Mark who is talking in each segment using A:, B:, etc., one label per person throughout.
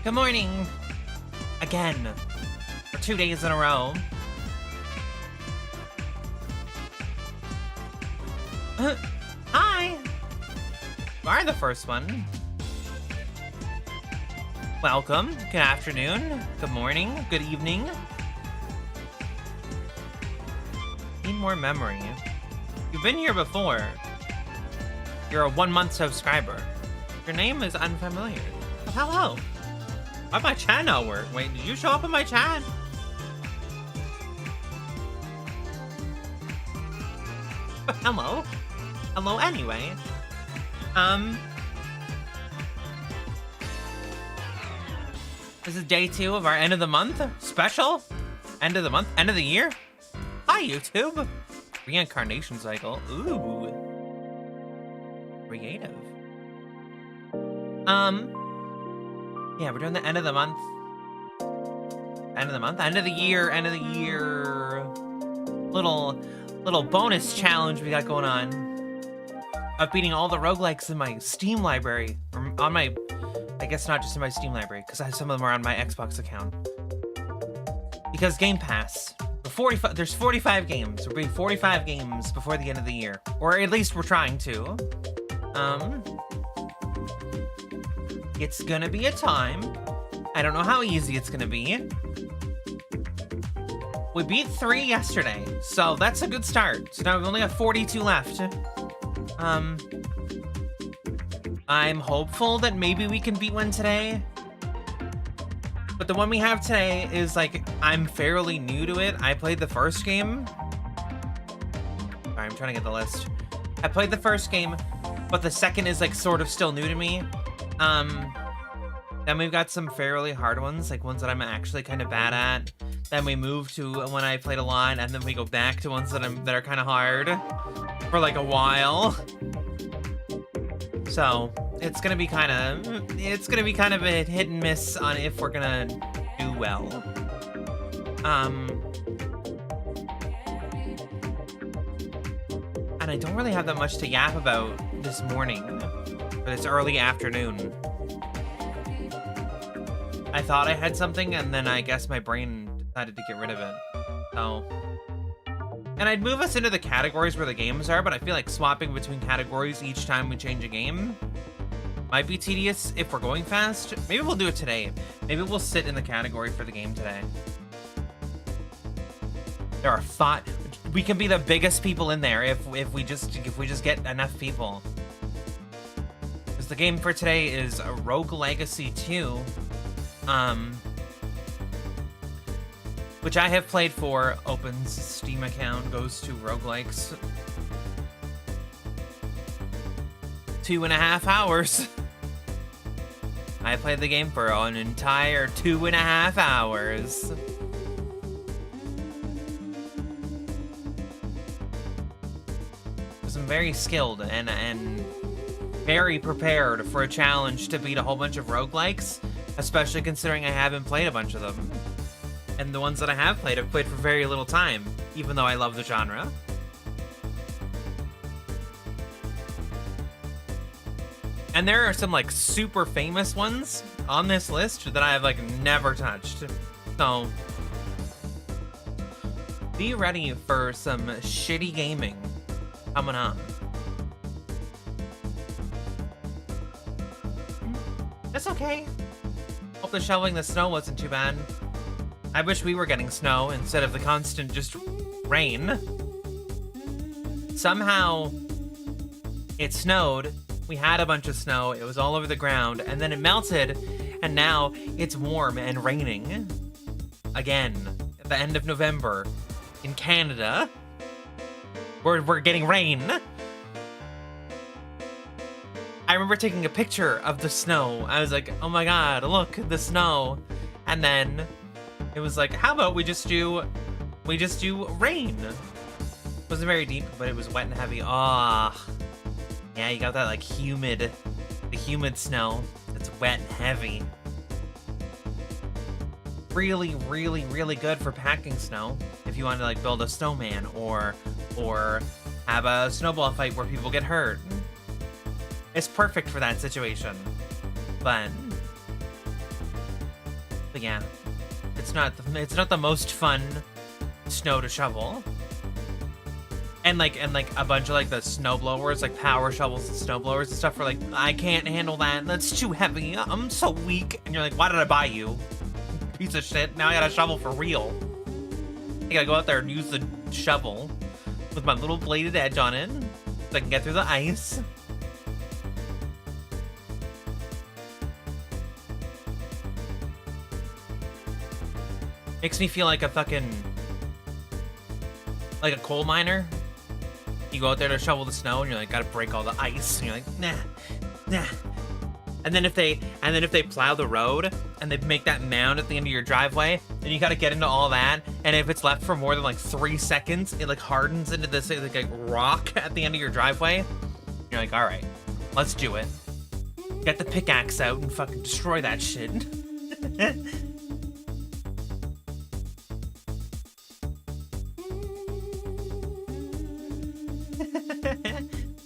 A: Good morning! Again. For 2 days in a row. Hi! You are the first one. Welcome. Good afternoon. Good morning. Good evening. Need more memory. You've been here before. You're a 1-month subscriber. Your name is unfamiliar. But hello. Why'd my chat not work? Wait, did you show up in my chat? But hello. Hello anyway. This is day 2 of our end of the month special. End of the month, end of the year. Hi, YouTube. Reincarnation cycle. Ooh. Creative. Yeah, we're doing the end of the month. End of the month? End of the year. End of the year. Little bonus challenge we got going on. Of beating all the roguelikes in my Steam library. Or on my... I guess not just in my Steam library, because some of them are on my Xbox account. Because Game Pass. There's 45 games. We're beating 45 games before the end of the year. Or at least we're trying to. It's gonna be a time. I don't know how easy it's gonna be. We beat 3 yesterday, so that's a good start. So now we only have 42 left. I'm hopeful that maybe we can beat one today. But the one we have today is like, I'm fairly new to it. I played the first game. Sorry, I'm trying to get the list. I played the first game, but the second is like sort of still new to me. Then we've got some fairly hard ones, like ones that I'm actually kind of bad at. Then we move to one I played a lot, and then we go back to ones that are kind of hard for like a while. So it's gonna be kind of a hit and miss on if we're gonna do well. And I don't really have that much to yap about this morning, but it's early afternoon. I thought I had something, and then I guess my brain decided to get rid of it. So, and I'd move us into the categories where the games are, but I feel like swapping between categories each time we change a game might be tedious if we're going fast. Maybe we'll do it today. Maybe we'll sit in the category for the game today. There are 5. We can be the biggest people in there if we just get enough people. Because the game for today is Rogue Legacy 2. Which I have played for, opens Steam account, goes to roguelikes. 2.5 hours. I played the game for an entire 2.5 hours. Because I'm very skilled and very prepared for a challenge to beat a whole bunch of roguelikes. Especially considering I haven't played a bunch of them. And the ones that I have played, I've played for very little time, even though I love the genre. And there are some, like, super famous ones on this list that I have, like, never touched. So, be ready for some shitty gaming coming up. That's okay. Hope the shoveling the snow wasn't too bad. I wish we were getting snow instead of the constant just rain. Somehow it snowed. We had a bunch of snow. It was all over the ground, and then it melted, and now it's warm and raining again at the end of November in Canada. We're getting rain. I remember taking a picture of the snow. I was like, oh my god, look, the snow. And then it was like, how about we just do rain? It wasn't very deep, but it was wet and heavy. Ah, yeah, you got that like the humid snow. It's wet and heavy. Really, really, really good for packing snow. If you want to like build a snowman or have a snowball fight where people get hurt. It's perfect for that situation. But But yeah, it's not the most fun snow to shovel. And like a bunch of like the snow blowers, like power shovels and snow blowers and stuff are like, I can't handle that. That's too heavy. I'm so weak. And you're like, why did I buy you? Piece of shit. Now I gotta shovel for real. I gotta go out there and use the shovel with my little bladed edge on it so I can get through the ice. Makes me feel like a fucking, like a coal miner. You go out there to shovel the snow and you're like, gotta break all the ice. And you're like, nah. And then if they plow the road and they make that mound at the end of your driveway, then you gotta get into all that. And if it's left for more than like 3 seconds, it like hardens into this like rock at the end of your driveway. You're like, all right, let's do it. Get the pickaxe out and fucking destroy that shit.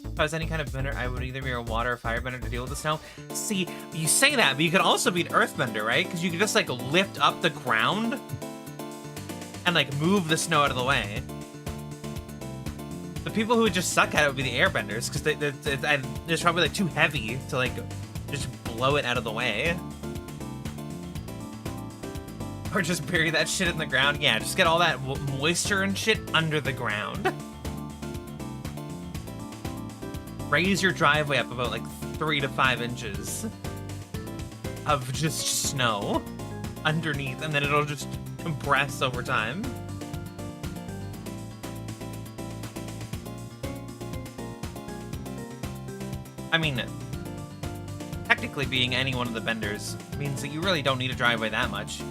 A: If I was any kind of bender, I would either be a water or firebender to deal with the snow. See, you say that, but you could also be an earthbender, right? Because you could just like lift up the ground and like move the snow out of the way. The people who would just suck at it would be the airbenders, because it's probably like too heavy to like just blow it out of the way. Or just bury that shit in the ground. Yeah, just get all that moisture and shit under the ground. Raise your driveway up about like 3 to 5 inches of just snow underneath, and then it'll just compress over time. I mean, technically being any one of the benders means that you really don't need a driveway that much,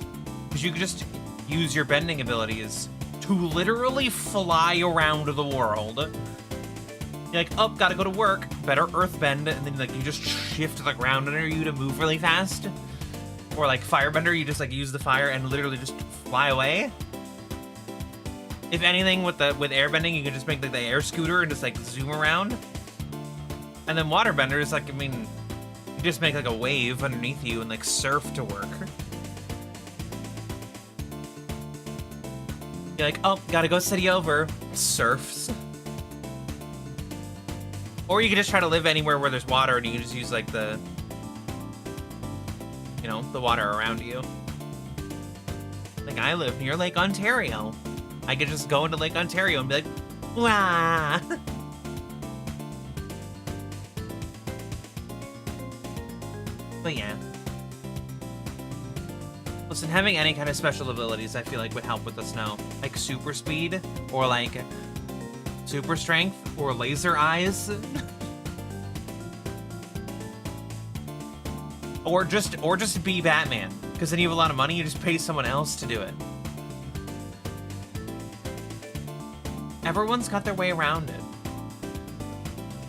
A: because you can just use your bending abilities to literally fly around the world. You're like, oh, gotta go to work, better earthbend, and then like you just shift the ground under you to move really fast. Or like firebender, you just like use the fire and literally just fly away. If anything, with airbending, you can just make like the air scooter and just like zoom around. And then waterbender is like, I mean, you just make like a wave underneath you and like surf to work. You're like, oh, gotta go city over, surfs. Or you can just try to live anywhere where there's water and you can just use like the, you know, the water around you. Like I live near Lake Ontario. I could just go into Lake Ontario and be like, wah. But yeah. Listen, having any kind of special abilities I feel like would help with the snow. Like super speed or like super strength or laser eyes. or just be Batman, because then you have a lot of money, you just pay someone else to do it. Everyone's got their way around it.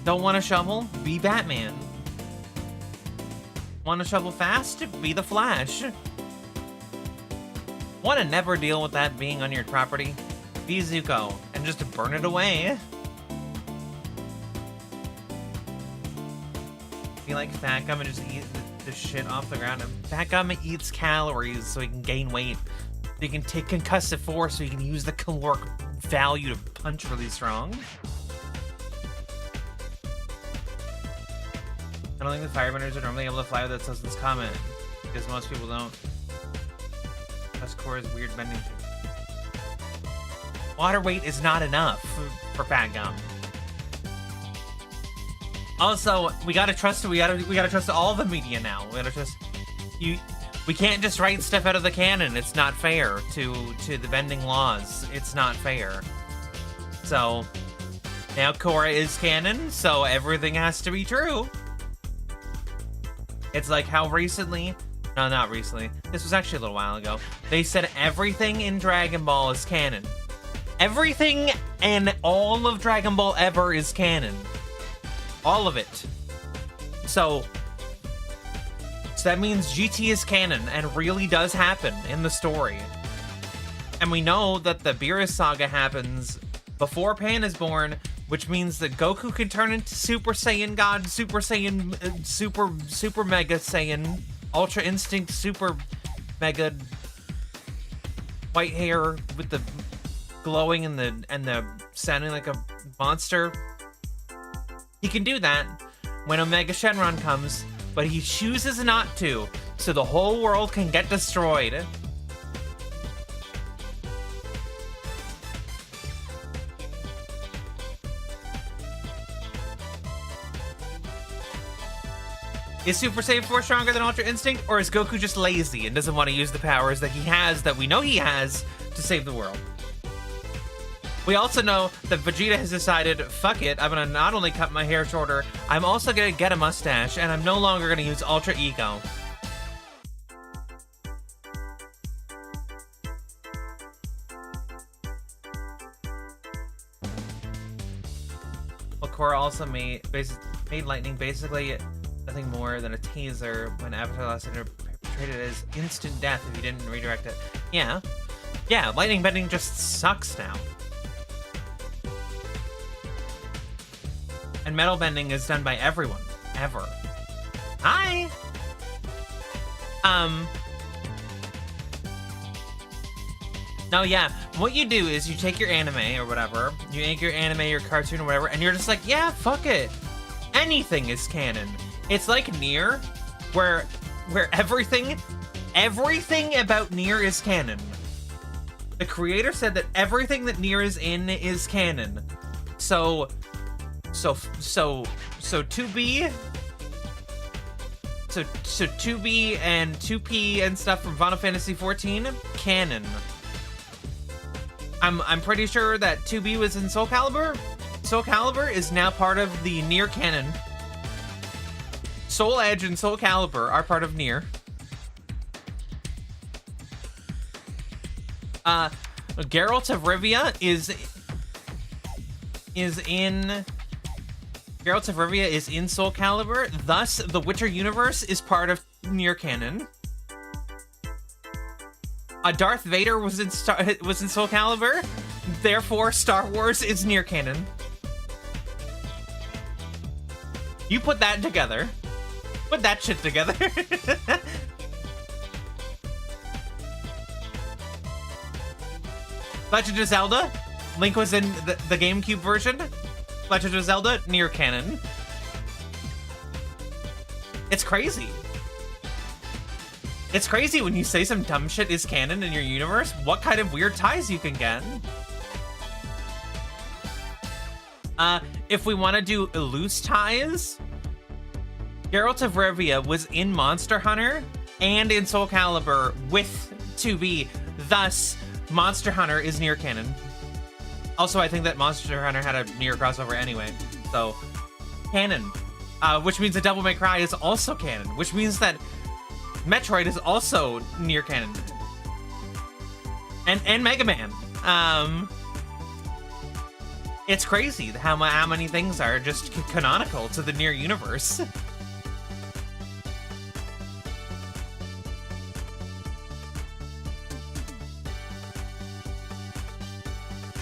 A: Don't want to shovel? Be Batman. Want to shovel fast? Be the Flash. Want to never deal with that being on your property? Be Zuko and just burn it away. Be like Fat Gum and just eat the shit off the ground. And Fat Gum eats calories so he can gain weight. So he can take concussive force so he can use the caloric value to punch really strong. I don't think the firebenders are normally able to fly without Sussan's comment, because most people don't. That's Cora's weird bending shit. Water weight is not enough for Fat Gum. Also, we gotta trust all the media now. We gotta trust you. We can't just write stuff out of the canon. It's not fair to the bending laws. It's not fair. So now Cora is canon, so everything has to be true. It's like how recently, no, not recently. This was actually a little while ago. They said everything in Dragon Ball is canon. Everything and all of Dragon Ball ever is canon. All of it. So that means GT is canon and really does happen in the story. And we know that the Beerus saga happens before Pan is born, which means that Goku can turn into Super Saiyan God, Super Saiyan, Super Mega Saiyan, Ultra Instinct, Super mega white hair with the glowing and the sounding like a monster. He can do that when Omega Shenron comes, but he chooses not to, so the whole world can get destroyed. Is Super Saiyan 4 stronger than Ultra Instinct, or is Goku just lazy and doesn't want to use the powers that he has, that we know he has, to save the world? We also know that Vegeta has decided, fuck it, I'm gonna not only cut my hair shorter, I'm also gonna get a mustache, and I'm no longer gonna use Ultra Ego. Well, Korra also made Lightning basically nothing more than a taser when Avatar Last Airbender portrayed it as instant death if you didn't redirect it. Yeah. Yeah, lightning bending just sucks now. And metal bending is done by everyone. Ever. Hi! No, yeah. What you do is you take your anime or whatever, you make your anime, your cartoon or whatever, and you're just like, yeah, fuck it. Anything is canon. It's like Nier, where everything about Nier is canon. The creator said that everything that Nier is in is canon. So 2B, so 2B and 2P and stuff from Final Fantasy XIV, canon. I'm pretty sure that 2B was in Soul Calibur. Soul Calibur is now part of the Nier canon. Soul Edge and Soul Calibur are part of Nier. Geralt of Rivia is in Soul Calibur. Thus, the Witcher universe is part of Nier canon. Darth Vader was in Soul Calibur. Therefore, Star Wars is Nier canon. You put that together. Put that shit together. Legend of Zelda. Link was in the GameCube version. Legend of Zelda, Nier canon. It's crazy. It's crazy when you say some dumb shit is canon in your universe, what kind of weird ties you can get. If we want to do loose ties, Geralt of Rivia was in Monster Hunter and in Soul Calibur with 2B. Thus, Monster Hunter is Nier canon. Also, I think that Monster Hunter had a Nier crossover anyway. So, canon. Which means that Devil May Cry is also canon. Which means that Metroid is also Nier canon. And Mega Man. It's crazy how many things are just canonical to the Nier universe.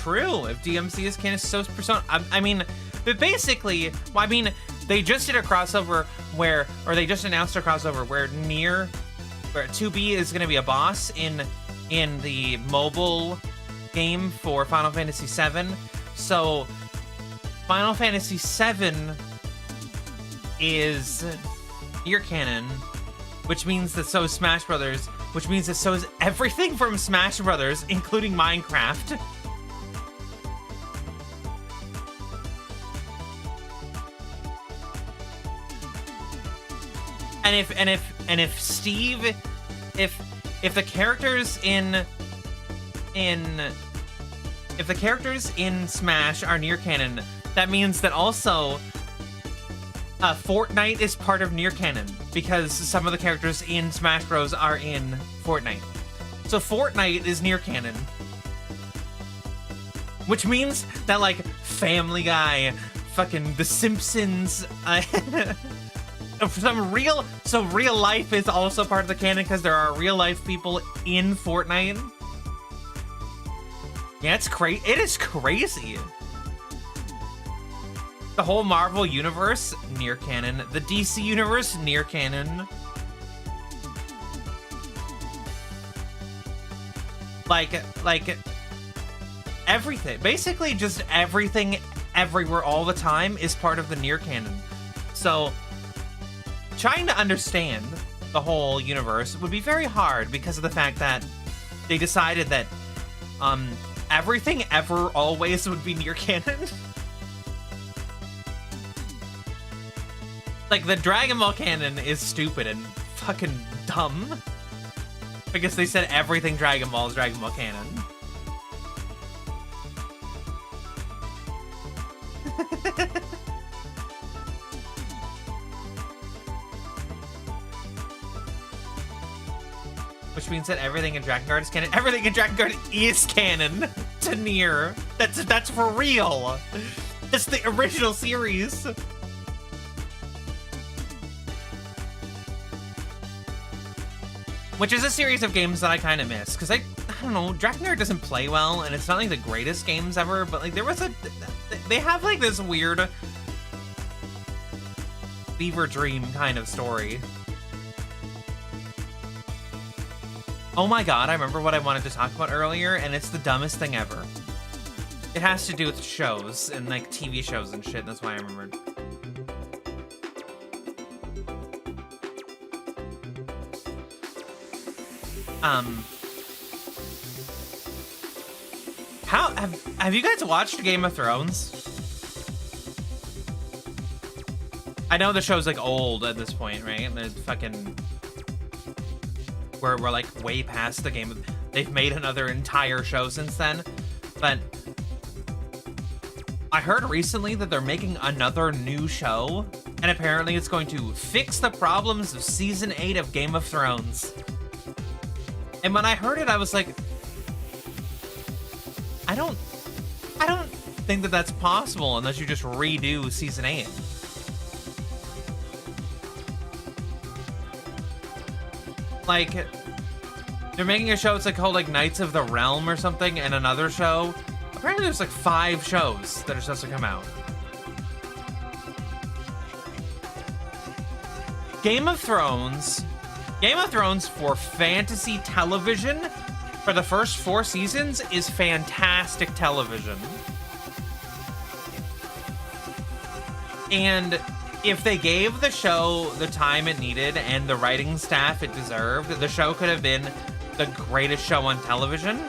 A: True, if DMC is canon, so Persona. I mean, but basically, well, I mean, they just did a crossover where, or they just announced a crossover where 2B is going to be a boss in the mobile game for Final Fantasy VII. So, Final Fantasy VII is Nier canon, which means that so is Smash Brothers, which means that so is everything from Smash Brothers, including Minecraft. And if the characters in Smash are Nier canon, that means that also Fortnite is part of Nier canon because some of the characters in Smash Bros are in Fortnite. So Fortnite is Nier canon, which means that like Family Guy, fucking The Simpsons, so real life is also part of the canon because there are real life people in Fortnite. Yeah, it is crazy. The whole Marvel universe, Nier canon. The DC universe, Nier canon. Like everything, basically just everything, everywhere, all the time is part of the Nier canon. So trying to understand the whole universe would be very hard because of the fact that they decided that everything ever always would be Nier canon. Like the Dragon Ball canon is stupid and fucking dumb because they said everything Dragon Ball is Dragon Ball canon. Which means that everything in Drakengard is canon. Everything in Drakengard is canon to Nier. That's for real. That's the original series. Which is a series of games that I kind of miss. Because I don't know, Drakengard doesn't play well, and it's not like the greatest games ever, but like there was they have like this weird fever dream kind of story. Oh my god, I remember what I wanted to talk about earlier, and it's the dumbest thing ever. It has to do with shows and like TV shows and shit, that's why I remembered. How have you guys watched Game of Thrones? I know the show's like old at this point, right? And it's fucking we're like way past the game. They've made another entire show since then, but I heard recently that they're making another new show, and apparently it's going to fix the problems of season 8 of Game of Thrones. And when I heard it, I was like, I don't think that that's possible unless you just redo season 8. Like, they're making a show, it's like called like Knights of the Realm or something, and another show. Apparently there's like 5 shows that are supposed to come out. Game of Thrones for fantasy television for the first 4 seasons is fantastic television. And if they gave the show the time it needed and the writing staff it deserved, the show could have been the greatest show on television.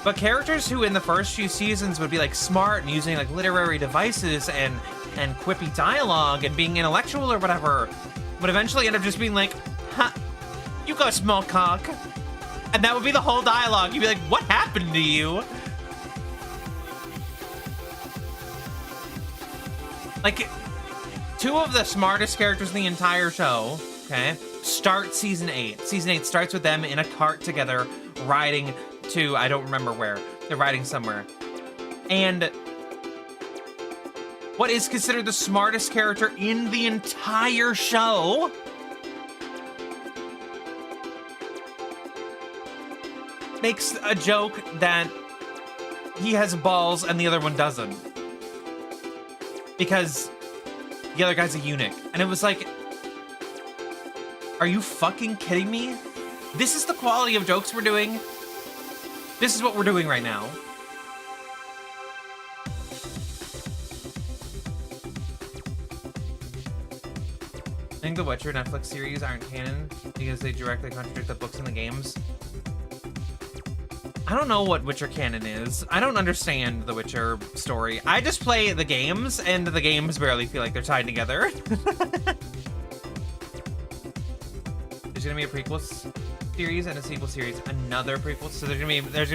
A: But characters who in the first few seasons would be like smart and using like literary devices and quippy dialogue and being intellectual or whatever would eventually end up just being like, huh, you go small cock. And that would be the whole dialogue. You'd be like, what happened to you? Like, 2 of the smartest characters in the entire show, okay, start season 8. Season 8 starts with them in a cart together, riding to, I don't remember where. They're riding somewhere. And what is considered the smartest character in the entire show makes a joke that he has balls and the other one doesn't. Because the other guy's a eunuch. And it was like, are you fucking kidding me? This is the quality of jokes we're doing? This is what we're doing right now. I think the Witcher Netflix series aren't canon because they directly contradict the books and the games. I don't know what Witcher canon is. I don't understand the Witcher story. I just play the games, and the games barely feel like they're tied together. There's gonna be a prequel series and a sequel series. Another prequel? So there's gonna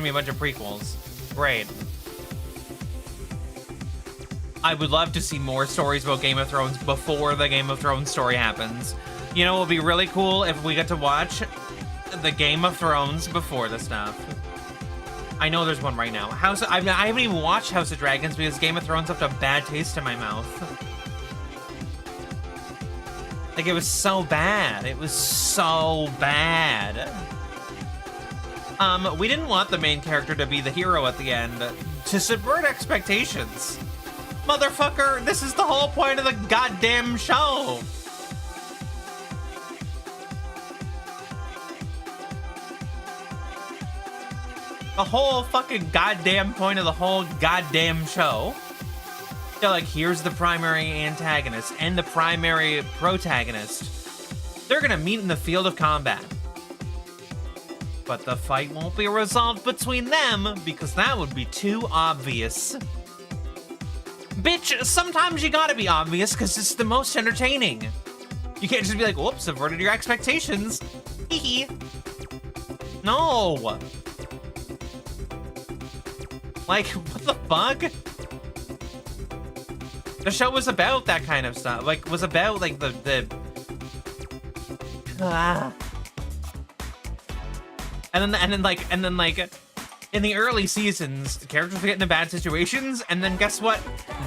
A: be a bunch of prequels. Great. I would love to see more stories about Game of Thrones before the Game of Thrones story happens. You know, it would be really cool if we get to watch the Game of Thrones before the stuff. I know there's one right now. I haven't even watched House of Dragons because Game of Thrones left a bad taste in my mouth. Like, it was so bad. It was so bad. We didn't want the main character to be the hero at the end. To subvert expectations. Motherfucker, this is the whole point of the goddamn show. The whole fucking goddamn point of the whole goddamn show. They're like, here's the primary antagonist and the primary protagonist. They're gonna meet in the field of combat. But the fight won't be resolved between them because that would be too obvious. Bitch, sometimes you gotta be obvious because it's the most entertaining. You can't just be like, whoops, averted your expectations. Hee. No. Like, what the fuck? The show was about that kind of stuff. Like, was about, like, And then, in the early seasons, the characters would get into bad situations, and then guess what?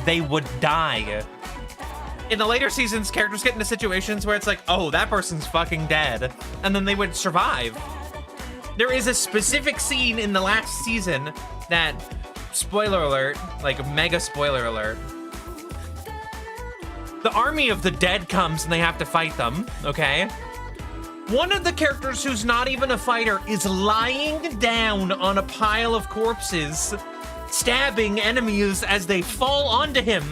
A: They would die. In the later seasons, characters get into situations where it's like, oh, that person's fucking dead. And then they would survive. There is a specific scene in the last season that, spoiler alert, like mega spoiler alert, the army of the dead comes and they have to fight them, okay? One of the characters who's not even a fighter is lying down on a pile of corpses, stabbing enemies as they fall onto him.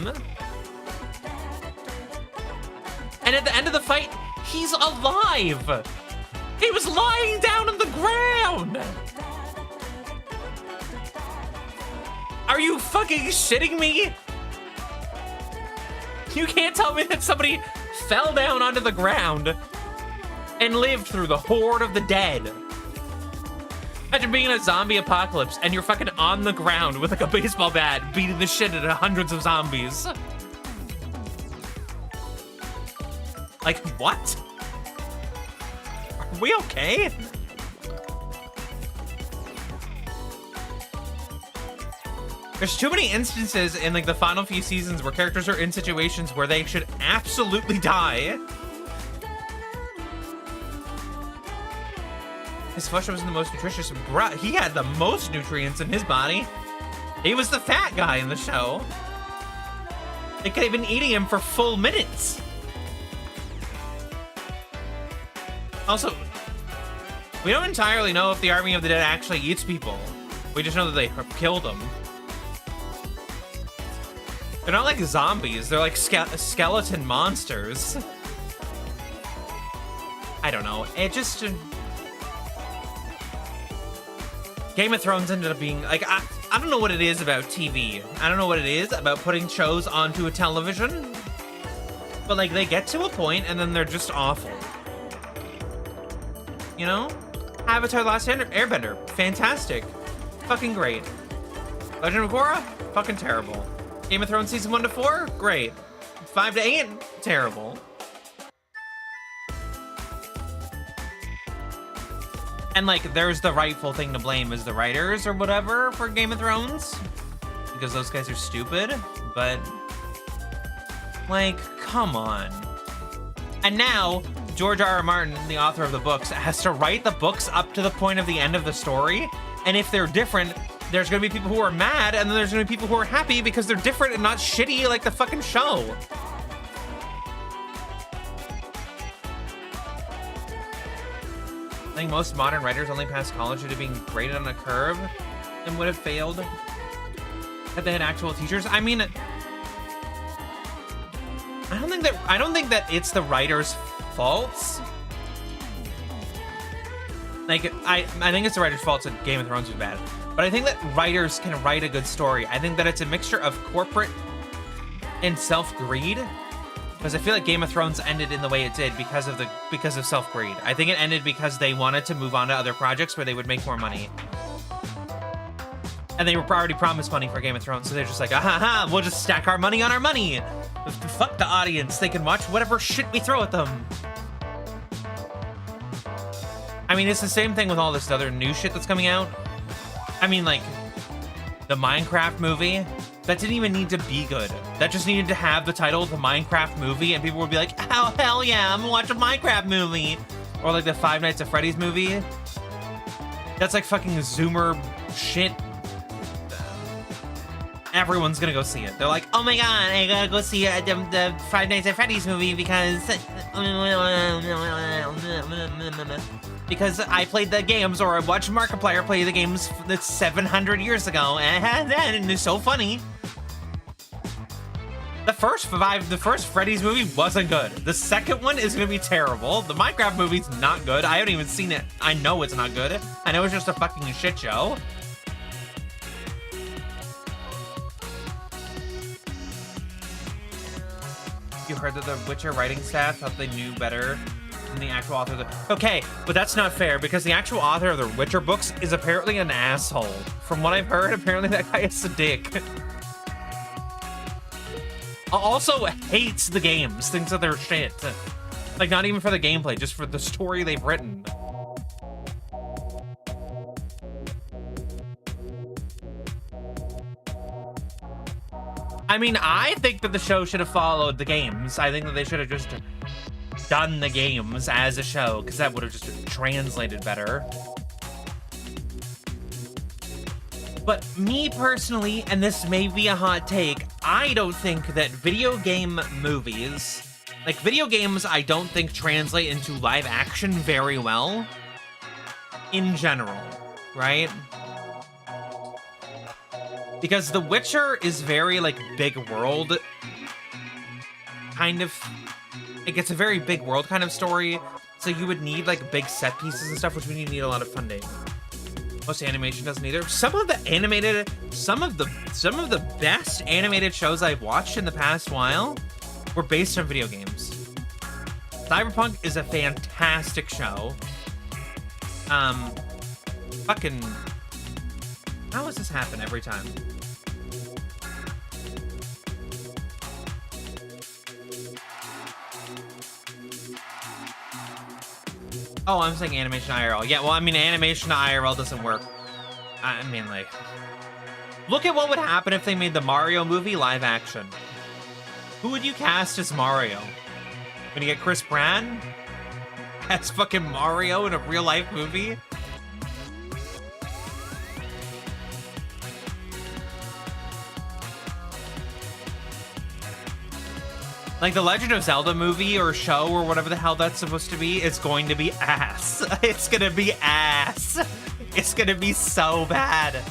A: And at the end of the fight, he's alive! He was lying down on the ground! Are you fucking shitting me? You can't tell me that somebody fell down onto the ground and lived through the horde of the dead. Imagine being in a zombie apocalypse and you're fucking on the ground with like a baseball bat beating the shit out of hundreds of zombies. Like, what? Are we okay? There's too many instances in like the final few seasons where characters are in situations where they should absolutely die. His flesh wasn't the most nutritious. Bruh, he had the most nutrients in his body. He was the fat guy in the show. They could have been eating him for full minutes. Also, we don't entirely know if the Army of the Dead actually eats people. We just know that they killed them. They're not like zombies, they're like skeleton monsters. I don't know, it just... Game of Thrones ended up being, like, I don't know what it is about TV. I don't know what it is about putting shows onto a television. But, like, they get to a point and then they're just awful. You know? Avatar: The Last Airbender, fantastic. Fucking great. Legend of Korra, fucking terrible. Game of Thrones season 1 to 4, great. 5 to 8, terrible. And like, there's the rightful thing to blame as the writers or whatever for Game of Thrones, because those guys are stupid, but like, come on. And now, George R.R. Martin, the author of the books, has to write the books up to the point of the end of the story, and if they're different, there's gonna be people who are mad, and then there's gonna be people who are happy because they're different and not shitty like the fucking show. I think most modern writers only pass college due to being graded on a curve and would have failed if they had actual teachers. I mean, I don't think that it's the writer's faults. Like, I think it's the writer's fault that Game of Thrones was bad. But I think that writers can write a good story. I think that it's a mixture of corporate and self-greed. Because I feel like Game of Thrones ended in the way it did because of self-greed. I think it ended because they wanted to move on to other projects where they would make more money. And they were already promised money for Game of Thrones, so they're just like, ah, we'll just stack our money on our money. Fuck the audience, they can watch whatever shit we throw at them. I mean, it's the same thing with all this other new shit that's coming out. I mean, like, the Minecraft movie, that didn't even need to be good. That just needed to have the title, the Minecraft movie, and people would be like, oh, hell yeah, I'm gonna watch a Minecraft movie. Or like the Five Nights at Freddy's movie. That's like fucking Zoomer shit. Everyone's gonna go see it. They're like, oh my god, I gotta go see the Five Nights at Freddy's movie because... because I played the games, or I watched Markiplier play the games that's 700 years ago, and it's so funny. The first Freddy's movie wasn't good. The second one is gonna be terrible. The Minecraft movie's not good. I haven't even seen it. I know it's not good. I know it's just a fucking shit show. You heard that the Witcher writing staff thought they knew better than the actual author of the... Okay, but that's not fair, because the actual author of the Witcher books is apparently an asshole. From what I've heard, apparently that guy is a dick. Also hates the games, thinks that they're shit. Like, not even for the gameplay, just for the story they've written. I mean, I think that the show should have followed the games. I think that they should have just done the games as a show, because that would have just translated better. But me personally, and this may be a hot take, I don't think that video game movies, like video games, I don't think translate into live action very well in general, right? Because The Witcher is very, like, big world kind of, like, it's a very big world kind of story, so you would need, like, big set pieces and stuff, which would need a lot of funding. Most animation doesn't either. Some of the best animated shows I've watched in the past while were based on video games. Cyberpunk is a fantastic show. Fucking... How does this happen every time? Oh, I'm saying animation IRL. Yeah, well, I mean, animation IRL doesn't work. I mean, like... Look at what would happen if they made the Mario movie live action. Who would you cast as Mario? Gonna get Chris Pratt as fucking Mario in a real-life movie? Like, the Legend of Zelda movie or show or whatever the hell that's supposed to be is going to be ass. It's gonna be ass. It's gonna be so bad.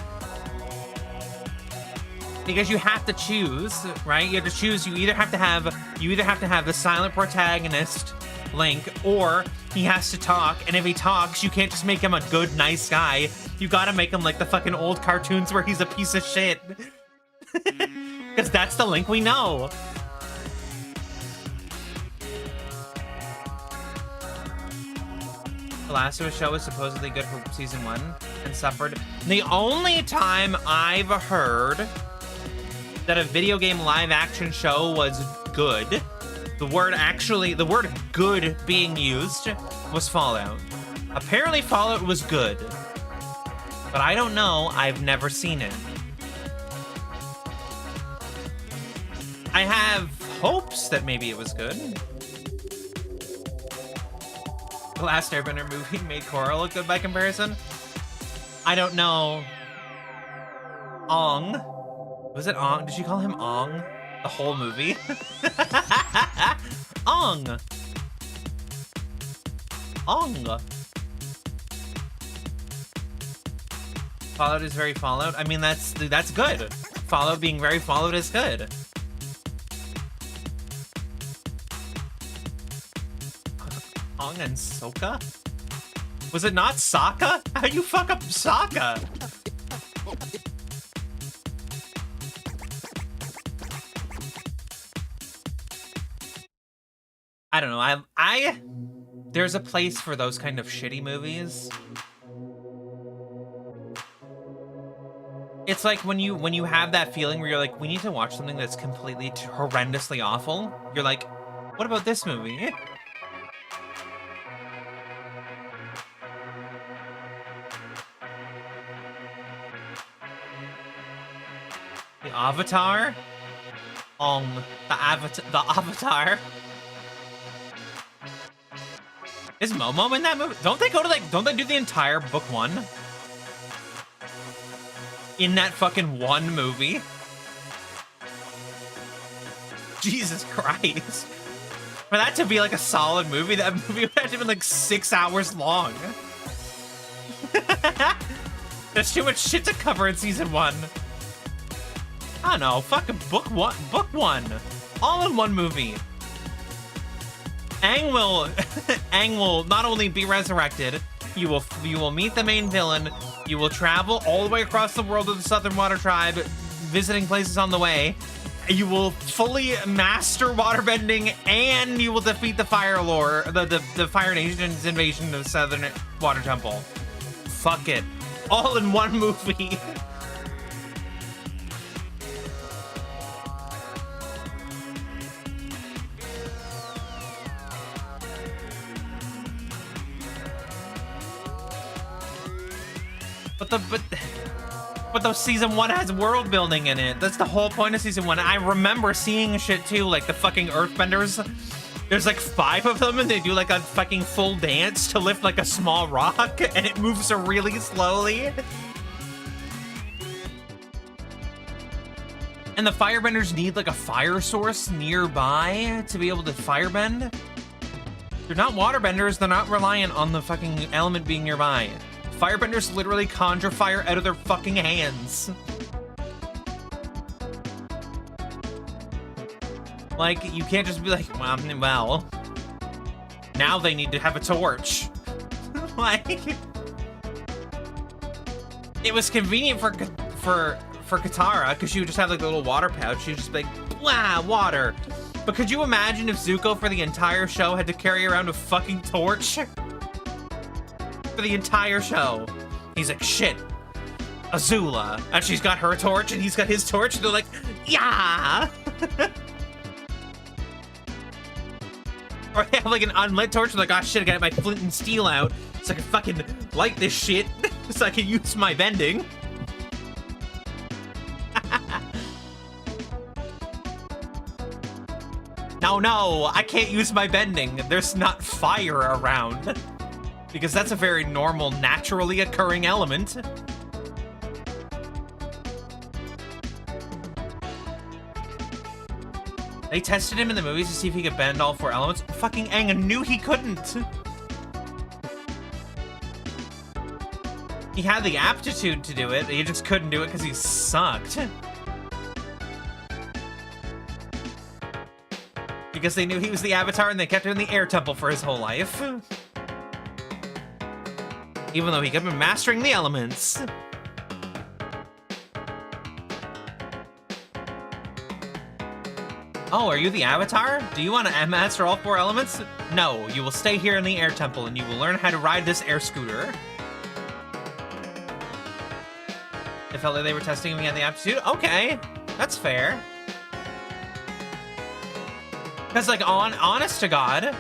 A: Because you have to choose, right? You have to choose. You either have to have the silent protagonist, Link, or he has to talk. And if he talks, you can't just make him a good, nice guy. You gotta make him like the fucking old cartoons where he's a piece of shit. Because that's the Link we know. The Last of Us show was supposedly good for season 1 and suffered. The only time I've heard that a video game live action show was good, the word good being used, was Fallout. Apparently Fallout was good, but I don't know, I've never seen it. I have hopes that maybe it was good. The last Airbender movie made Korra look good by comparison. I don't know. Ong. Was it Ong? Did she call him Ong? The whole movie? Ong. Ong. Fallout is very Fallout. I mean, that's good. Fallout being very Fallout is good. Ong and Sokka? Was it not Sokka? How you fuck up Sokka? I don't know. There's a place for those kind of shitty movies. It's like when you have that feeling where you're like, we need to watch something that's completely horrendously awful. You're like, what about this movie? The Avatar? The Avatar. Is Momo in that movie? Don't they do the entire book 1? In that fucking one movie? Jesus Christ. For that to be like a solid movie, that movie would have to be like 6 hours long. There's too much shit to cover in season 1. I don't know, fucking book one. All in one movie. Aang will not only be resurrected, you will meet the main villain, you will travel all the way across the world to the Southern Water Tribe, visiting places on the way, you will fully master waterbending, and you will defeat the Fire Lord, the Fire Nation's invasion of the Southern Water Temple. Fuck it. All in one movie. But the season 1 has world building in it. That's the whole point of season 1. I remember seeing shit too, like the fucking earthbenders. There's like 5 of them and they do like a fucking full dance to lift like a small rock and it moves really slowly. And the firebenders need like a fire source nearby to be able to firebend. They're not waterbenders, they're not reliant on the fucking element being nearby. Firebenders literally conjure fire out of their fucking hands. Like, you can't just be like, well, now they need to have a torch. Like, it was convenient for Katara, because she would just have like a little water pouch. She would just be like, blah, water. But could you imagine if Zuko for the entire show had to carry around a fucking torch? For the entire show. He's like, shit, Azula. And she's got her torch and he's got his torch. And they're like, yeah. Or they have like an unlit torch. They're like, oh shit, I got my flint and steel out so I can fucking light this shit so I can use my bending. No, I can't use my bending. There's not fire around. Because that's a very normal, naturally occurring element. They tested him in the movies to see if he could bend all 4 elements. Fucking Aang knew he couldn't. He had the aptitude to do it, he just couldn't do it because he sucked. Because they knew he was the Avatar and they kept him in the air temple for his whole life. Even though he kept been mastering the elements. Oh, are you the Avatar? Do you want to master all 4 elements? No, you will stay here in the air temple and you will learn how to ride this air scooter. It felt like they were testing if he had the aptitude. Okay, that's fair. Because, like, honest to God,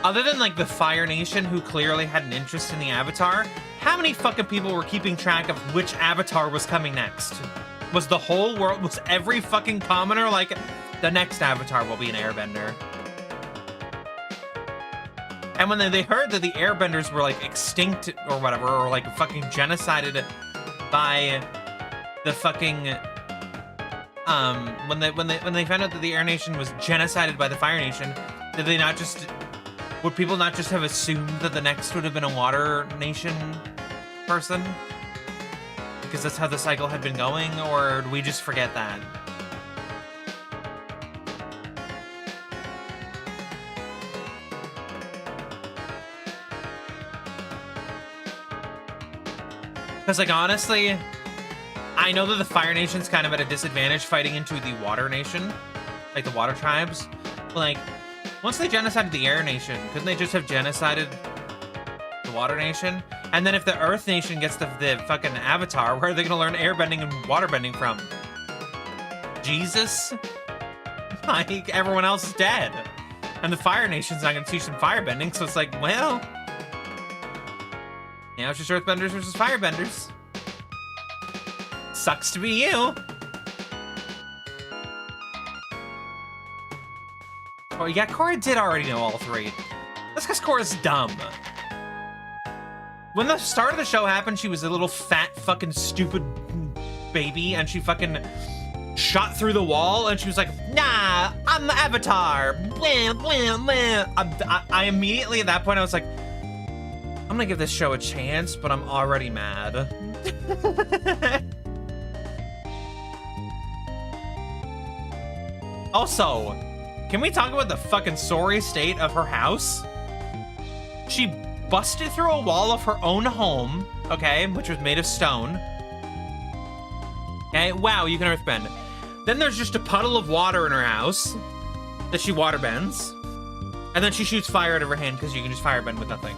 A: other than, like, the Fire Nation, who clearly had an interest in the Avatar, how many fucking people were keeping track of which Avatar was coming next? Was the whole world, was every fucking commoner like, the next Avatar will be an airbender? And when they heard that the airbenders were, like, extinct or whatever, or, like, fucking genocided by the fucking, when they found out that the Air Nation was genocided by the Fire Nation, did they not just... Would people not just have assumed that the next would have been a Water Nation person? Because that's how the cycle had been going, or did we just forget that? Because, like, honestly, I know that the Fire Nation's kind of at a disadvantage fighting into the Water Nation, like the Water Tribes, but, like, once they genocided the Air Nation, couldn't they just have genocided the Water Nation? And then if the Earth Nation gets the fucking Avatar, where are they gonna learn airbending and waterbending from? Jesus? Like, everyone else is dead. And the Fire Nation's not gonna teach them firebending, so it's like, well... Now it's just Earthbenders versus Firebenders. Sucks to be you. Oh, yeah, Korra did already know all 3. That's because Korra's dumb. When the start of the show happened, she was a little fat, fucking stupid baby, and she fucking shot through the wall, and she was like, nah, I'm the Avatar. Blah, blah, blah. I immediately, at that point, I was like, I'm gonna give this show a chance, but I'm already mad. Also, can we talk about the fucking sorry state of her house? She busted through a wall of her own home, okay, which was made of stone. Okay, wow, you can earthbend. Then there's just a puddle of water in her house that she waterbends. And then she shoots fire out of her hand because you can just firebend with nothing.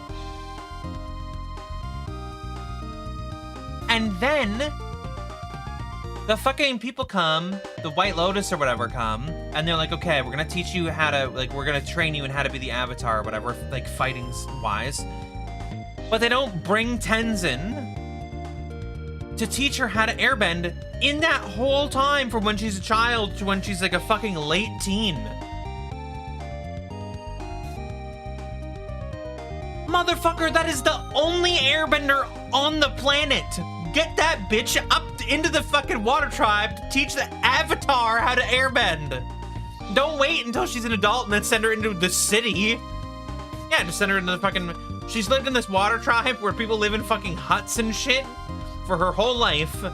A: And then the fucking people come, the White Lotus or whatever come, and they're like, okay, we're gonna teach you how to, like, we're gonna train you in how to be the Avatar or whatever, like, fighting-wise. But they don't bring Tenzin to teach her how to airbend in that whole time from when she's a child to when she's, like, a fucking late teen. Motherfucker, that is the only airbender on the planet. Get that bitch up into the fucking water tribe to teach the Avatar how to airbend. Don't wait until she's an adult and then send her into the city. Yeah, just send her into the fucking... She's lived in this water tribe where people live in fucking huts and shit for her whole life.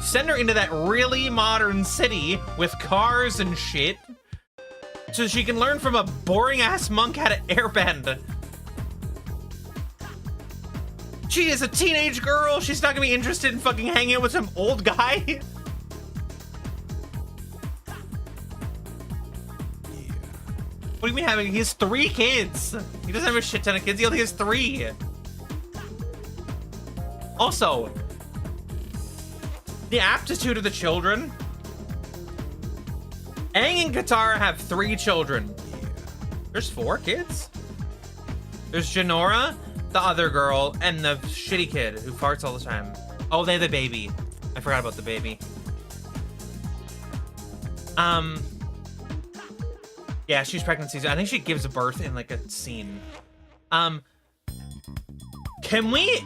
A: Send her into that really modern city with cars and shit so she can learn from a boring-ass monk how to airbend. She is a teenage girl. She's not gonna be interested in fucking hanging out with some old guy. What do you mean having? He has 3 kids. He doesn't have a shit ton of kids. He only has 3. Also, the aptitude of the children. Aang and Katara have 3 children. There's 4 kids. There's Jinora, the other girl, and the shitty kid who farts all the time. Oh, they have the baby. I forgot about the baby. Yeah, she's pregnant season. I think she gives birth in like a scene. Can we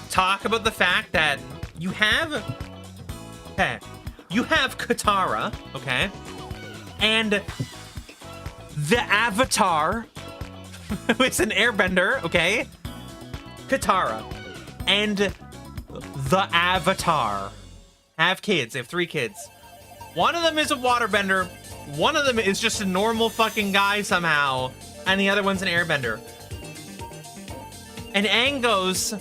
A: talk about the fact that you have Katara, okay, and the Avatar, who is an airbender, okay, Katara, and the Avatar have kids. They have 3 kids. One of them is a waterbender. One of them is just a normal fucking guy somehow, and the other one's an airbender. And Aang goes,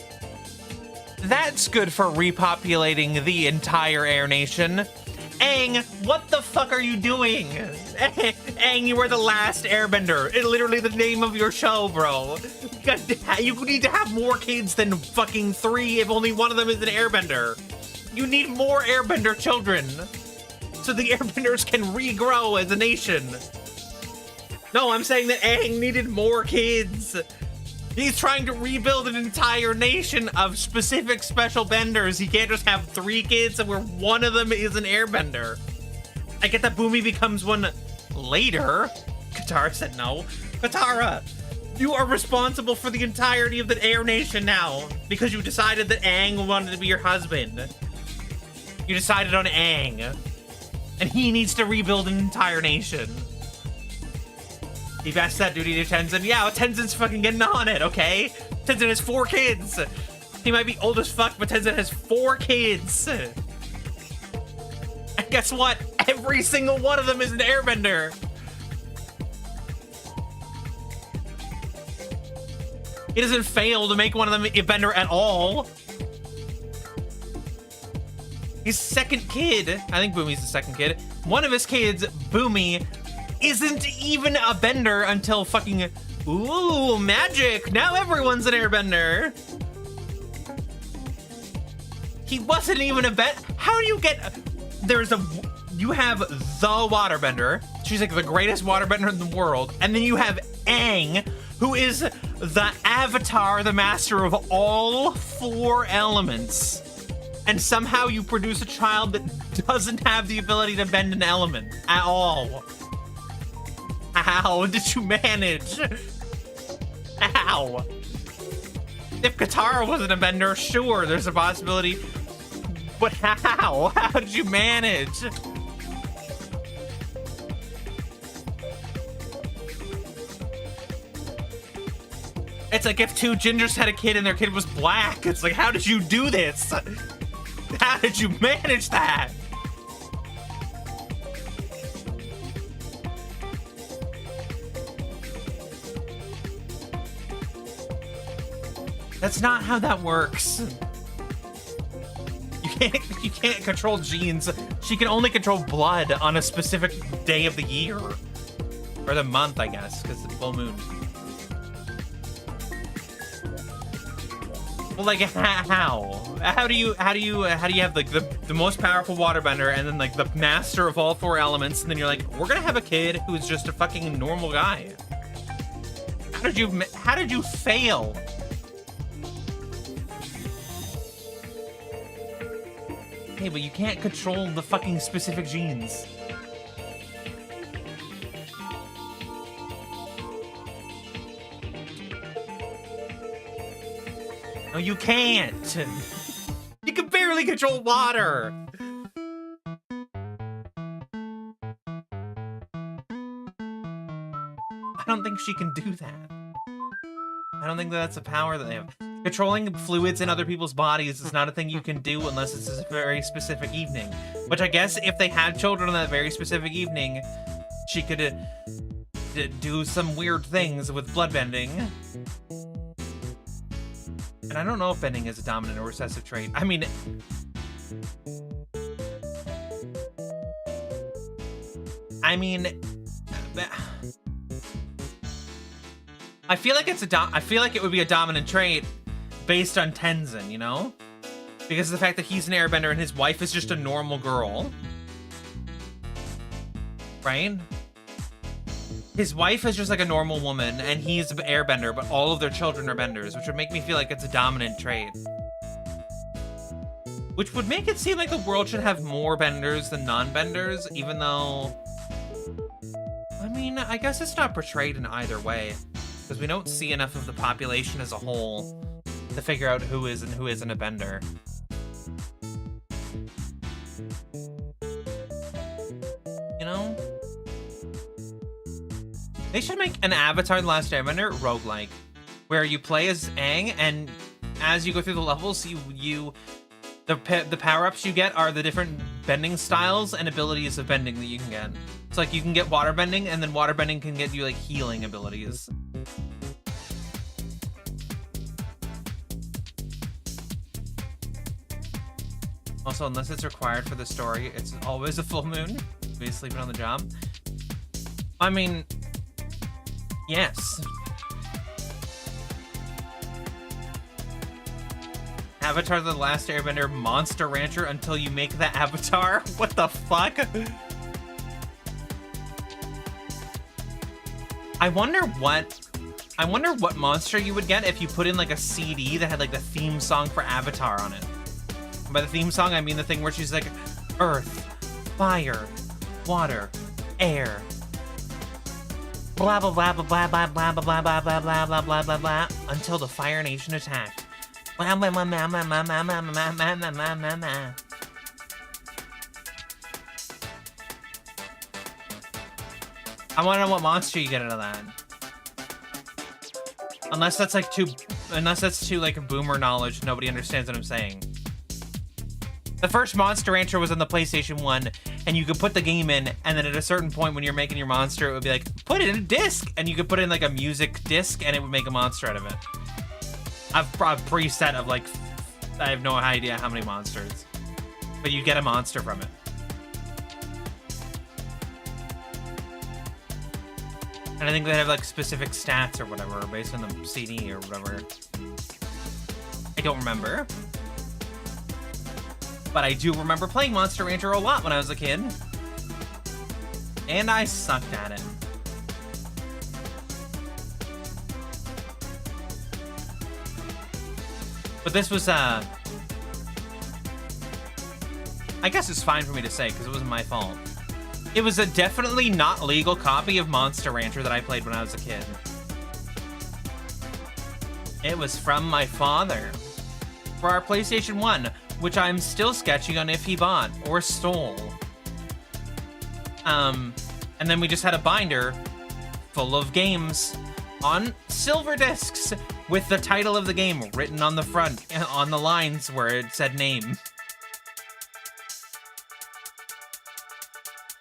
A: that's good for repopulating the entire Air Nation. Aang, what the fuck are you doing? Aang, you were the last airbender. It's literally the name of your show, bro. You need to have more kids than fucking 3 if only one of them is an airbender. You need more airbender children so the airbenders can regrow as a nation. No, I'm saying that Aang needed more kids. He's trying to rebuild an entire nation of specific special benders. He can't just have 3 kids where one of them is an airbender. I get that Boomy becomes one later. Katara said no. Katara, you are responsible for the entirety of the Air Nation now because you decided that Aang wanted to be your husband. You decided on Aang. And he needs to rebuild an entire nation. He passed that duty to Tenzin. Yeah, well, Tenzin's fucking getting on it, okay? Tenzin has 4 kids. He might be old as fuck, but Tenzin has 4 kids. And guess what? Every single one of them is an airbender. He doesn't fail to make one of them a bender at all. His second kid, I think Boomy's the second kid. One of his kids, Boomy, isn't even a bender until fucking, ooh, magic. Now everyone's an airbender. He wasn't even a how do you get, you have the waterbender. She's like the greatest waterbender in the world. And then you have Aang, who is the Avatar, the master of all 4 elements. And somehow you produce a child that doesn't have the ability to bend an element at all. How did you manage? How? If Katara wasn't a bender, sure, there's a possibility. But how? How did you manage? It's like if two gingers had a kid and their kid was black. It's like, how did you do this? How did you manage that? That's not how that works. You can't control genes. She can only control blood on a specific day of the year. Or the month, I guess, because it's full moon. Well, like, how? How do you have like the most powerful waterbender and then like the master of all four elements, and then you're like, we're gonna have a kid who's just a fucking normal guy? How did you fail? Hey, but you can't control the fucking specific genes. No, you can't. You can barely control water. I don't think she can do that. I don't think that's a power that they have. Controlling fluids in other people's bodies is not a thing you can do unless it's a very specific evening. Which I guess if they had children on that very specific evening, she could do some weird things with bloodbending. And I don't know if bending is a dominant or recessive trait. I mean... I feel like it would be a dominant trait based on Tenzin, you know? Because of the fact that he's an airbender and his wife is just a normal girl. Right? His wife is just like a normal woman and he's an airbender, but all of their children are benders, which would make me feel like it's a dominant trait. Which would make it seem like the world should have more benders than non-benders, even though... I mean, I guess it's not portrayed in either way. Because we don't see enough of the population as a whole to figure out who is and who isn't a bender. You know? They should make an Avatar The Last Airbender roguelike, where you play as Aang, and as you go through the levels, the power-ups you get are the different bending styles and abilities of bending that you can get. It's like you can get water bending, and then water bending can get you like healing abilities. Also, unless it's required for the story, it's always a full moon. Be sleeping on the job. I mean, yes. Avatar The Last Airbender Monster Rancher until you make the avatar? What the fuck? I wonder what monster you would get if you put in like a CD that had like the theme song for Avatar on it. And by the theme song, I mean the thing where she's like, Earth, Fire, Water, Air. Blah blah blah blah blah blah blah blah blah blah blah blah blah blah blah until the Fire Nation attacked. I want to know what monster you get out of that. Unless that's too like a boomer knowledge, nobody understands what I'm saying. The first Monster Rancher was on the PlayStation 1, and you could put the game in, and then at a certain point when you're making your monster, it would be like, put it in a disc! And you could put in like a music disc, and it would make a monster out of it. I've a preset of like, I have no idea how many monsters. But you get a monster from it. And I think they have like specific stats or whatever based on the CD or whatever. I don't remember. But I do remember playing Monster Rancher a lot when I was a kid. And I sucked at it. But this was, I guess it's fine for me to say, because it wasn't my fault. It was a definitely not legal copy of Monster Rancher that I played when I was a kid. It was from my father. For our PlayStation 1, which I'm still sketching on if he bought or stole. And then we just had a binder full of games on silver discs with the title of the game written on the front, on the lines where it said name.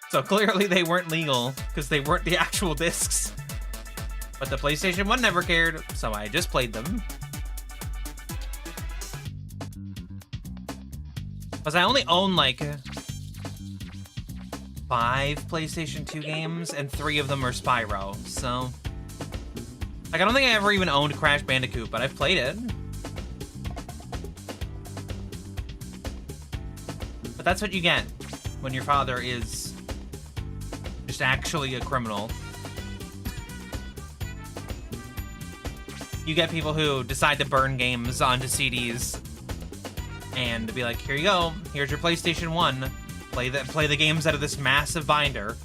A: So clearly they weren't legal, because they weren't the actual discs. But the PlayStation 1 never cared, so I just played them. Because I only own, like, 5 PlayStation 2 games, and 3 of them are Spyro, so... Like, I don't think I ever even owned Crash Bandicoot, but I've played it. But that's what you get when your father is just actually a criminal. You get people who decide to burn games onto CDs and be like, here you go, here's your PlayStation 1. Play the games out of this massive binder.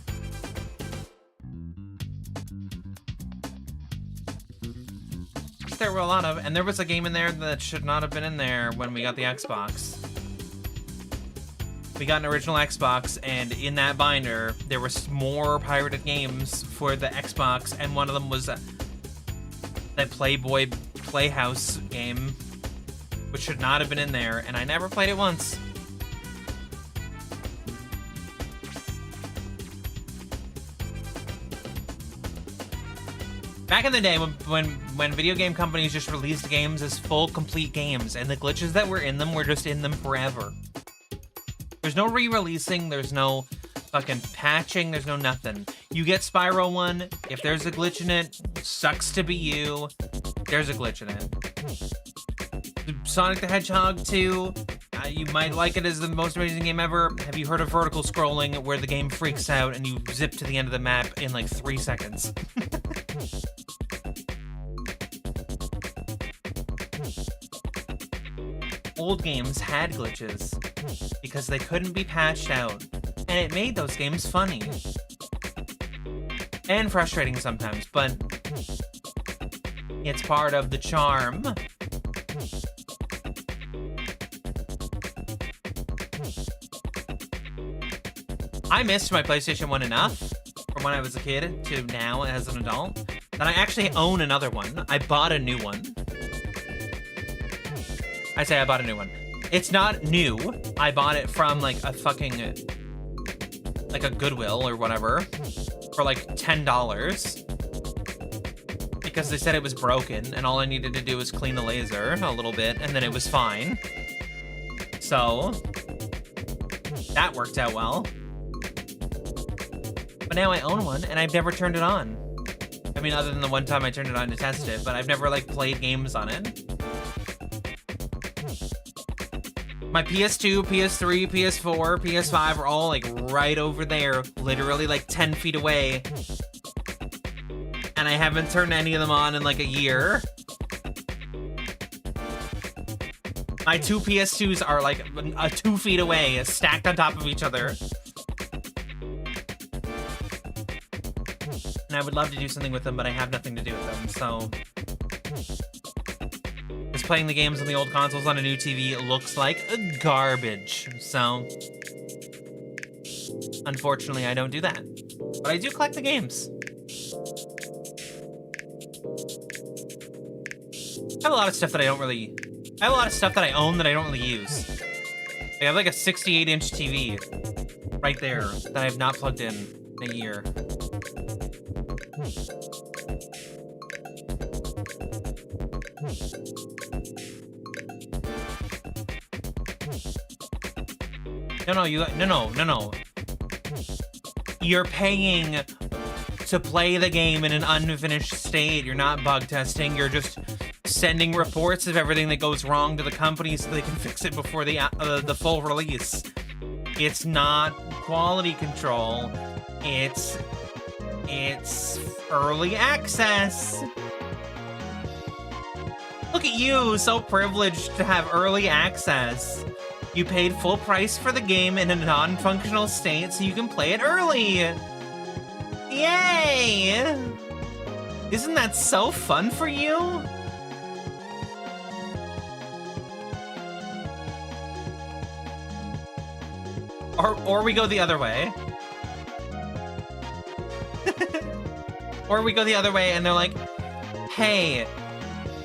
A: There were a lot of, and there was a game in there that should not have been in there when we got the Xbox. We got an original Xbox, and in that binder, there were more pirated games for the Xbox, and one of them was that Playboy Playhouse game, which should not have been in there, and I never played it once. Back in the day, when video game companies just released games as full, complete games, and the glitches that were in them were just in them forever. There's no re-releasing, there's no fucking patching, there's no nothing. You get Spyro 1, if there's a glitch in it, sucks to be you, there's a glitch in it. Sonic the Hedgehog 2, you might like it as the most amazing game ever. Have you heard of vertical scrolling, where the game freaks out and you zip to the end of the map in like 3 seconds? Old games had glitches because they couldn't be patched out, and it made those games funny and frustrating sometimes, but it's part of the charm. I missed my PlayStation 1 enough from when I was a kid to now as an adult that I actually own another one. I bought a new one. I say I bought a new one. It's not new. I bought it from like a fucking, like a Goodwill or whatever for like $10 because they said it was broken and all I needed to do was clean the laser a little bit and then it was fine. So that worked out well. But now I own one and I've never turned it on. I mean, other than the one time I turned it on to test it, but I've never like played games on it. My PS2, PS3, PS4, PS5 are all like right over there, literally like 10 feet away. And I haven't turned any of them on in like a year. My 2 PS2s are like 2 feet away, stacked on top of each other. And I would love to do something with them, but I have nothing to do with them, so... Because playing the games on the old consoles on a new TV looks like garbage, so... Unfortunately, I don't do that. But I do collect the games. I have a lot of stuff that I don't really... I have a lot of stuff that I own that I don't really use. I have like a 68-inch TV right there that I have not plugged in a year. No. You're paying to play the game in an unfinished state. You're not bug testing. You're just sending reports of everything that goes wrong to the company so they can fix it before the full release. It's not quality control. It's early access. Look at you, so privileged to have early access. You paid full price for the game in a non-functional state so you can play it early. Yay! Isn't that so fun for you? Or we go the other way. Or we go the other way and they're like, hey,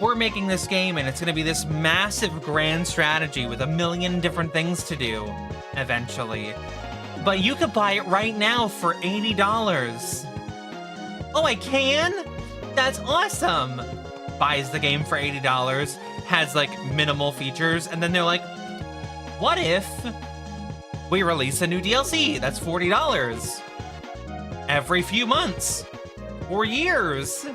A: we're making this game and it's gonna be this massive grand strategy with a million different things to do eventually. But you could buy it right now for $80. Oh, I can? That's awesome. Buys the game for $80, has like minimal features, and then they're like, what if we release a new DLC that's $40 every few months or years?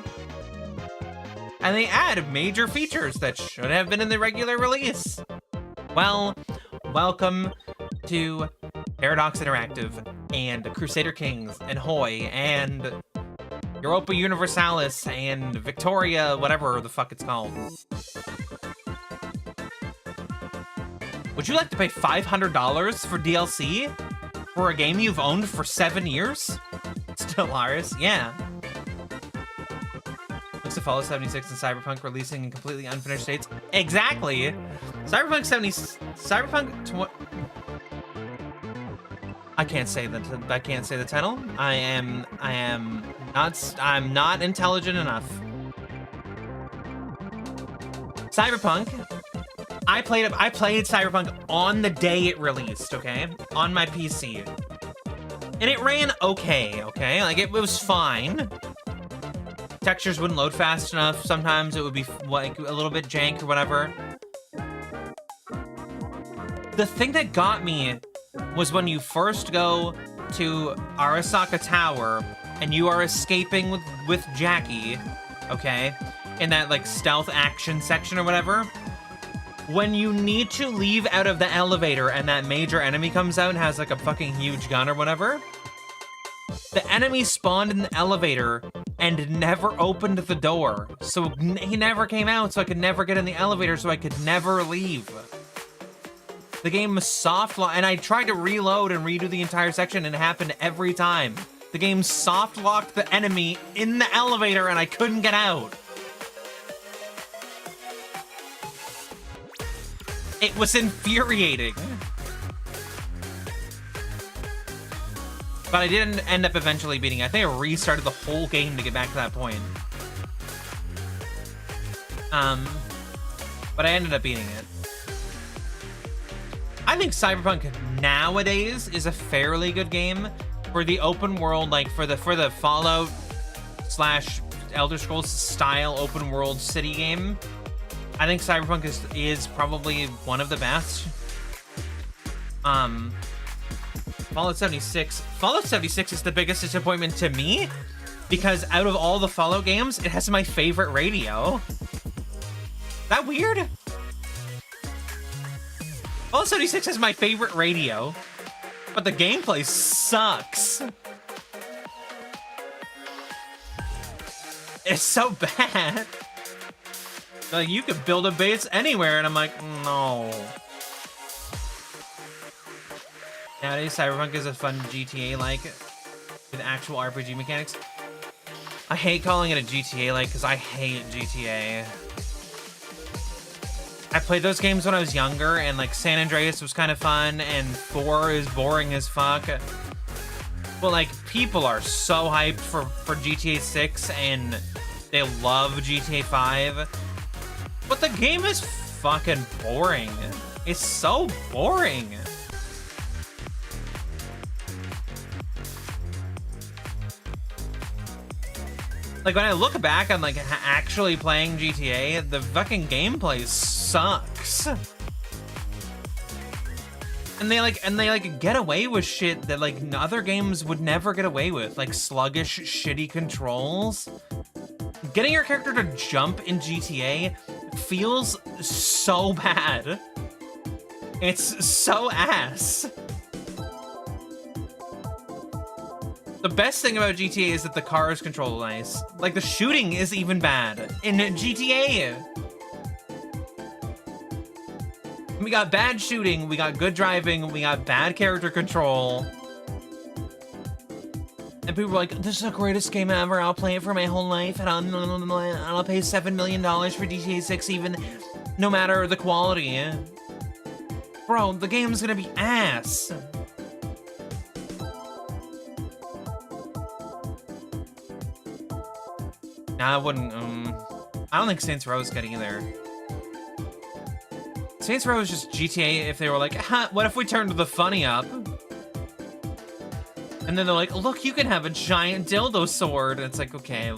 A: And they add major features that should have been in the regular release. Well, welcome to Paradox Interactive and Crusader Kings and Hoi and Europa Universalis and Victoria, whatever the fuck it's called. Would you like to pay $500 for DLC for a game you've owned for 7 years? Stellaris, yeah. Looks to follow 76 and Cyberpunk releasing in completely unfinished states. Exactly. I can't say the title. I'm not intelligent enough. Cyberpunk. I played Cyberpunk on the day it released, okay? On my PC. And it ran okay? Like, it was fine. Textures wouldn't load fast enough. Sometimes it would be, like, a little bit jank or whatever. The thing that got me was when you first go to Arasaka Tower and you are escaping with Jackie, okay? In that, like, stealth action section or whatever. When you need to leave out of the elevator and that major enemy comes out and has like a fucking huge gun or whatever, the enemy spawned in the elevator and never opened the door. So he never came out, so I could never get in the elevator, so I could never leave. The game was soft locked, and I tried to reload and redo the entire section, and it happened every time. The game soft locked the enemy in the elevator and I couldn't get out. It was infuriating. But I didn't end up eventually beating it. I think I restarted the whole game to get back to that point. But I ended up beating it. I think Cyberpunk nowadays is a fairly good game for the open world, like for the Fallout / Elder Scrolls style open world city game. I think Cyberpunk is probably one of the best. Fallout 76. Fallout 76 is the biggest disappointment to me because out of all the Fallout games, it has my favorite radio. Is that weird? Fallout 76 has my favorite radio, but the gameplay sucks. It's so bad. Like, you could build a base anywhere, and I'm like, no. Nowadays, Cyberpunk is a fun GTA-like with actual RPG mechanics. I hate calling it a GTA-like because I hate GTA. I played those games when I was younger, and like San Andreas was kind of fun, and 4 is boring as fuck. But like, people are so hyped for GTA 6, and they love GTA 5. But the game is fucking boring. It's so boring. Like, when I look back on, like, actually playing GTA, the fucking gameplay sucks. And they get away with shit that, like, other games would never get away with. Like, sluggish, shitty controls. Getting your character to jump in GTA feels so bad. It's so ass. The best thing about GTA is that the cars control nice. Like, the shooting is even bad in GTA. We got bad shooting, we got good driving, we got bad character control. And people were like, this is the greatest game ever, I'll play it for my whole life, and I'll pay $7 million for GTA 6 even, no matter the quality. Bro, the game's gonna be ass. Nah, I wouldn't, I don't think Saints Row is good either. Saints Row is just GTA if they were like, what if we turned the funny up? And then they're like, look, you can have a giant dildo sword. And it's like, okay.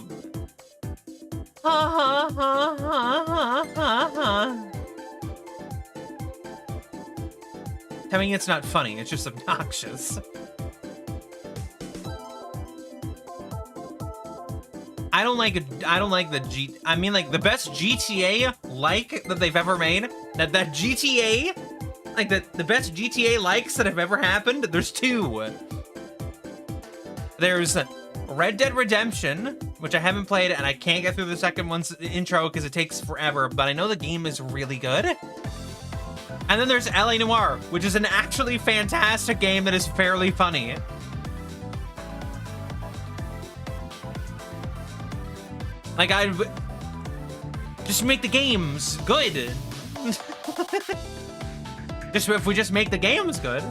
A: Ha ha ha ha ha ha ha. I mean, it's not funny, it's just obnoxious. I don't like the I mean, like, the best GTA like that they've ever made. That GTA, like the best GTA likes that have ever happened. There's two. There's Red Dead Redemption, which I haven't played, and I can't get through the second one's intro because it takes forever. But I know the game is really good. And then there's LA Noire, which is an actually fantastic game that is fairly funny. Like, I just make the games good. If we just make the games good.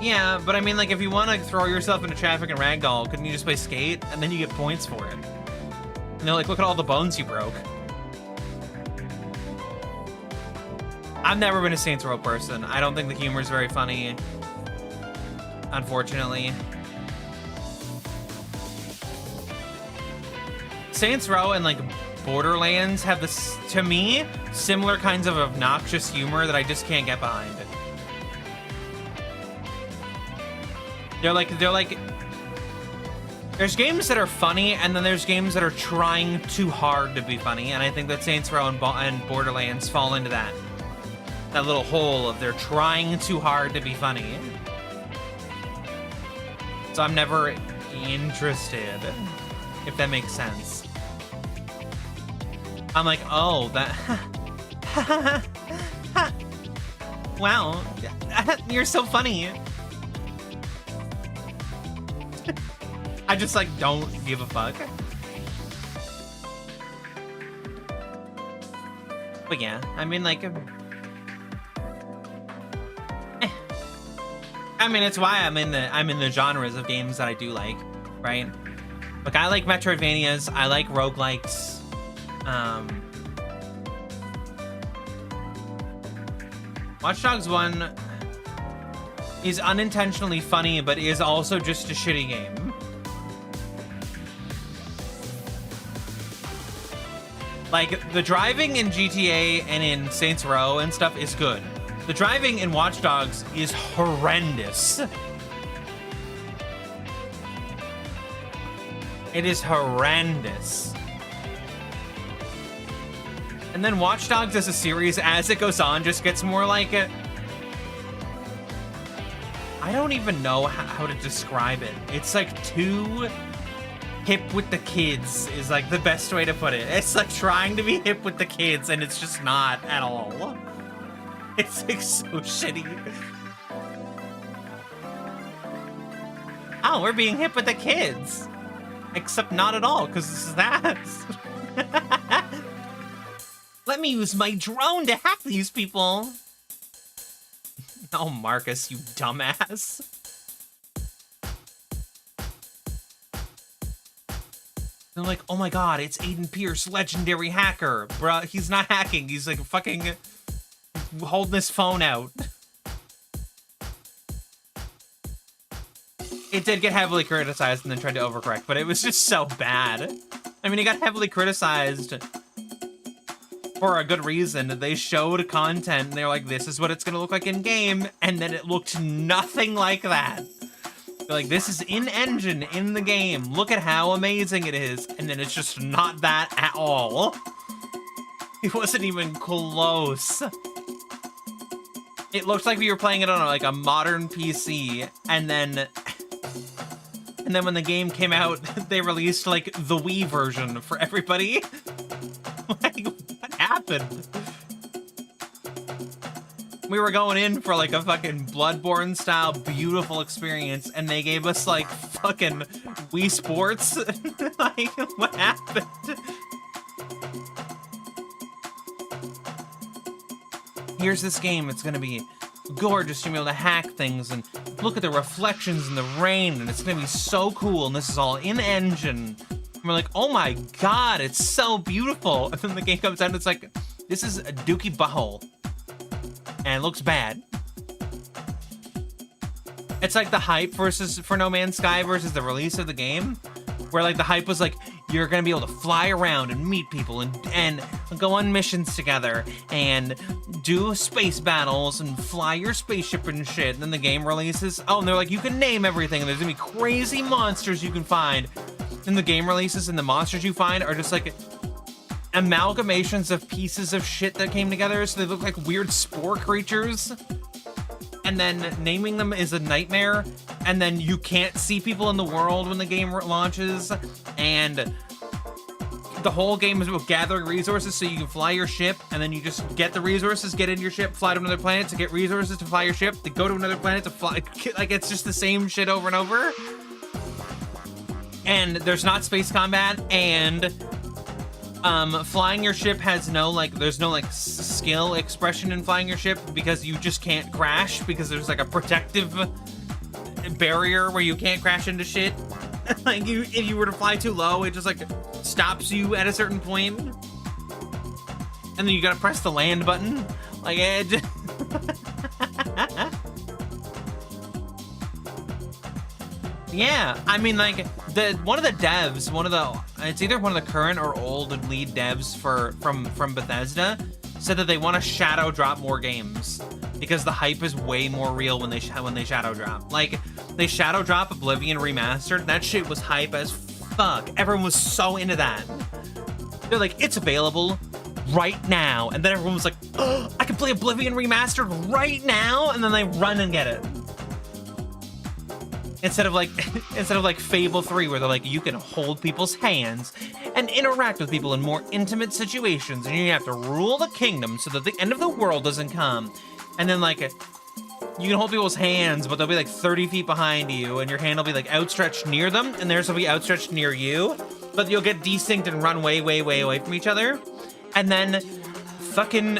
A: Yeah, but I mean, like, if you want to throw yourself into traffic and ragdoll, couldn't you just play skate and then you get points for it? And they're like, look at all the bones you broke. I've never been a Saints Row person. I don't think the humor is very funny, unfortunately. Saints Row and, like, Borderlands have this, to me, similar kinds of obnoxious humor that I just can't get behind. They're like, there's games that are funny, and then there's games that are trying too hard to be funny, and I think that Saints Row and Borderlands fall into that little hole of they're trying too hard to be funny. So I'm never interested, if that makes sense. I'm like, oh, that, wow, you're so funny. I just, like, don't give a fuck. But yeah, I mean, like, I mean, it's why I'm in the genres of games that I do like, right? Like, I like Metroidvanias, I like roguelikes. Watch Dogs 1 is unintentionally funny, but is also just a shitty game. Like, the driving in GTA and in Saints Row and stuff is good. The driving in Watch Dogs is horrendous. It is horrendous. And then Watch Dogs as a series, as it goes on, just gets more like it. I don't even know how to describe it. It's like too hip with the kids is like the best way to put it. It's like trying to be hip with the kids, and it's just not at all. It's like so shitty. Oh, we're being hip with the kids. Except not at all, because this is that. Let me use my drone to hack these people. Oh, Marcus, you dumbass. They're like, oh my god, it's Aiden Pierce, legendary hacker. Bruh, he's not hacking, he's like fucking holding his phone out. It did get heavily criticized and then tried to overcorrect, but it was just so bad. I mean, it got heavily criticized for a good reason. They showed content and they're like, this is what it's gonna look like in game, and then it looked nothing like that. They're like, this is in engine in the game. Look at how amazing it is, and then it's just not that at all. It wasn't even close. It looked like we were playing it on like a modern PC, and then when the game came out, they released like the Wii version for everybody. Like, what happened? We were going in for like a fucking Bloodborne style beautiful experience, and they gave us like fucking Wii Sports. Like, what happened? Here's this game, it's gonna be gorgeous, you'll be able to hack things and look at the reflections in the rain, and it's gonna be so cool, and this is all in-engine. And we're like, oh my god, it's so beautiful. And then the game comes out and it's like, this is a dookie butthole. And it looks bad. It's like the hype for No Man's Sky versus the release of the game, where like the hype was like, you're gonna be able to fly around and meet people and go on missions together and do space battles and fly your spaceship and shit. And then the game releases, oh, and they're like, you can name everything and there's gonna be crazy monsters you can find. And the game releases and the monsters you find are just like amalgamations of pieces of shit that came together, so they look like weird spore creatures. And then naming them is a nightmare, and then you can't see people in the world when the game launches, and the whole game is about gathering resources so you can fly your ship, and then you just get the resources, get in your ship, fly to another planet to get resources to fly your ship, to go to another planet to fly. Like, it's just the same shit over and over. And there's not space combat, and flying your ship has no, like, there's no, like, skill expression in flying your ship because you just can't crash because there's, like, a protective barrier where you can't crash into shit. Like, if you were to fly too low, it just, like, stops you at a certain point. And then you gotta press the land button. Like, it just... Yeah, I mean, like, one of the devs, it's either one of the current or old lead devs from Bethesda said that they want to shadow drop more games because the hype is way more real when they shadow drop. Like, they shadow drop Oblivion Remastered, that shit was hype as fuck. Everyone was so into that. They're like, it's available right now, and then everyone was like, oh, I can play Oblivion Remastered right now, and then they run and get it. Instead of like Fable 3, where they're like, you can hold people's hands and interact with people in more intimate situations, and you have to rule the kingdom so that the end of the world doesn't come. And then like, you can hold people's hands, but they'll be like 30 feet behind you, and your hand will be like outstretched near them, and theirs will be outstretched near you, but you'll get desynced and run way, way, way away from each other. And then fucking...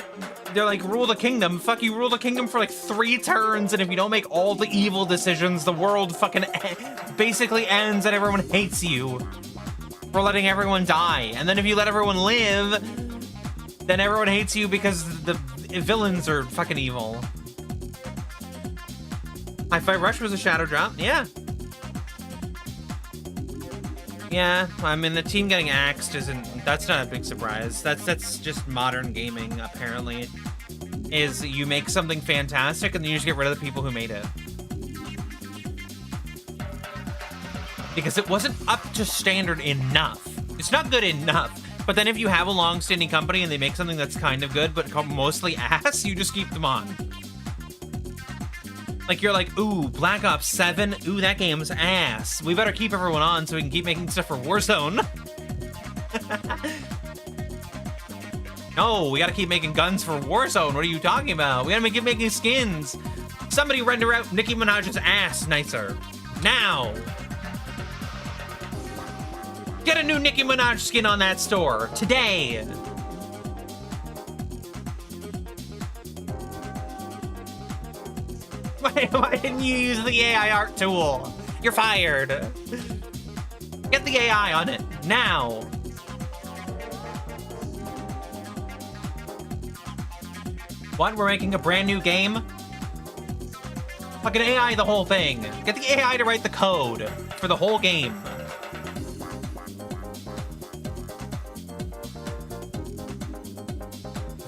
A: they're like, rule the kingdom. Fuck, you rule the kingdom for like 3 turns, and if you don't make all the evil decisions, the world fucking basically ends and everyone hates you for letting everyone die. And then if you let everyone live, then everyone hates you because the villains are fucking evil. Hi-Fi Rush was a shadow drop, yeah. Yeah, I mean, the team getting axed that's not a big surprise. That's just modern gaming, apparently. Is you make something fantastic and then you just get rid of the people who made it. Because it wasn't up to standard enough. It's not good enough. But then if you have a long-standing company and they make something that's kind of good but mostly ass, you just keep them on. Like, you're like, ooh, Black Ops 7, ooh, that game's ass. We better keep everyone on so we can keep making stuff for Warzone. No, we gotta keep making guns for Warzone. What are you talking about? We gotta keep making skins. Somebody render out Nicki Minaj's ass nicer. Now. Get a new Nicki Minaj skin on that store. Today. Why didn't you use the AI art tool? You're fired. Get the AI on it, now. What, we're making a brand new game? Fucking AI the whole thing. Get the AI to write the code for the whole game.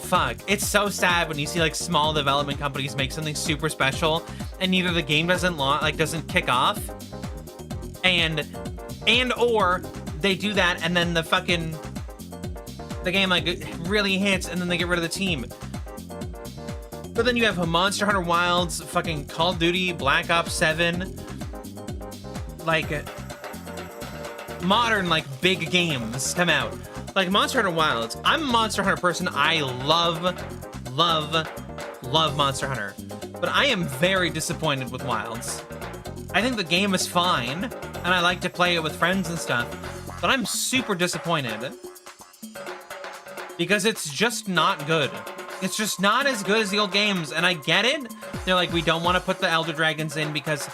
A: Fuck, it's so sad when you see like small development companies make something super special and either the game doesn't kick off and or they do that and then the game like really hits and then they get rid of the team. But then you have Monster Hunter Wilds, fucking Call of Duty, Black Ops 7, like modern like big games come out. Like Monster Hunter Wilds, I'm a Monster Hunter person. I love Monster Hunter. But I am very disappointed with Wilds. I think the game is fine, and I like to play it with friends and stuff, but I'm super disappointed. Because it's just not good. It's just not as good as the old games, and I get it. They're like, we don't want to put the Elder Dragons in because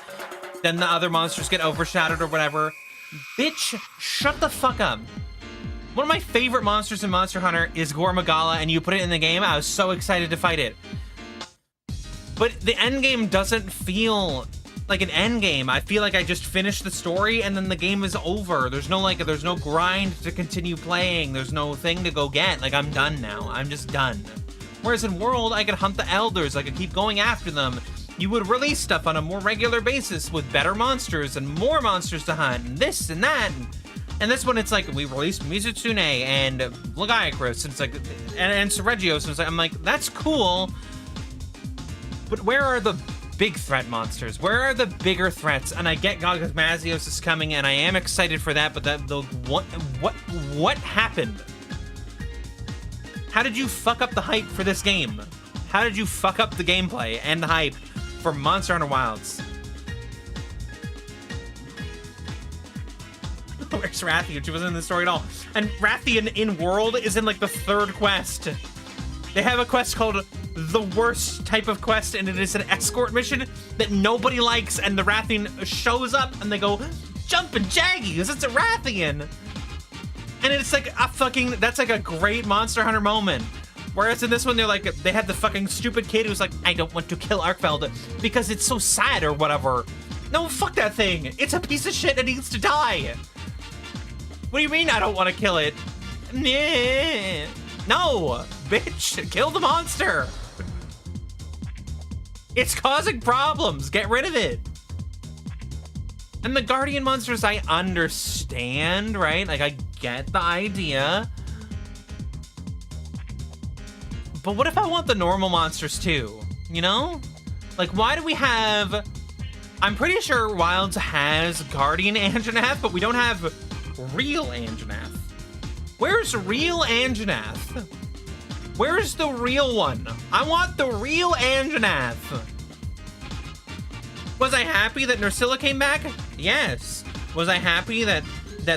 A: then the other monsters get overshadowed or whatever. Bitch, shut the fuck up. One of my favorite monsters in Monster Hunter is Gormagala, and you put it in the game, I was so excited to fight it. But the end game doesn't feel like an end game. I feel like I just finished the story and then the game is over. There's no grind to continue playing. There's no thing to go get. Like, I'm done now. I'm just done. Whereas in World, I could hunt the elders. I could keep going after them. You would release stuff on a more regular basis with better monsters and more monsters to hunt and this and that. And this one, it's like, we released Mizutsune and Lagiacrus, and it's like, and Seregios, and it's like, I'm like, that's cool. But where are the big threat monsters? Where are the bigger threats? And I get Gogmazios is coming, and I am excited for that, but what happened? How did you fuck up the hype for this game? How did you fuck up the gameplay and the hype for Monster Hunter Wilds? Where's Rathian? She wasn't in the story at all. And Rathian in World is in like the 3rd quest. They have a quest called the worst type of quest, and it is an escort mission that nobody likes, and the Rathian shows up and they go, jumping jaggies, it's a Rathian. And it's like a fucking, that's like a great Monster Hunter moment. Whereas in this one, they had the fucking stupid kid who's like, I don't want to kill Arkfeld because it's so sad or whatever. No, fuck that thing. It's a piece of shit that needs to die. What do you mean I don't want to kill it? No, bitch, kill the monster. It's causing problems. Get rid of it. And the Guardian monsters, I understand, right? Like, I get the idea. But what if I want the normal monsters too? You know? Like, why do we have... I'm pretty sure Wilds has Guardian Anjanath, but we don't have real Anjanath. Where's real Anjanath? Where's the real one? I want the real Anjanath. Was I happy that Nursilla came back? Yes. Was I happy that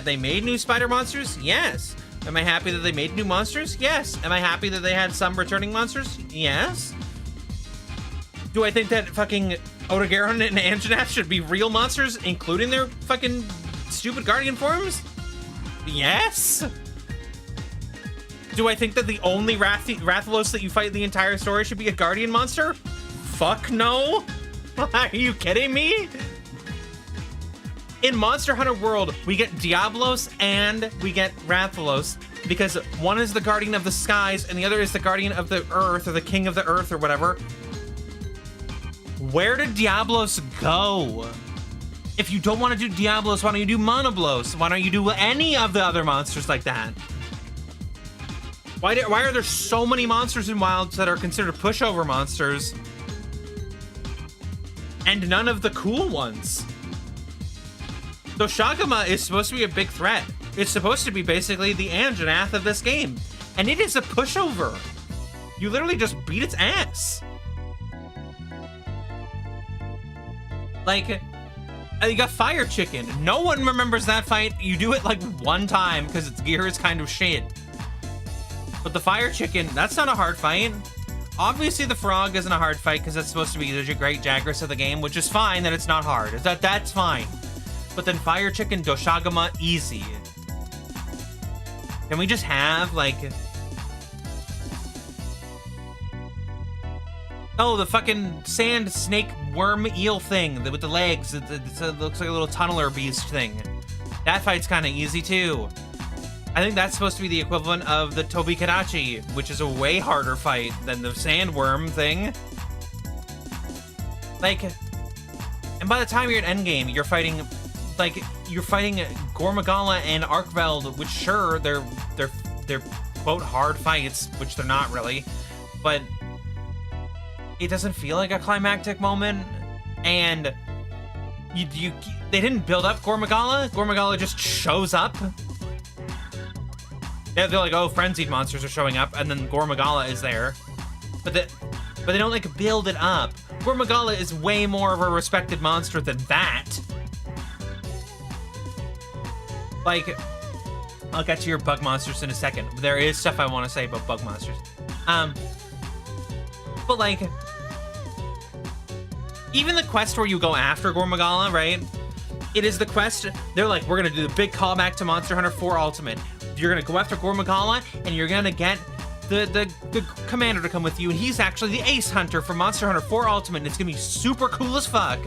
A: they made new spider monsters? Yes. Am I happy that they made new monsters? Yes. Am I happy that they had some returning monsters? Yes. Do I think that fucking Odogaron and Anjanath should be real monsters, including their fucking stupid Guardian forms? Yes. Do I think that the only Rathalos that you fight in the entire story should be a Guardian monster? Fuck no. Are you kidding me? In Monster Hunter World, we get Diablos and we get Rathalos because one is the Guardian of the Skies and the other is the Guardian of the Earth, or the King of the Earth, or whatever. Where did Diablos go? If you don't want to do Diablos, why don't you do Monoblos? Why don't you do any of the other monsters like that? Why are there so many monsters in Wilds that are considered pushover monsters and none of the cool ones? So Shagama is supposed to be a big threat. It's supposed to be basically the Anjanath of this game. And it is a pushover. You literally just beat its ass. Like, you got Fire Chicken. No one remembers that fight. You do it like one time because its gear is kind of shit. But the Fire Chicken, that's not a hard fight. Obviously the Frog isn't a hard fight because that's supposed to be the great Jagras of the game, which is fine that it's not hard. That's fine. But then Fire Chicken, Doshagama, easy. Can we just have, like... Oh, the fucking sand snake worm eel thing with the legs. It looks like a little tunneler beast thing. That fight's kind of easy too. I think that's supposed to be the equivalent of the Tobi Kadachi, which is a way harder fight than the sandworm thing. Like, and by the time you're at endgame, you're fighting Gormagala and Arkveld, which sure, they're quote hard fights, which they're not really, but it doesn't feel like a climactic moment, and they didn't build up Gormagala. Gormagala just shows up. Yeah, they're like, oh, frenzied monsters are showing up, and then Gormagala is there. But they don't, like, build it up. Gormagala is way more of a respected monster than that. Like, I'll get to your bug monsters in a second. There is stuff I want to say about bug monsters. But like, even the quest where you go after Gormagala, right? It is the quest, they're like, we're gonna do the big callback to Monster Hunter 4 Ultimate. You're gonna go after Gormagala, and you're gonna get the commander to come with you, and he's actually the ace hunter for Monster Hunter 4 Ultimate, and it's gonna be super cool as fuck.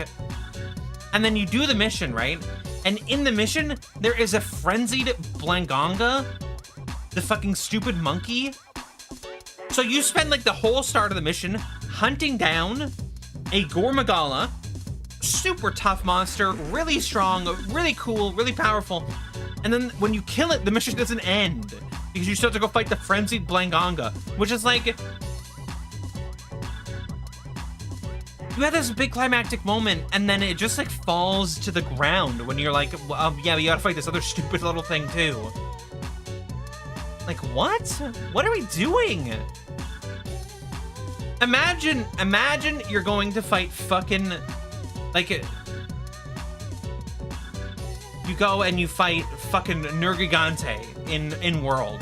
A: And then you do the mission, right? And in the mission, there is a frenzied Blanganga, the fucking stupid monkey. So you spend like the whole start of the mission hunting down a Gormagala, super tough monster, really strong, really cool, really powerful. And then when you kill it, the mission doesn't end because you still have to go fight the frenzied Blanganga, which is like, you had this big climactic moment and then it just like falls to the ground when you're like, yeah, you gotta fight this other stupid little thing too. Like, what? What are we doing? Imagine you're going to fight fucking, like, you go and you fight fucking Nergigante in World.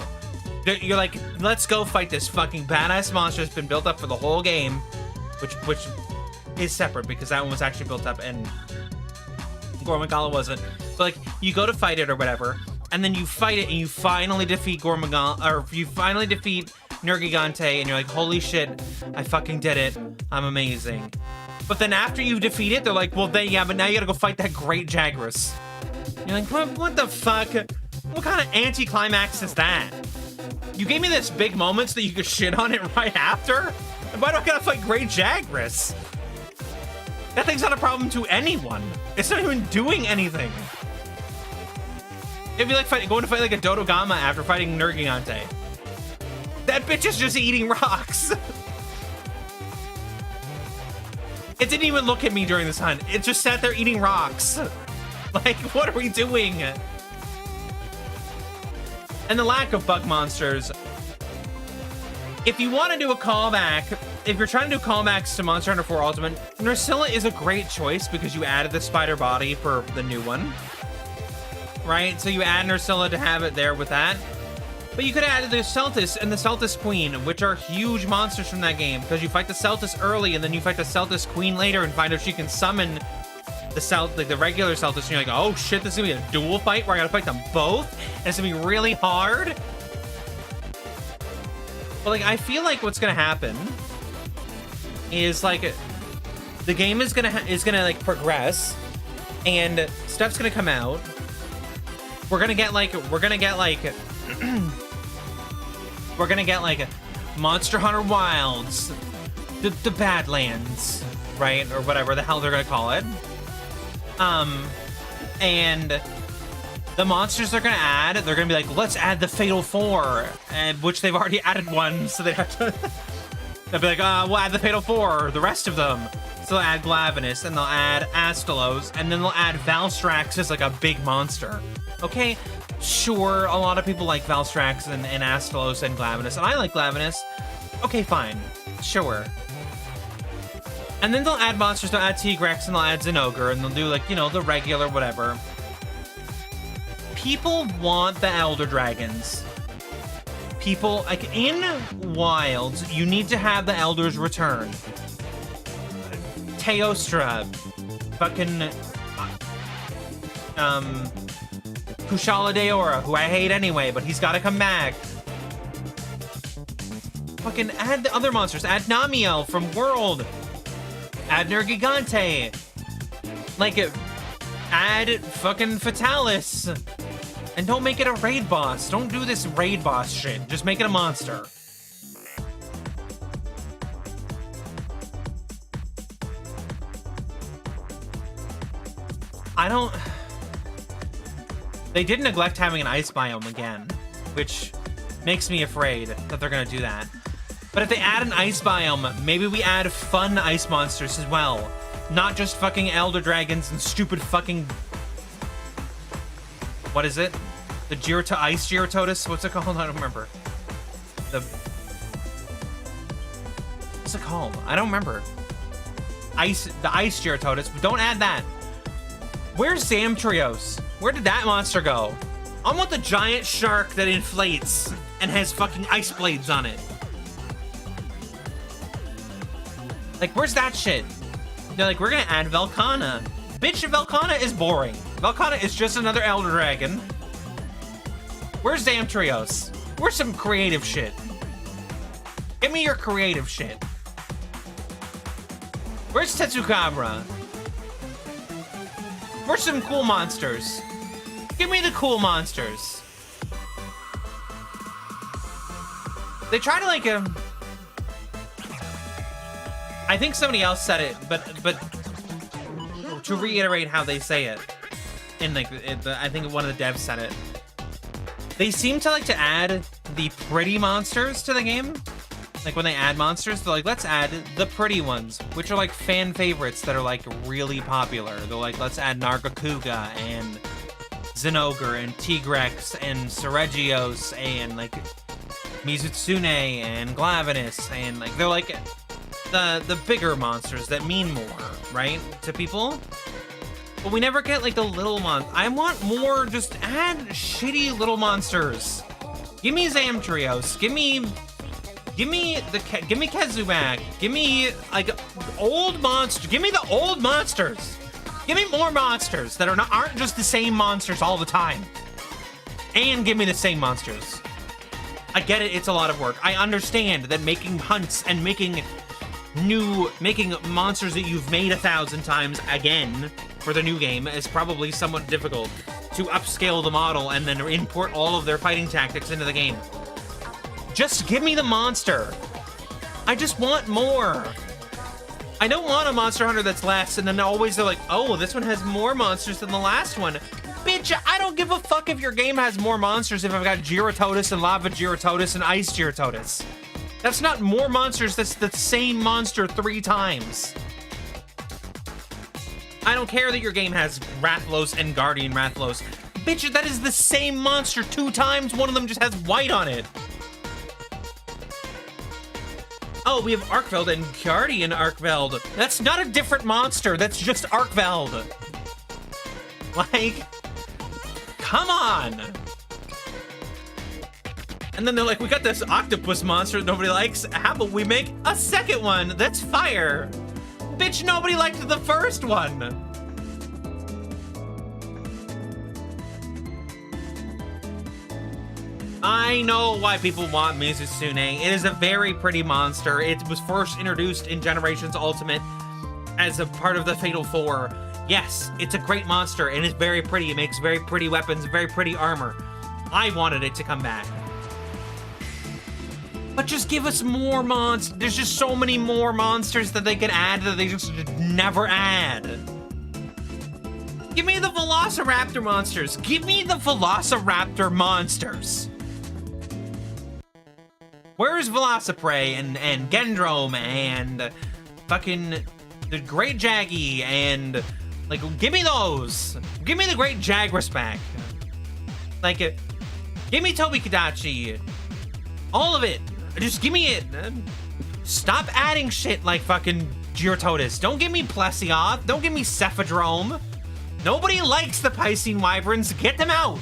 A: You're like, let's go fight this fucking badass monster that's been built up for the whole game, which is separate because that one was actually built up and Gormagala wasn't. But like, you go to fight it or whatever, and then you fight it and you finally defeat Gormagala, or you finally defeat Nergigante, and you're like, holy shit, I fucking did it. I'm amazing. But then after you defeat it, they're like, well, then yeah, but now you gotta go fight that great Jagras. You're like, what the fuck? What kind of anticlimax is that? You gave me this big moment so that you could shit on it right after? And why do I gotta fight great Jagras? That thing's not a problem to anyone. It's not even doing anything. It'd be like going to fight like a Dodogama after fighting Nergigante. That bitch is just eating rocks. It didn't even look at me during this hunt. It just sat there eating rocks. Like, what are we doing? And the lack of bug monsters. If you want to do a callback, if you're trying to do callbacks to Monster Hunter 4 Ultimate, Nursilla is a great choice because you added the spider body for the new one. Right? So you add Nursilla to have it there with that. But you could have added the Celtis and the Celtis Queen, which are huge monsters from that game, because you fight the Celtis early and then you fight the Celtis Queen later and find out she can summon the regular Celtis, and you're like, oh shit, this is gonna be a dual fight where I gotta fight them both, and it's gonna be really hard. But like, I feel like what's gonna happen is like the game is gonna like progress, and stuff's gonna come out. We're gonna get like Monster Hunter Wilds, the Badlands, right, or whatever the hell they're gonna call it. And the monsters they're gonna add, they're gonna be like, let's add the Fatal Four, which they've already added one, so they have to. They'll be like, we'll add the Fatal Four, the rest of them. So they'll add Glavenus, and they'll add Astalos, and then they'll add Valstrax as like a big monster. Okay, sure, a lot of people like Valstrax and Astalos and Glavenus, and I like Glavenus. Okay, fine, sure. And then they'll add monsters, they'll add Tigrex, and they'll add Zinogre, and they'll do like, you know, the regular whatever. People want the Elder Dragons. People, like, in Wilds, you need to have the Elders return. Teostra, fucking, Kushala Daora, who I hate anyway, but he's gotta come back. Fucking add the other monsters, add Namiel from World. Add Nergigante. Like, add fucking Fatalis. And don't make it a raid boss. Don't do this raid boss shit. Just make it a monster. They did neglect having an ice biome again, which makes me afraid that they're gonna do that. But if they add an ice biome, maybe we add fun ice monsters as well. Not just fucking Elder Dragons and stupid fucking... What is it? The Ice Gyrototus? What's it called? I don't remember. What's it called? I don't remember. The Ice Gyrototus, but don't add that. Where's Zamtrios? Where did that monster go? I want the giant shark that inflates and has fucking ice blades on it. Like, where's that shit? They're like, we're gonna add Velkhana. Bitch, Velkhana is boring. Velkhana is just another Elder Dragon. Where's Zamtrios? Where's some creative shit? Give me your creative shit. Where's Tetsukabra? Where's some cool monsters? Give me the cool monsters. They try to like I think somebody else said it, but to reiterate how they say it, in like I think one of the devs said it. They seem to like to add the pretty monsters to the game. Like when they add monsters, they're like, let's add the pretty ones, which are like fan favorites that are like really popular. They're like, let's add Nargacuga and Zinogre and Tigrex and Seregios and like Mizutsune and Glavenus, and like they're like the bigger monsters that mean more, right, to people. But we never get like the little I want more. Just add shitty little monsters. Give me Zamtrios. Give me Kazumak. Give me like old monsters. Give me the old monsters. Give me more monsters that aren't just the same monsters all the time. And give me the same monsters. I get it, it's a lot of work. I understand that making hunts and making monsters that you've made 1,000 times again for the new game is probably somewhat difficult to upscale the model and then import all of their fighting tactics into the game. Just give me the monster. I just want more. I don't want a Monster Hunter that's less, and then always they're like, oh, this one has more monsters than the last one. Bitch, I don't give a fuck if your game has more monsters if I've got Gyrototus and Lava Gyrototus and Ice Gyrototus. That's not more monsters, that's the same monster 3 times. I don't care that your game has Rathalos and Guardian Rathalos. Bitch, that is the same monster 2 times, one of them just has white on it. Oh, we have Arkveld and Guardian Arkveld. That's not a different monster, that's just Arkveld. Like, come on. And then they're like, we got this octopus monster nobody likes. How about we make a second one that's fire? Bitch, nobody liked the first one. I know why people want Mizutsune. It is a very pretty monster. It was first introduced in Generations Ultimate as a part of the Fatal 4. Yes, it's a great monster and it's very pretty. It makes very pretty weapons, very pretty armor. I wanted it to come back. But just give us more monsters. There's just so many more monsters that they can add that they just never add. Give me the Velociraptor monsters. Give me the Velociraptor monsters. Where's Velociprey and Gendrome and fucking the Great Jaggy and like, give me those. Give me the Great Jagras back. Like, give me Tobikadachi. All of it. Just give me it. Stop adding shit like fucking Gyrototus. Don't give me Plesioth. Don't give me Cephadrome. Nobody likes the Piscine Wyverns. Get them out.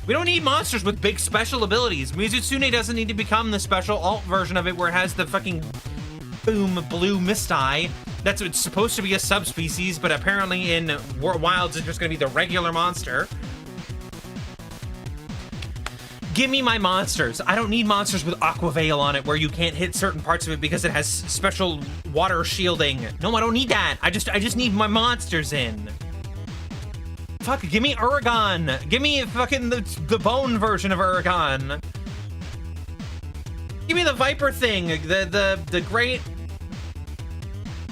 A: We don't need monsters with big special abilities. Mizutsune doesn't need to become the special alt version of it where it has the fucking boom blue Misty. That's it's supposed to be a subspecies, but apparently in Wilds it's just gonna be the regular monster. Give me my monsters. I don't need monsters with Aqua Veil on it where you can't hit certain parts of it because it has special water shielding. No, I don't need that. I just need my monsters in. Fuck, give me Uragon. Give me fucking the bone version of Uragon. Give me the Viper thing, the great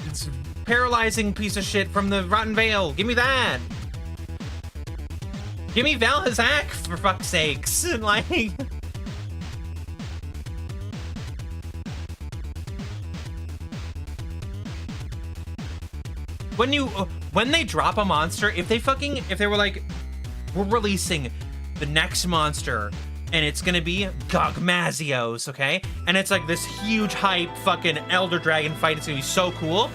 A: it's paralyzing piece of shit from the Rotten Veil. Give me that. Give me Valhazak, for fuck's sakes. Like, when they drop a monster, if they were like, we're releasing the next monster and it's gonna be Gogmazios, okay? And it's like this huge hype fucking Elder Dragon fight. It's gonna be so cool.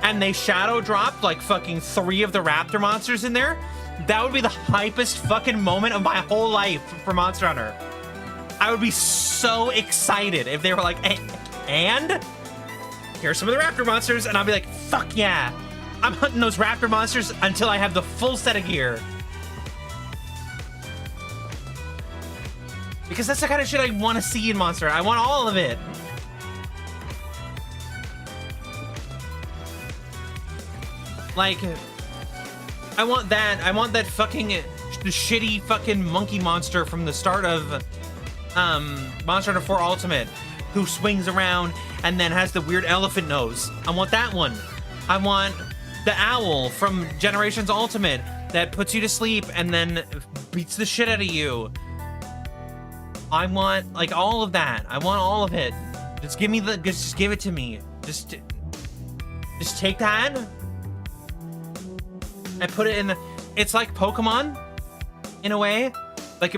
A: And they shadow dropped like fucking 3 of the Raptor monsters in there. That would be the hypest fucking moment of my whole life for Monster Hunter. I would be so excited if they were like, and here's some of the raptor monsters, and I'll be like, fuck yeah. I'm hunting those raptor monsters until I have the full set of gear. Because that's the kind of shit I want to see in Monster. I want all of it. Like, I want that. I want that fucking the shitty fucking monkey monster from the start of Monster Hunter 4 Ultimate, who swings around and then has the weird elephant nose. I want that one. I want the owl from Generations Ultimate that puts you to sleep and then beats the shit out of you. I want like all of that. I want all of it. Just give me the. Just give it to me. Just take that and put it in the. It's like Pokemon, in a way. Like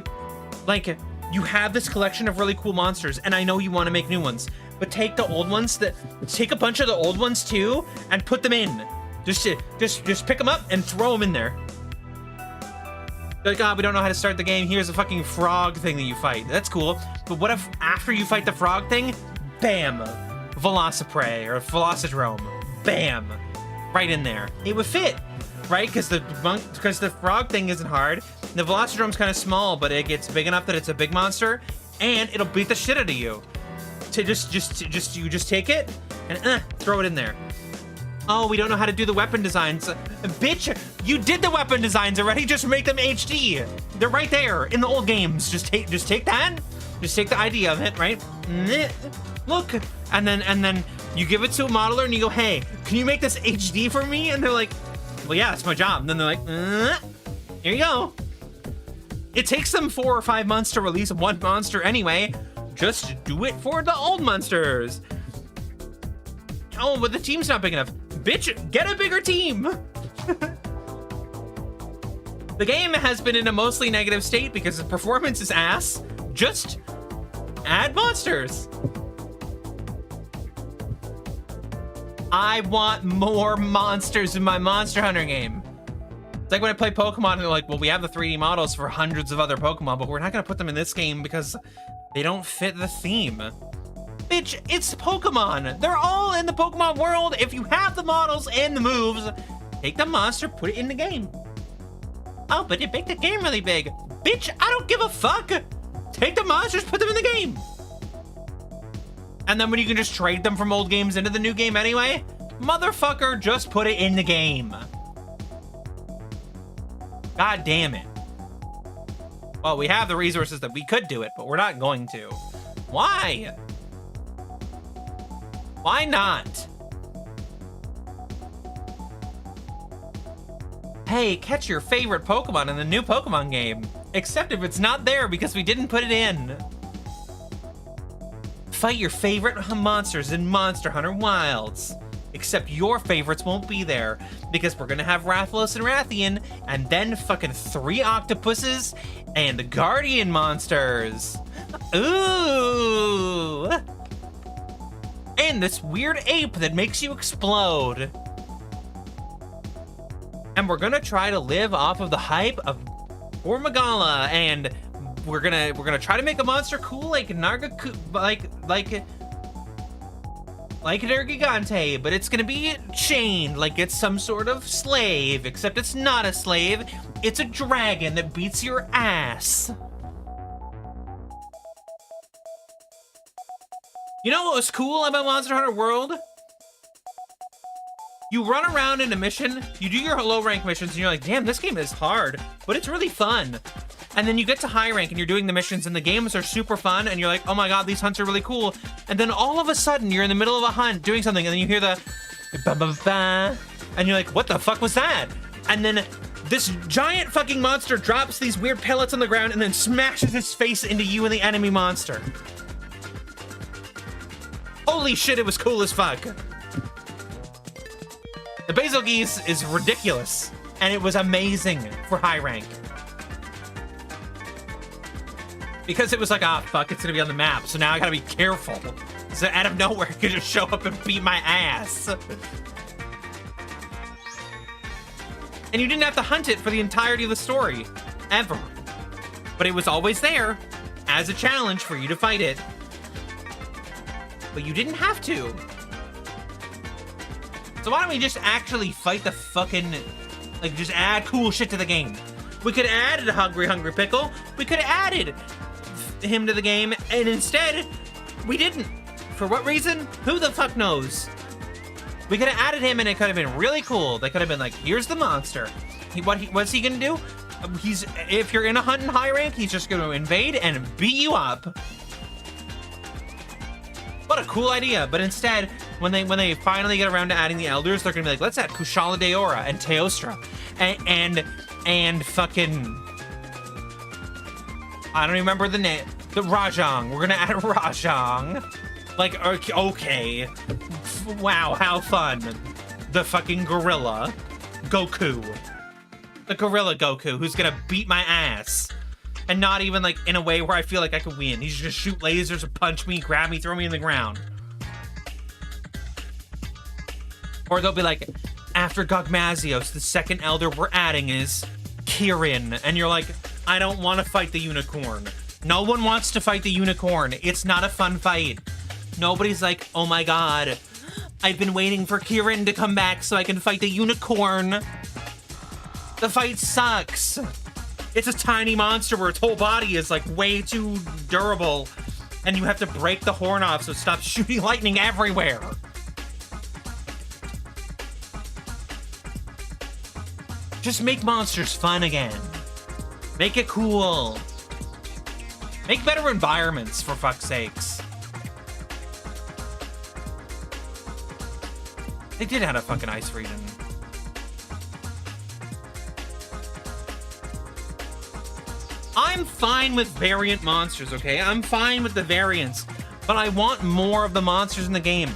A: you have this collection of really cool monsters, and I know you want to make new ones, but take the old ones. Take a bunch of the old ones too, and put them in. Just pick them up and throw them in there. Like, we don't know how to start the game. Here's a fucking frog thing that you fight. That's cool. But what if after you fight the frog thing, bam, Velociprey or Velocidrome, bam, right in there. It would fit, right? Because the frog thing isn't hard. The Velocidrome's kind of small, but it gets big enough that it's a big monster, and it'll beat the shit out of you. To just take it and throw it in there. Oh, we don't know how to do the weapon designs. Bitch, you did the weapon designs already. Just make them HD. They're right there in the old games. Just take that. Just take the idea of it, right? Look, and then you give it to a modeler and you go, hey, can you make this HD for me? And they're like, well, yeah, that's my job. And then they're like, here you go. It takes them 4 or 5 months to release one monster anyway. Just do it for the old monsters. Oh, but the team's not big enough. Bitch, get a bigger team! The game has been in a mostly negative state because the performance is ass. Just add monsters. I want more monsters in my Monster Hunter game. It's like when I play Pokemon and they're like, well, we have the 3D models for hundreds of other Pokemon, but we're not gonna put them in this game because they don't fit the theme. Bitch, it's Pokemon. They're all in the Pokemon world. If you have the models and the moves, take the monster, put it in the game. Oh, but it make the game really big. Bitch, I don't give a fuck. Take the monsters, put them in the game. And then when you can just trade them from old games into the new game anyway, motherfucker, just put it in the game. God damn it. Well, we have the resources that we could do it, but we're not going to. Why? Why not? Hey, catch your favorite Pokemon in the new Pokemon game. Except if it's not there because we didn't put it in. Fight your favorite monsters in Monster Hunter Wilds. Except your favorites won't be there because we're gonna have Rathalos and Rathian and then fucking 3 octopuses and guardian monsters. Ooh. And this weird ape that makes you explode. And we're gonna try to live off of the hype of Formagala, and we're gonna try to make a monster cool like Nargacu, like Nergigante, but it's gonna be chained like it's some sort of slave, except it's not a slave, it's a dragon that beats your ass. You know what was cool about Monster Hunter World? You run around in a mission, you do your low rank missions, and you're like, damn, this game is hard, but it's really fun. And then you get to high rank and you're doing the missions and the games are super fun and you're like, oh my god, these hunts are really cool. And then all of a sudden you're in the middle of a hunt doing something and then you hear the ba ba ba, and you're like, what the fuck was that? And then this giant fucking monster drops these weird pellets on the ground and then smashes its face into you and the enemy monster. Holy shit, it was cool as fuck. The Basil Geese is ridiculous, and it was amazing for high rank. Because it was like, ah, fuck, it's gonna be on the map, so now I gotta be careful. So out of nowhere, it could just show up and beat my ass. And you didn't have to hunt it for the entirety of the story, ever. But it was always there, as a challenge for you to fight it. But you didn't have to. So why don't we just actually fight the fucking, like, just add cool shit to the game? We could have added a Hungry Pickle. We could have added him to the game, and instead, we didn't. For what reason? Who the fuck knows? We could have added him, and it could have been really cool. They could have been like, here's the monster. What's he gonna do? If you're in a hunt in high rank, he's just gonna invade and beat you up. What a cool idea. But instead, when they finally get around to adding the elders, they're gonna be like, let's add Kushala Daora and Teostra and fucking, I don't remember the name. The Rajang. We're gonna add Rajang. Like, okay. Wow, how fun. The fucking gorilla Goku. The gorilla Goku, who's gonna beat my ass. And not even, like, in a way where I feel like I could win. He's just gonna shoot lasers and punch me, grab me, throw me in the ground. Or they'll be like, after Gogmazios, the second elder we're adding is Kirin. And you're like, I don't want to fight the unicorn. No one wants to fight the unicorn. It's not a fun fight. Nobody's like, oh my god, I've been waiting for Kirin to come back so I can fight the unicorn. The fight sucks. It's a tiny monster where its whole body is like way too durable, and you have to break the horn off so it stops shooting lightning everywhere. Just make monsters fun again. Make it cool. Make better environments, for fuck's sakes. They did have a fucking ice region. I'm fine with variant monsters, okay? I'm fine with the variants, but I want more of the monsters in the game.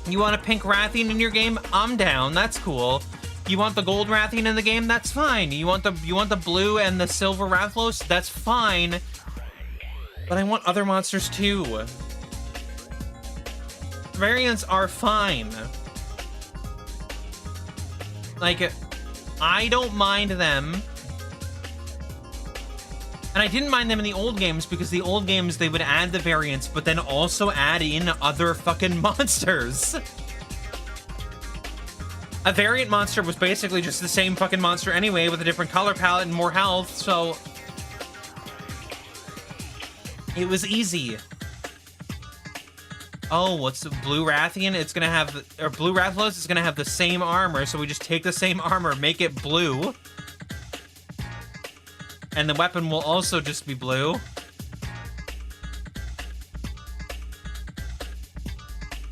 A: You want a pink Rathian in your game? I'm down. That's cool. You want the gold Rathian in the game? That's fine. You want the blue and the silver Rathlos? That's fine. But I want other monsters too. Variants are fine. Like, I don't mind them. And I didn't mind them in the old games because the old games, they would add the variants, but then also add in other fucking monsters. A variant monster was basically just the same fucking monster anyway with a different color palette and more health, so it was easy. Oh, what's the blue Rathian? It's gonna have, or blue Rathlos is gonna have the same armor, so we just take the same armor, make it blue. And the weapon will also just be blue.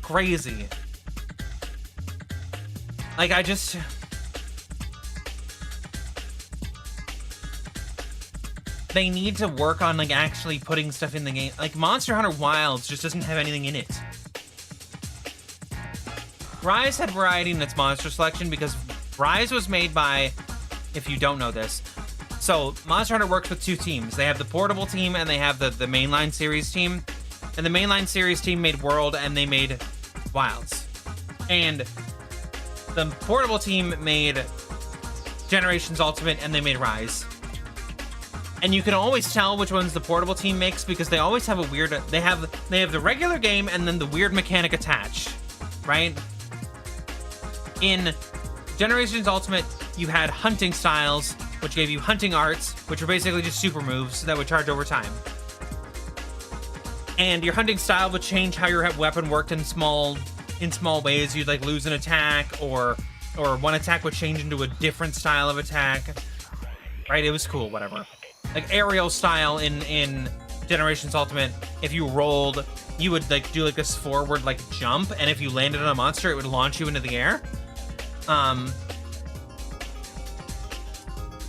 A: Crazy. Like, I just... They need to work on, like, actually putting stuff in the game. Like, Monster Hunter Wilds just doesn't have anything in it. Rise had variety in its monster selection because Rise was made by, if you don't know this, so Monster Hunter works with two teams. They have the portable team and they have the mainline series team. And the mainline series team made World and they made Wilds. And the portable team made Generations Ultimate and they made Rise. And you can always tell which ones the portable team makes because they always have a weird, they have the regular game and then the weird mechanic attach, right? In Generations Ultimate, you had hunting styles, which gave you hunting arts, which were basically just super moves that would charge over time. And your hunting style would change how your weapon worked in small ways. You'd like lose an attack, or one attack would change into a different style of attack. Right? It was cool, whatever. Like aerial style in Generations Ultimate, if you rolled, you would like do like this forward like jump, and if you landed on a monster, it would launch you into the air.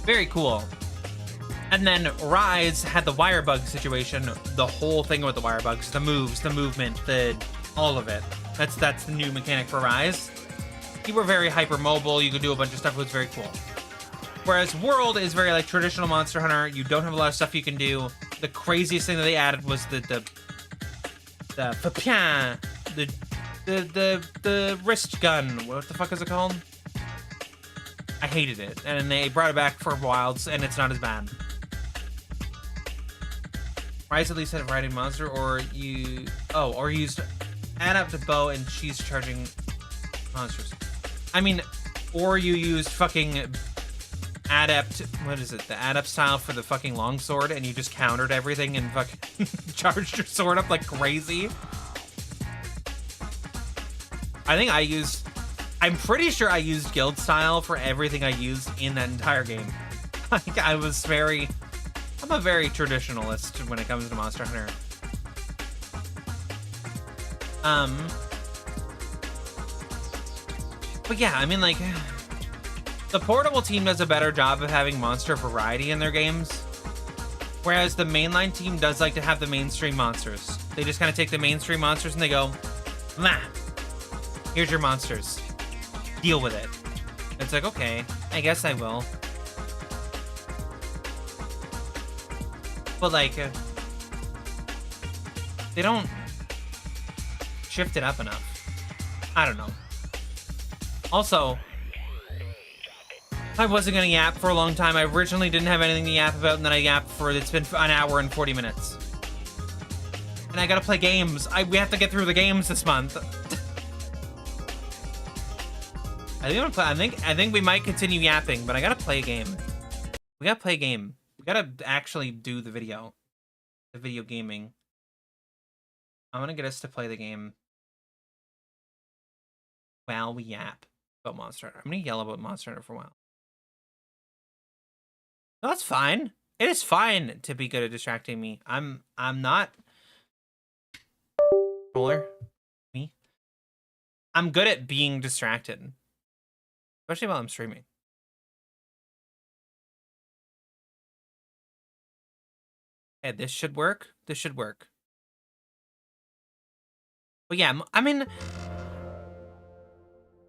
A: Very cool. And then Rise had the wire bug situation, the whole thing with the wire bugs, the moves, the movement, all of it. That's the new mechanic for Rise. You were very hyper mobile, you could do a bunch of stuff, it was very cool. Whereas World is very like traditional Monster Hunter, you don't have a lot of stuff you can do. The craziest thing that they added was the wrist gun. What the fuck is it called? I hated it, and they brought it back for Wilds, and it's not as bad. Rise at least had a variety of monster, or used add up to bow and she's charging monsters. I mean, or you use fucking adept, what is it? The adept style for the fucking longsword, and you just countered everything and fucking charged your sword up like crazy. I'm pretty sure I used guild style for everything I used in that entire game. Like, I'm a very traditionalist when it comes to Monster Hunter. But yeah, I mean, like, the portable team does a better job of having monster variety in their games, whereas the mainline team does like to have the mainstream monsters. They just kind of take the mainstream monsters and they go, nah, here's your monsters. Deal with it. It's like, okay, I guess I will. But, like, they don't shift it up enough. I don't know. Also, I wasn't gonna yap for a long time. I originally didn't have anything to yap about, and then I yapped for, it's been an hour and 40 minutes. And I gotta play games. We have to get through the games this month. I think we might continue yapping, but I gotta play a game. We gotta play a game. We gotta actually do the video. The video gaming. I'm gonna get us to play the game while we yap about Monster Hunter. I'm gonna yell about Monster Hunter for a while. No, that's fine. It is fine to be good at distracting me. I'm not controller. Me. I'm good at being distracted. Especially while I'm streaming. Okay, this should work. This should work. But yeah, I mean,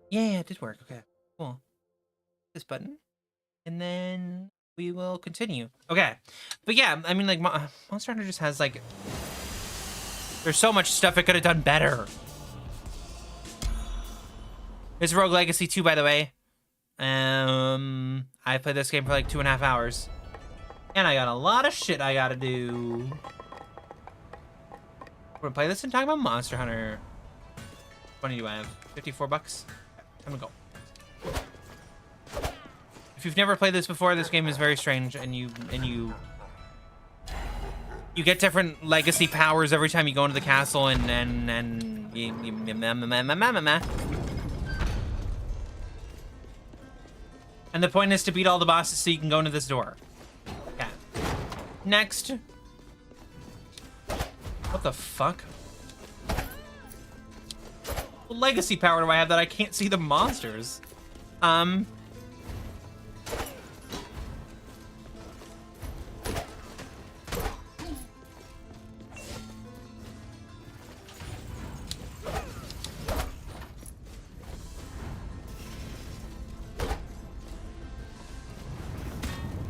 A: yeah, it did work. Okay, cool. This button, and then we will continue. Okay, but yeah, I mean, like, Monster Hunter just has, like, there's so much stuff it could have done better. It's Rogue Legacy 2, by the way. I played this game for like 2.5 hours. And I got a lot of shit I gotta do. We're gonna play this and talk about Monster Hunter. What money do I have? 54 bucks? Time to go. If you've never played this before, this game is very strange, and you get different legacy powers every time you go into the castle, and the point is to beat all the bosses so you can go into this door. Okay. Next. What the fuck? What legacy power do I have that I can't see the monsters?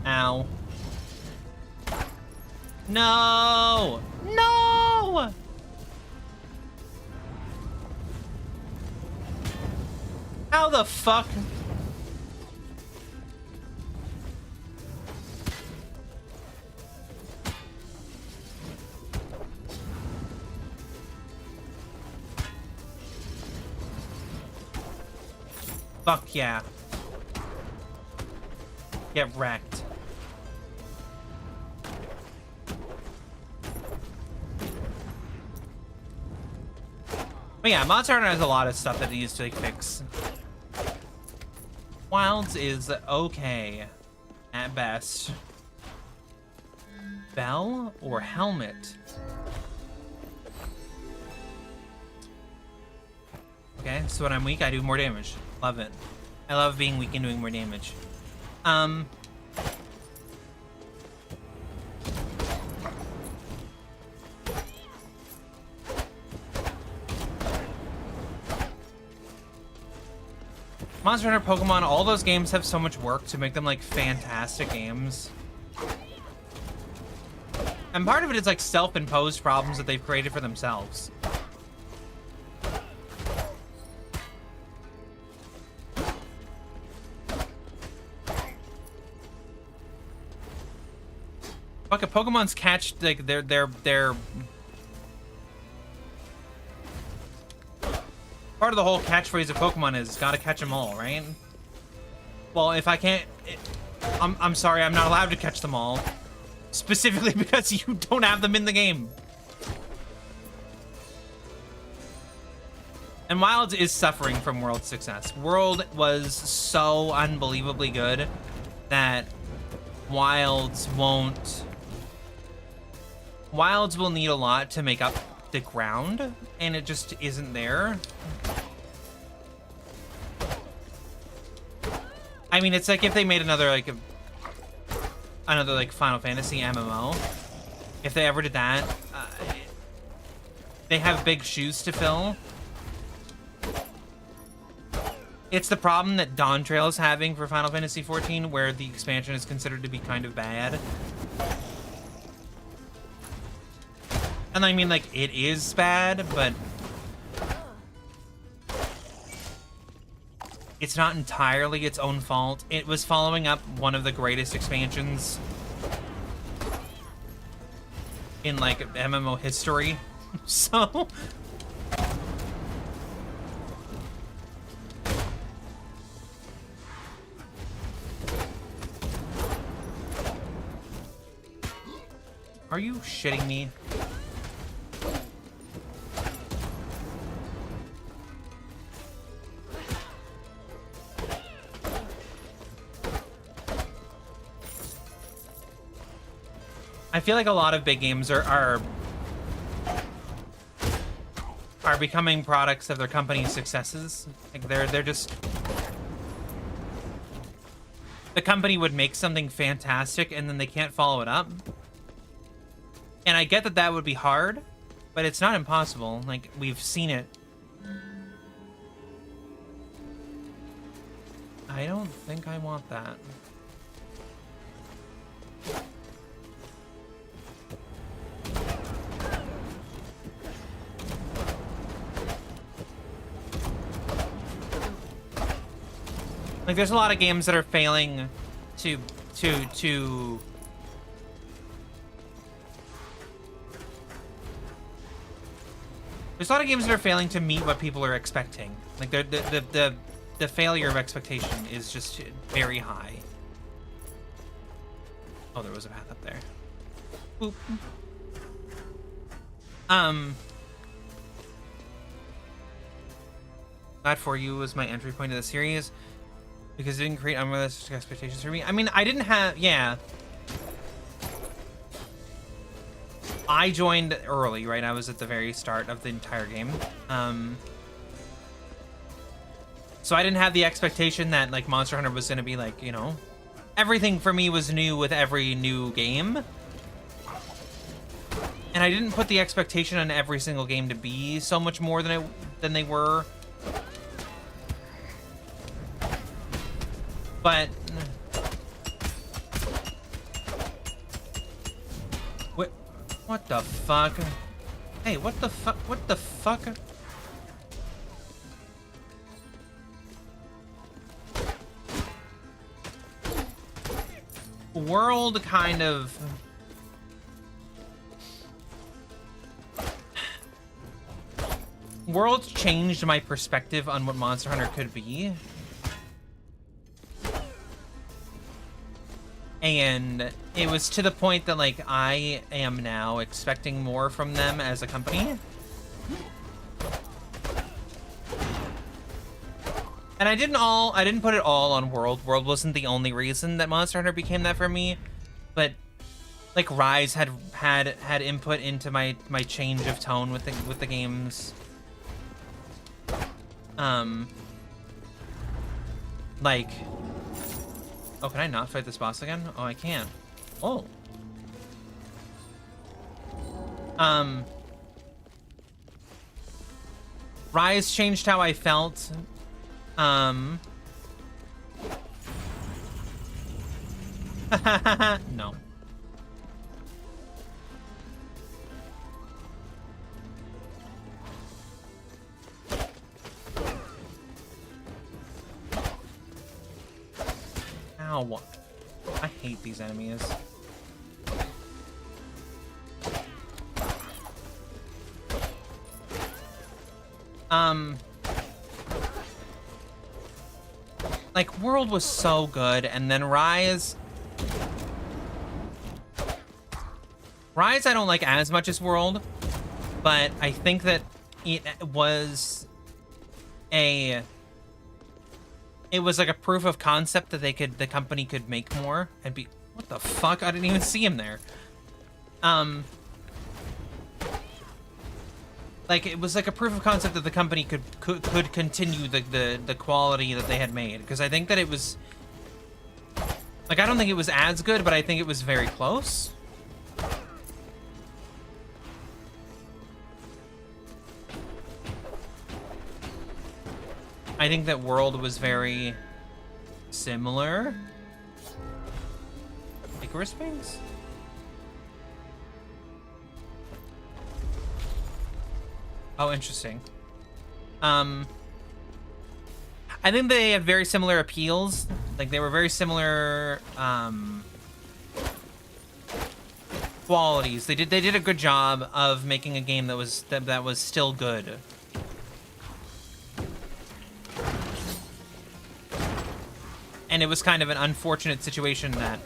A: Ow. No! No! How the fuck? Fuck yeah. Get wrecked. But yeah, Monster Hunter has a lot of stuff that it needs to, like, fix. Wilds is okay at best. Bell or helmet? Okay, so when I'm weak, I do more damage. Love it. I love being weak and doing more damage. Monster Hunter, Pokemon, all those games have so much work to make them, like, fantastic games. And part of it is, like, self-imposed problems that they've created for themselves. Fuck it, Pokemon's catch, like, their Part of the whole catchphrase of Pokemon is gotta catch them all, right? Well, if I can't, I'm sorry, I'm not allowed to catch them all. Specifically because you don't have them in the game. And Wilds is suffering from World's success. World was so unbelievably good that Wilds will need a lot to make up the ground, and it just isn't there. I mean, it's like if they made another Final Fantasy MMO. If they ever did that, they have big shoes to fill. It's the problem that Dawn Trail is having for Final Fantasy XIV, where the expansion is considered to be kind of bad. And I mean, like, it is bad, but it's not entirely its own fault. It was following up one of the greatest expansions in, like, MMO history. So... Are you shitting me? I feel like a lot of big games are becoming products of their company's successes. Like they're just... The company would make something fantastic and then they can't follow it up. And I get that that would be hard, but it's not impossible. Like, we've seen it. I don't think I want that. Like, there's a lot of games that are failing to There's a lot of games that are failing to meet what people are expecting. Like, the failure of expectation is just very high. Oh, there was a path up there. Boop. Glad For You was my entry point to the series because it didn't create unrealistic expectations for me. I mean, I didn't have... Yeah. I joined early, right? I was at the very start of the entire game. So I didn't have the expectation that, like, Monster Hunter was going to be, like, you know... Everything for me was new with every new game. And I didn't put the expectation on every single game to be so much more than they were. But... What the fuck? Hey, what the fuck? What the fuck? World kind of... World changed my perspective on what Monster Hunter could be. And it was to the point that, like, I am now expecting more from them as a company. And I didn't put it all on World. World wasn't the only reason that Monster Hunter became that for me. But, like, Rise had input into my change of tone with the games. Like... Oh, can I not fight this boss again? Oh, I can. Oh. Rise changed how I felt. No. Ow. I hate these enemies. Like, World was so good, and then Rise... Rise I don't like as much as World, but I think that it was like a proof of concept that the company could make more and be... What the fuck? I didn't even see him there. Like, it was like a proof of concept that the company could continue the quality that they had made. Because I think that it was... Like, I don't think it was as good, but I think it was very close. I think that World was very similar. Icarus Wings? Oh, interesting. I think they had very similar appeals. Like, they were very similar qualities. They did a good job of making a game that was still good. And it was kind of an unfortunate situation that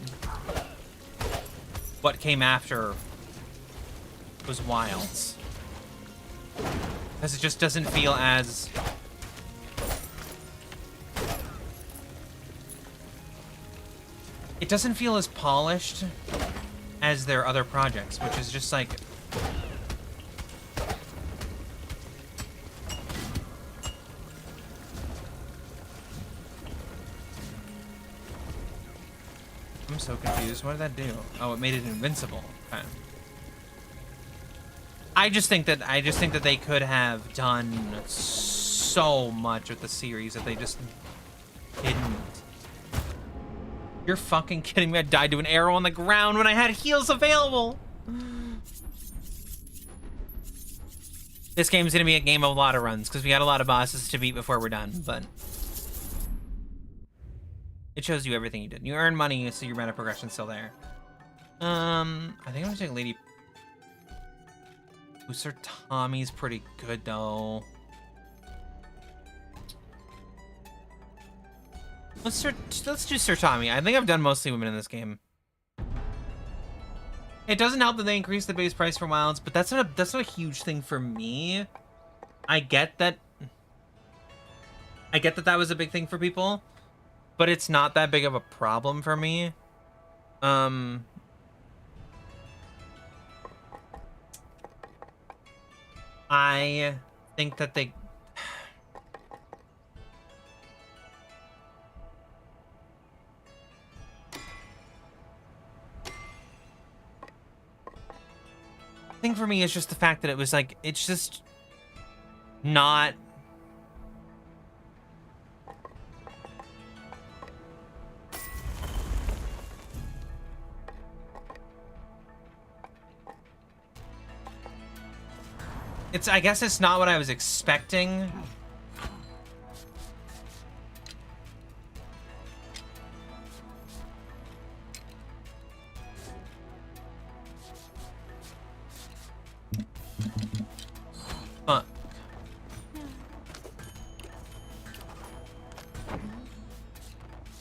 A: what came after was Wilds. Because it just doesn't feel as... It doesn't feel as polished as their other projects, which is just like... I'm so confused. What did that do? Oh, it made it invincible. Okay. I just think that they could have done so much with the series that they just didn't. You're fucking kidding me. I died to an arrow on the ground when I had heals available. This game's gonna be a game of a lot of runs because we got a lot of bosses to beat before we're done, but it shows you everything you did. You earn money, so your mana progression's still there. I think I'm gonna take Lady... Ooh, Sir Tommy's pretty good, though. Let's do Sir Tommy. I think I've done mostly women in this game. It doesn't help that they increase the base price for Wilds, but that's not a huge thing for me. I get that that was a big thing for people, but it's not that big of a problem for me. I think that they... I think for me, it's just the fact that it was like, it's just not... I guess it's not what I was expecting. Fuck.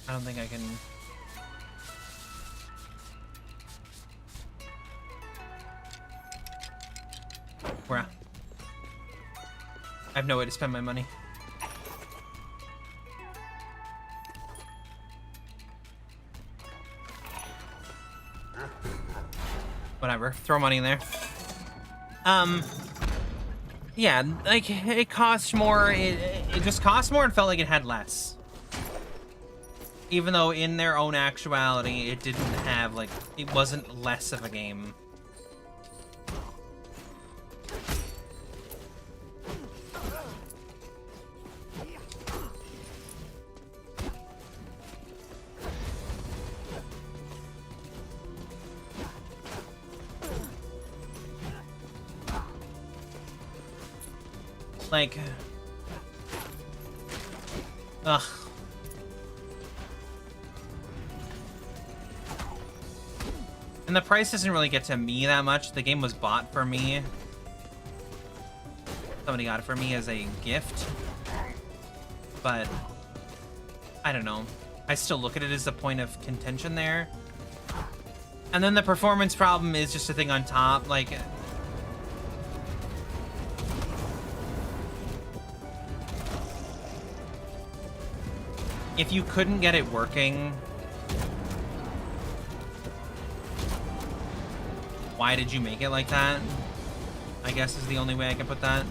A: I don't think I can... Where? I have no way to spend my money. Whatever. Throw money in there. Yeah, like, it cost more. It just cost more and felt like it had less. Even though in their own actuality, it didn't have, like, it wasn't less of a game. Like, ugh. And the price doesn't really get to me that much. The game was bought for me. Somebody got it for me as a gift. But I don't know. I still look at it as a point of contention there. And then the performance problem is just a thing on top. Like, if you couldn't get it working, why did you make it like that? I guess is the only way I can put that.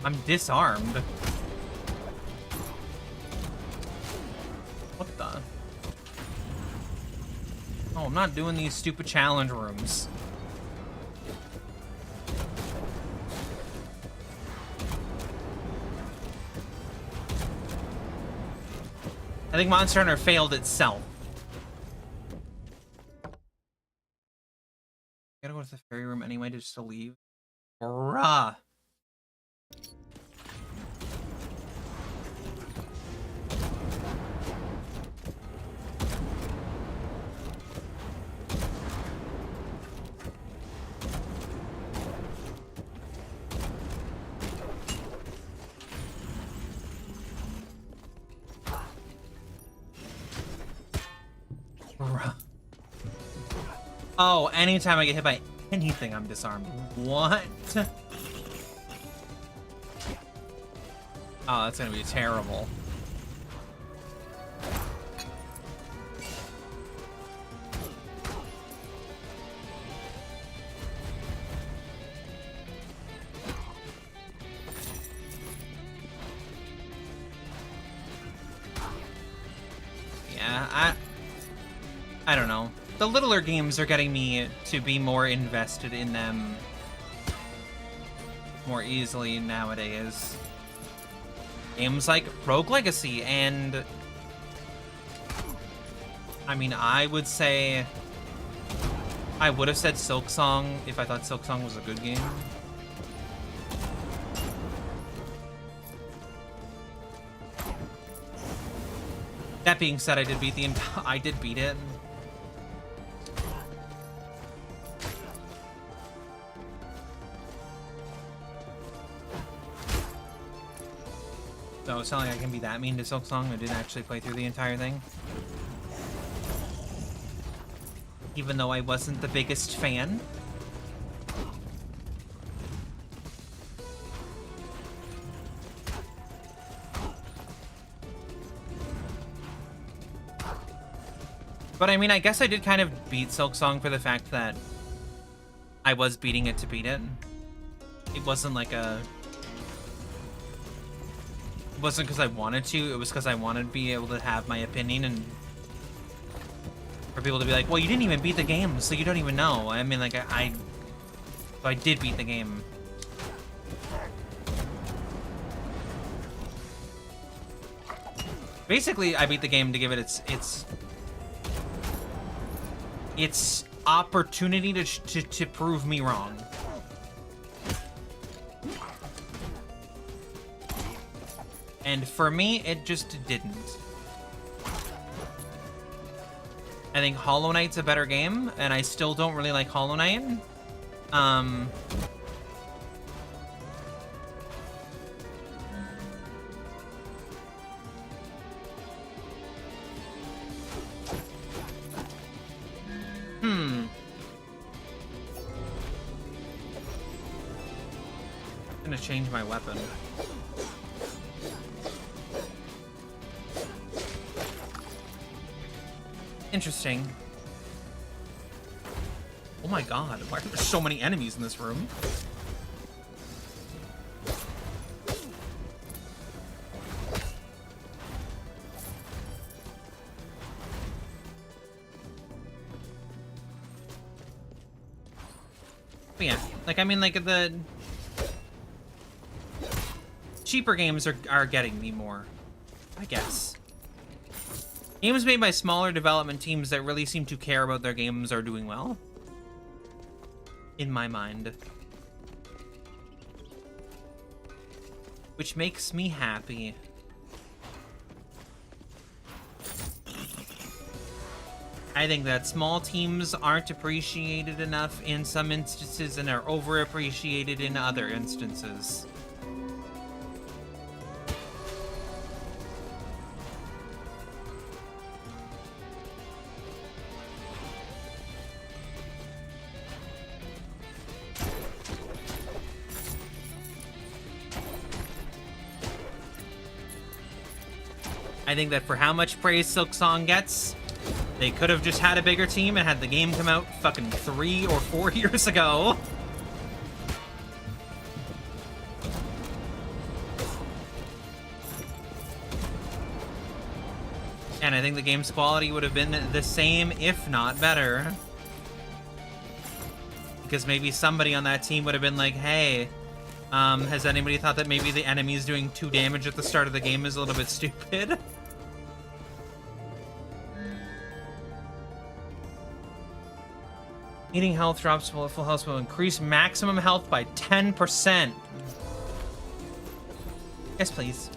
A: I'm disarmed. What the? Oh, I'm not doing these stupid challenge rooms. I think Monster Hunter failed itself. Gotta go to the fairy room anyway just to leave. Bruh. Oh, anytime I get hit by anything, I'm disarmed. What? Oh, that's gonna be terrible. Yeah, I don't know. The littler games are getting me to be more invested in them more easily nowadays. Games like Rogue Legacy and... I mean, I would say... I would have said Silksong if I thought Silksong was a good game. That being said, I did beat it. So it's not like I can be that mean to Silksong. I didn't actually play through the entire thing. Even though I wasn't the biggest fan. But I mean, I guess I did kind of beat Silksong for the fact that I was beating it to beat it. It wasn't like a... It wasn't because I wanted to, it was because I wanted to be able to have my opinion and for people to be like, well, you didn't even beat the game, so you don't even know. I mean, like, I did beat the game. Basically, I beat the game to give it its opportunity to prove me wrong. And for me, it just didn't. I think Hollow Knight's a better game, and I still don't really like Hollow Knight. I'm gonna change my weapon. Interesting. Oh my god, why are there so many enemies in this room? But yeah, like, I mean, like, the cheaper games are getting me more, I guess. Games made by smaller development teams that really seem to care about their games are doing well. In my mind. Which makes me happy. I think that small teams aren't appreciated enough in some instances and are overappreciated in other instances. I think that for how much praise Silk Song gets, they could have just had a bigger team and had the game come out fucking 3 or 4 years ago. And I think the game's quality would have been the same, if not better. Because maybe somebody on that team would have been like, hey, has anybody thought that maybe the enemies doing 2 damage at the start of the game is a little bit stupid? Eating health drops full health will increase maximum health by 10%. Yes, please.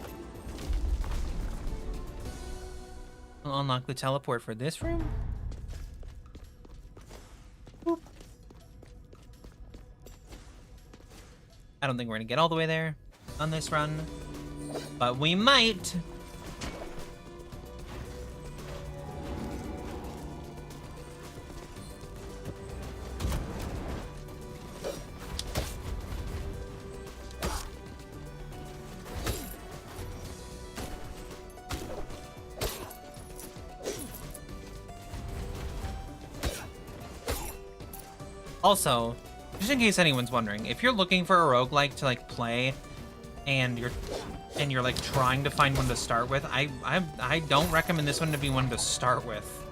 A: I'll unlock the teleport for this room. Boop. I don't think we're gonna get all the way there on this run, but we might. Also, just in case anyone's wondering, if you're looking for a roguelike to like play and you're like trying to find one to start with, I don't recommend this one to be one to start with.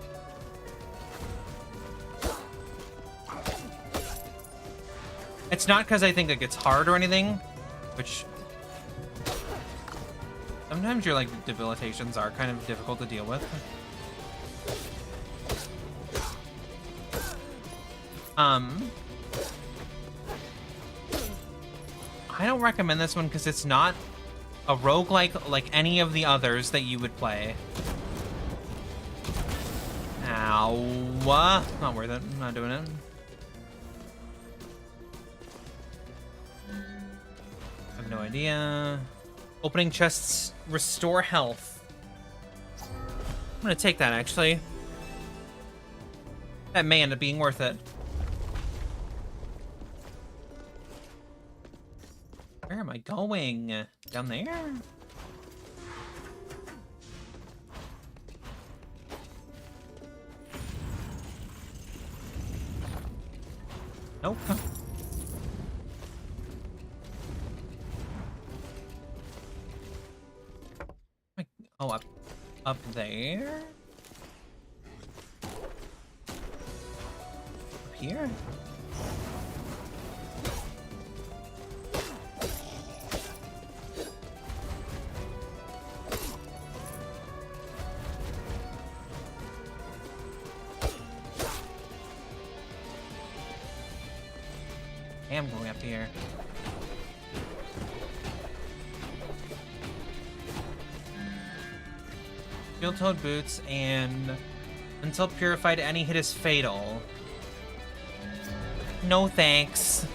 A: It's not because I think it gets hard or anything, which sometimes your like debilitations are kind of difficult to deal with. I don't recommend this one because it's not a roguelike like any of the others that you would play. Ow. Not worth it. I'm not doing it. I have no idea. Opening chests restore health. I'm gonna take that, actually. That may end up being worth it. Where am I going? Down there? Nope. Oh, up there? Up here? I am going up here. Steel-toed boots and until purified, any hit is fatal. No thanks.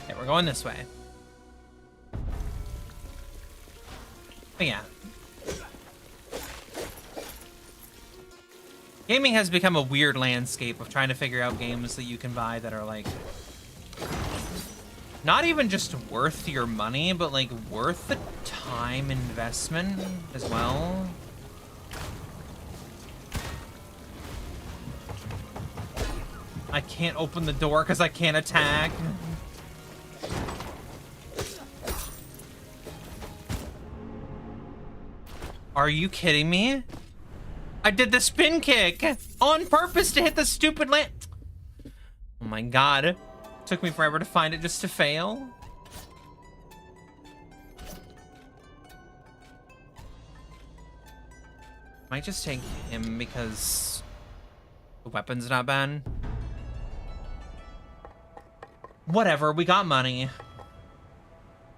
A: Okay, we're going this way. But yeah. Gaming has become a weird landscape of trying to figure out games that you can buy that are like not even just worth your money, but like worth the time investment as well. I can't open the door because I can't attack. Are you kidding me? I did the spin kick on purpose to hit the stupid land. Oh my god. Took me forever to find it just to fail. Might just take him because the weapon's not bad. Whatever, we got money.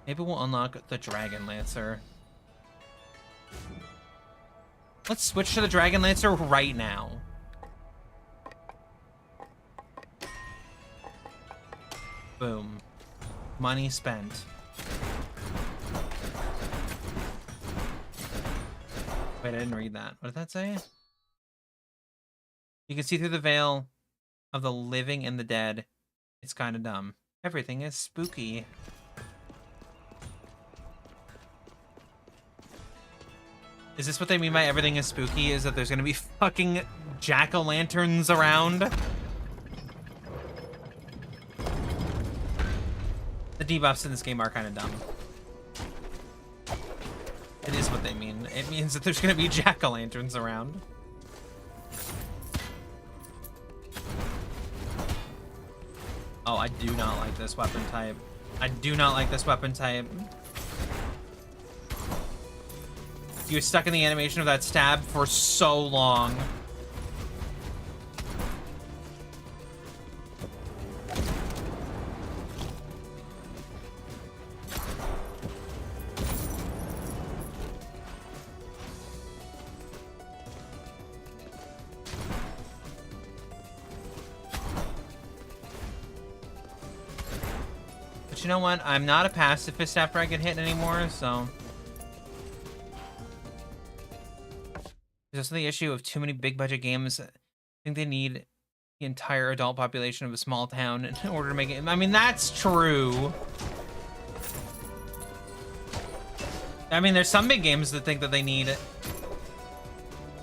A: Maybe we'll unlock the Dragon Lancer. Let's switch to the Dragon Lancer right now. Boom. Money spent. Wait, I didn't read that. What did that say? You can see through the veil of the living and the dead. It's kind of dumb. Everything is spooky. Is this what they mean by everything is spooky? Is that there's gonna be fucking jack-o'-lanterns around? The debuffs in this game are kind of dumb. It is what they mean. It means that there's gonna be jack-o'-lanterns around. Oh, I do not like this weapon type. I do not like this weapon type. You were stuck in the animation of that stab for so long. But you know what? I'm not a pacifist after I get hit anymore, so... There's also the issue of too many big budget games. I think they need the entire adult population of a small town in order to make it. I mean, that's true. I mean, there's some big games that think that they need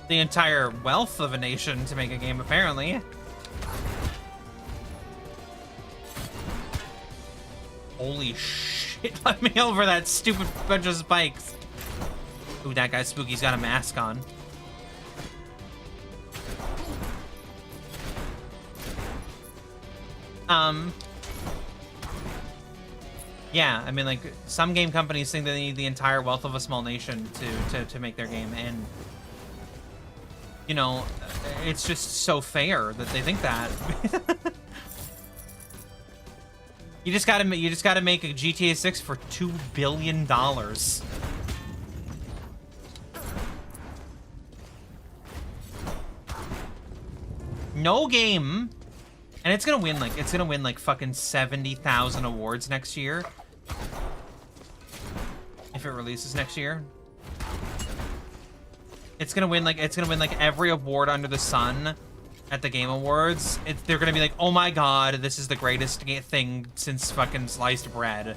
A: the entire wealth of a nation to make a game, apparently. Holy shit, let me over that stupid bunch of spikes. Ooh, that guy Spooky's got a mask on. Yeah, I mean, like, some game companies think they need the entire wealth of a small nation to make their game, and, you know, it's just so fair that they think that. You just gotta make a GTA 6 for $2 billion. No game. And it's gonna win like fucking 70,000 awards next year. If it releases next year. It's gonna win like every award under the sun at the Game Awards. They're gonna be like, oh my god, this is the greatest thing since fucking sliced bread.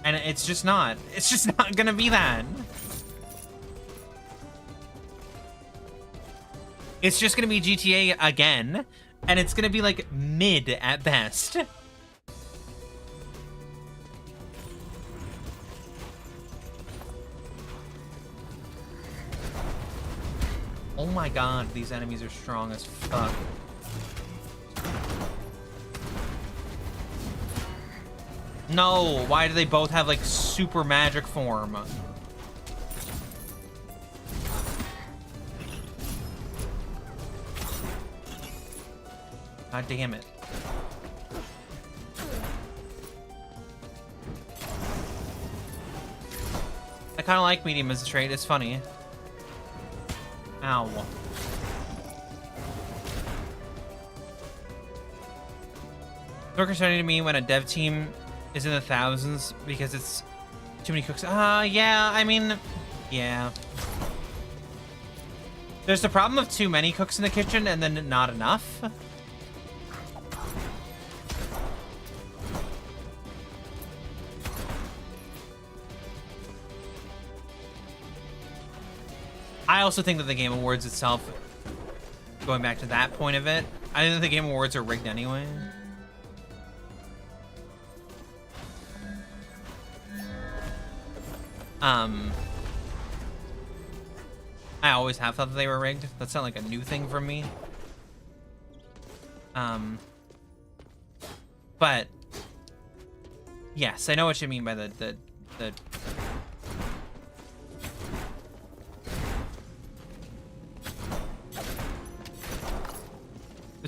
A: And it's just not. It's just not gonna be that. It's just gonna be GTA again. And it's gonna be like mid at best. Oh my god, these enemies are strong as fuck. No, why do they both have like super magic form? God damn it. I kind of like medium as a trait. It's funny. Ow. It's concerning to me when a dev team is in the thousands because it's too many cooks. Yeah, I mean, yeah. There's the problem of too many cooks in the kitchen and then not enough. I also think that the Game Awards itself, going back to that point of it, I think that the Game Awards are rigged anyway. I always have thought that they were rigged. That's not like a new thing for me. But yes, I know what you mean by the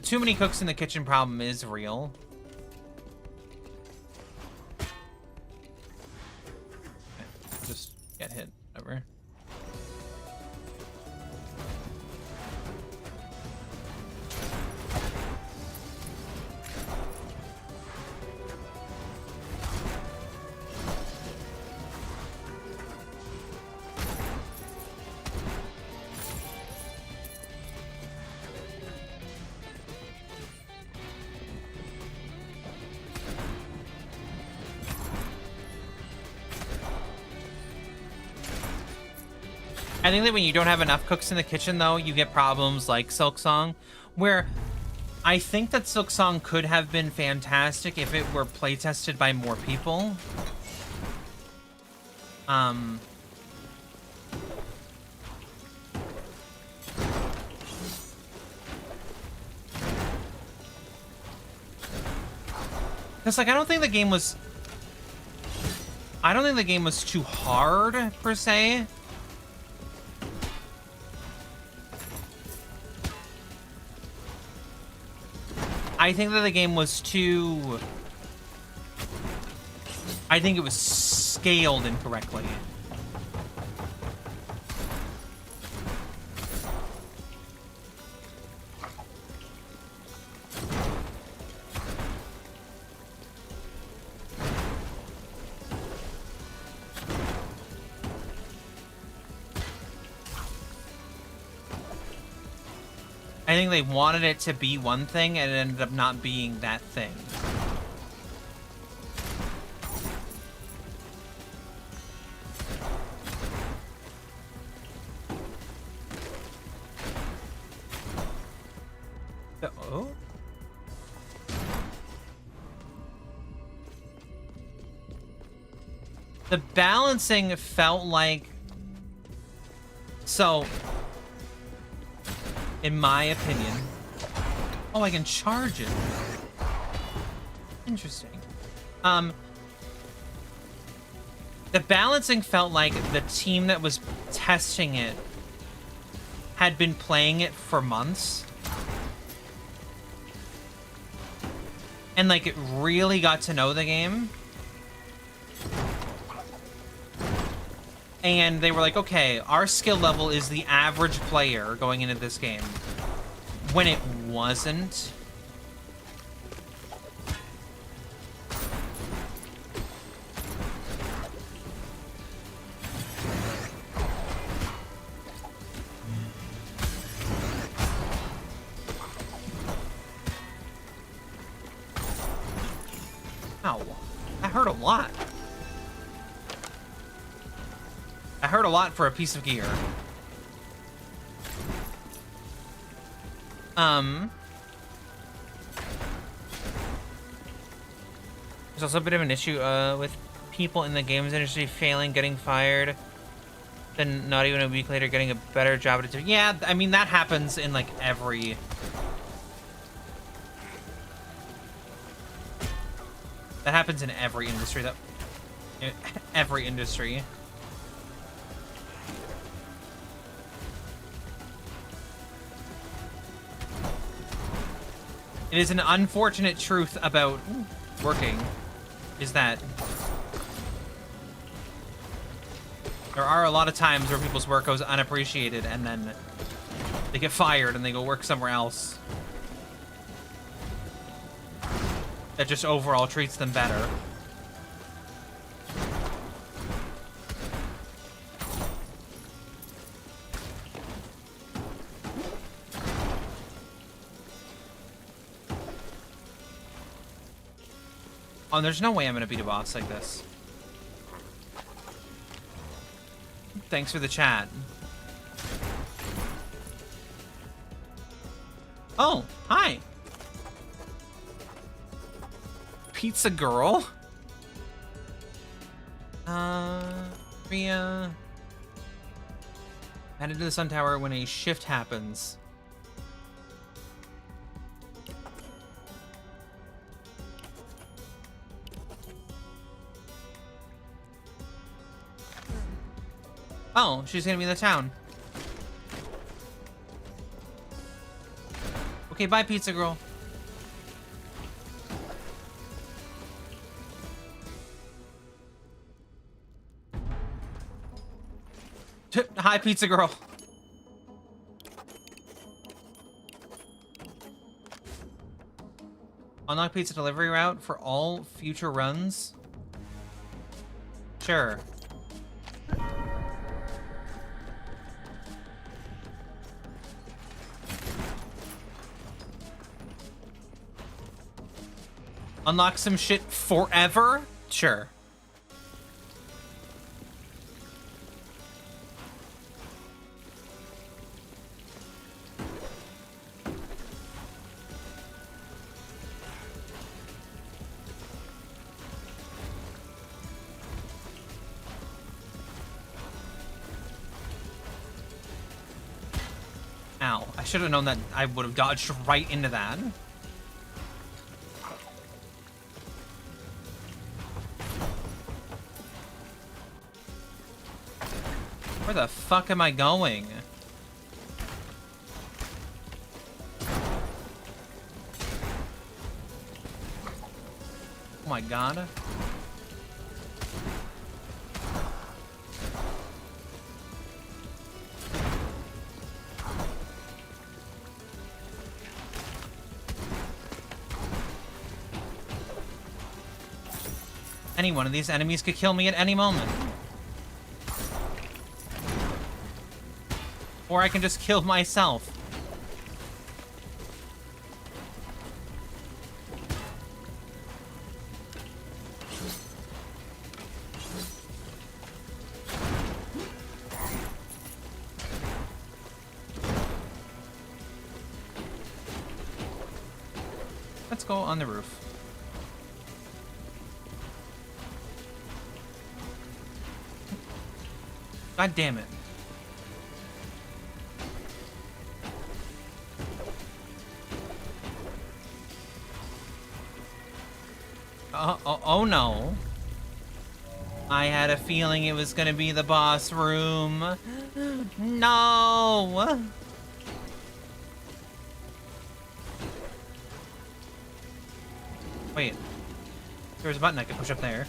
A: too many cooks in the kitchen problem is real. get hit. Whatever. I think that when you don't have enough cooks in the kitchen, though, you get problems like Silksong, where I think that Silksong could have been fantastic if it were playtested by more people. Because, like, I don't think the game was too hard, per se. I think that the game was too... I think it was scaled incorrectly. I think they wanted it to be one thing, and it ended up not being that thing. Oh? The balancing felt like... So... in my opinion... Oh, I can charge it. Interesting. The balancing felt like the team that was testing it had been playing it for months. And, like, it really got to know the game. And they were like, okay, our skill level is the average player going into this game. When it wasn't. Ow. That hurt a lot. I hurt a lot for a piece of gear. There's also a bit of an issue with people in the games industry failing, getting fired, then not even a week later getting a better job at it. Yeah, I mean, that happens in, like, every... That happens in every industry. Every industry. It is an unfortunate truth about working, is that there are a lot of times where people's work goes unappreciated and then they get fired and they go work somewhere else that just overall treats them better. Oh, there's no way I'm gonna beat a boss like this. Thanks for the chat. Oh, hi. Pizza girl? Rhea. Headed to the Sun Tower when a shift happens. Oh, she's gonna be in the town. Okay, bye, pizza girl. Hi, pizza girl. Unlock pizza delivery route for all future runs. Sure. Unlock some shit forever? Sure. Ow. I should have known that I would have dodged right into that. Where the fuck am I going? Oh my god. Any one of these enemies could kill me at any moment. Or I can just kill myself. Let's go on the roof. God damn it. Oh no. I had a feeling it was gonna be the boss room. No! Wait. There's a button I can push up there.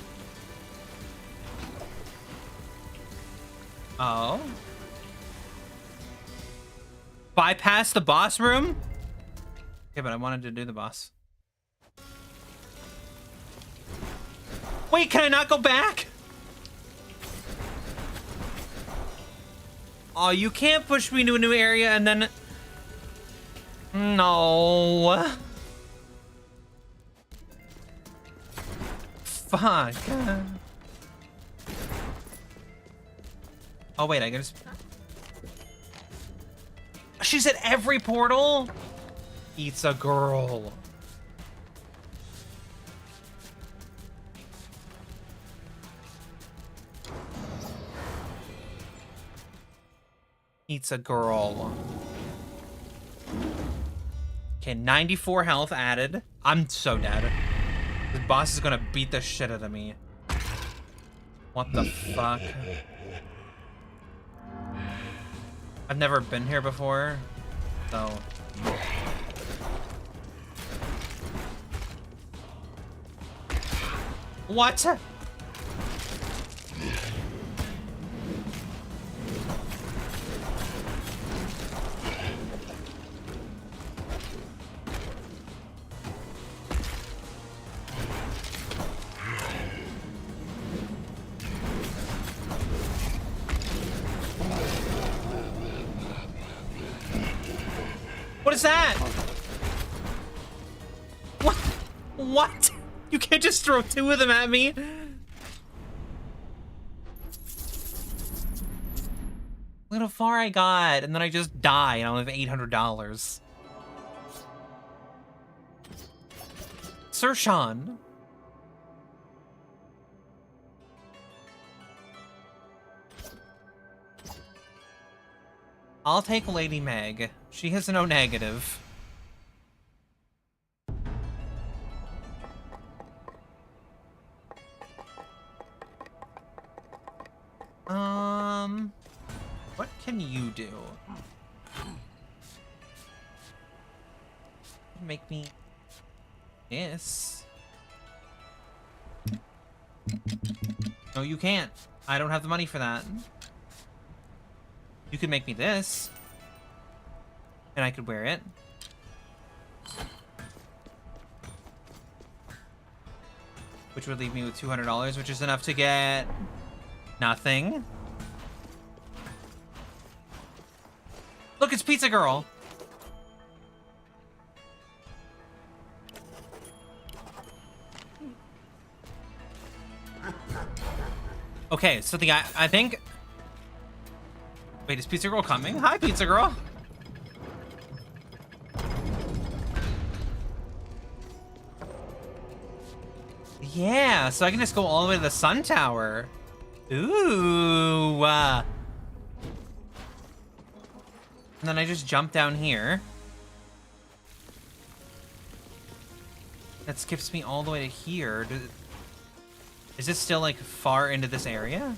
A: Oh. Bypass the boss room? Okay, but I wanted to do the boss. Wait, can I not go back? Oh, you can't push me to a new area and then... No. Fuck. Oh, wait, I can just... She's at every portal? Eats a girl. Eats a girl. Okay, 94 health added. I'm so dead. This boss is gonna beat the shit out of me. What the fuck? I've never been here before, so... What? What is that? What? What? You can't just throw two of them at me. Look how far I got, and then I just die, and I only have $800. Sir Sean. I'll take Lady Meg. She has no negative. What can you do? Make me this. No, you can't. I don't have the money for that. You could make me this. And I could wear it. Which would leave me with $200, which is enough to get nothing. Look, it's Pizza Girl. Okay, so the guy, I think... Wait, is Pizza Girl coming? Hi, Pizza Girl. Yeah, so I can just go all the way to the Sun Tower. Ooh. And then I just jump down here. That skips me all the way to here. Is this still, like, far into this area?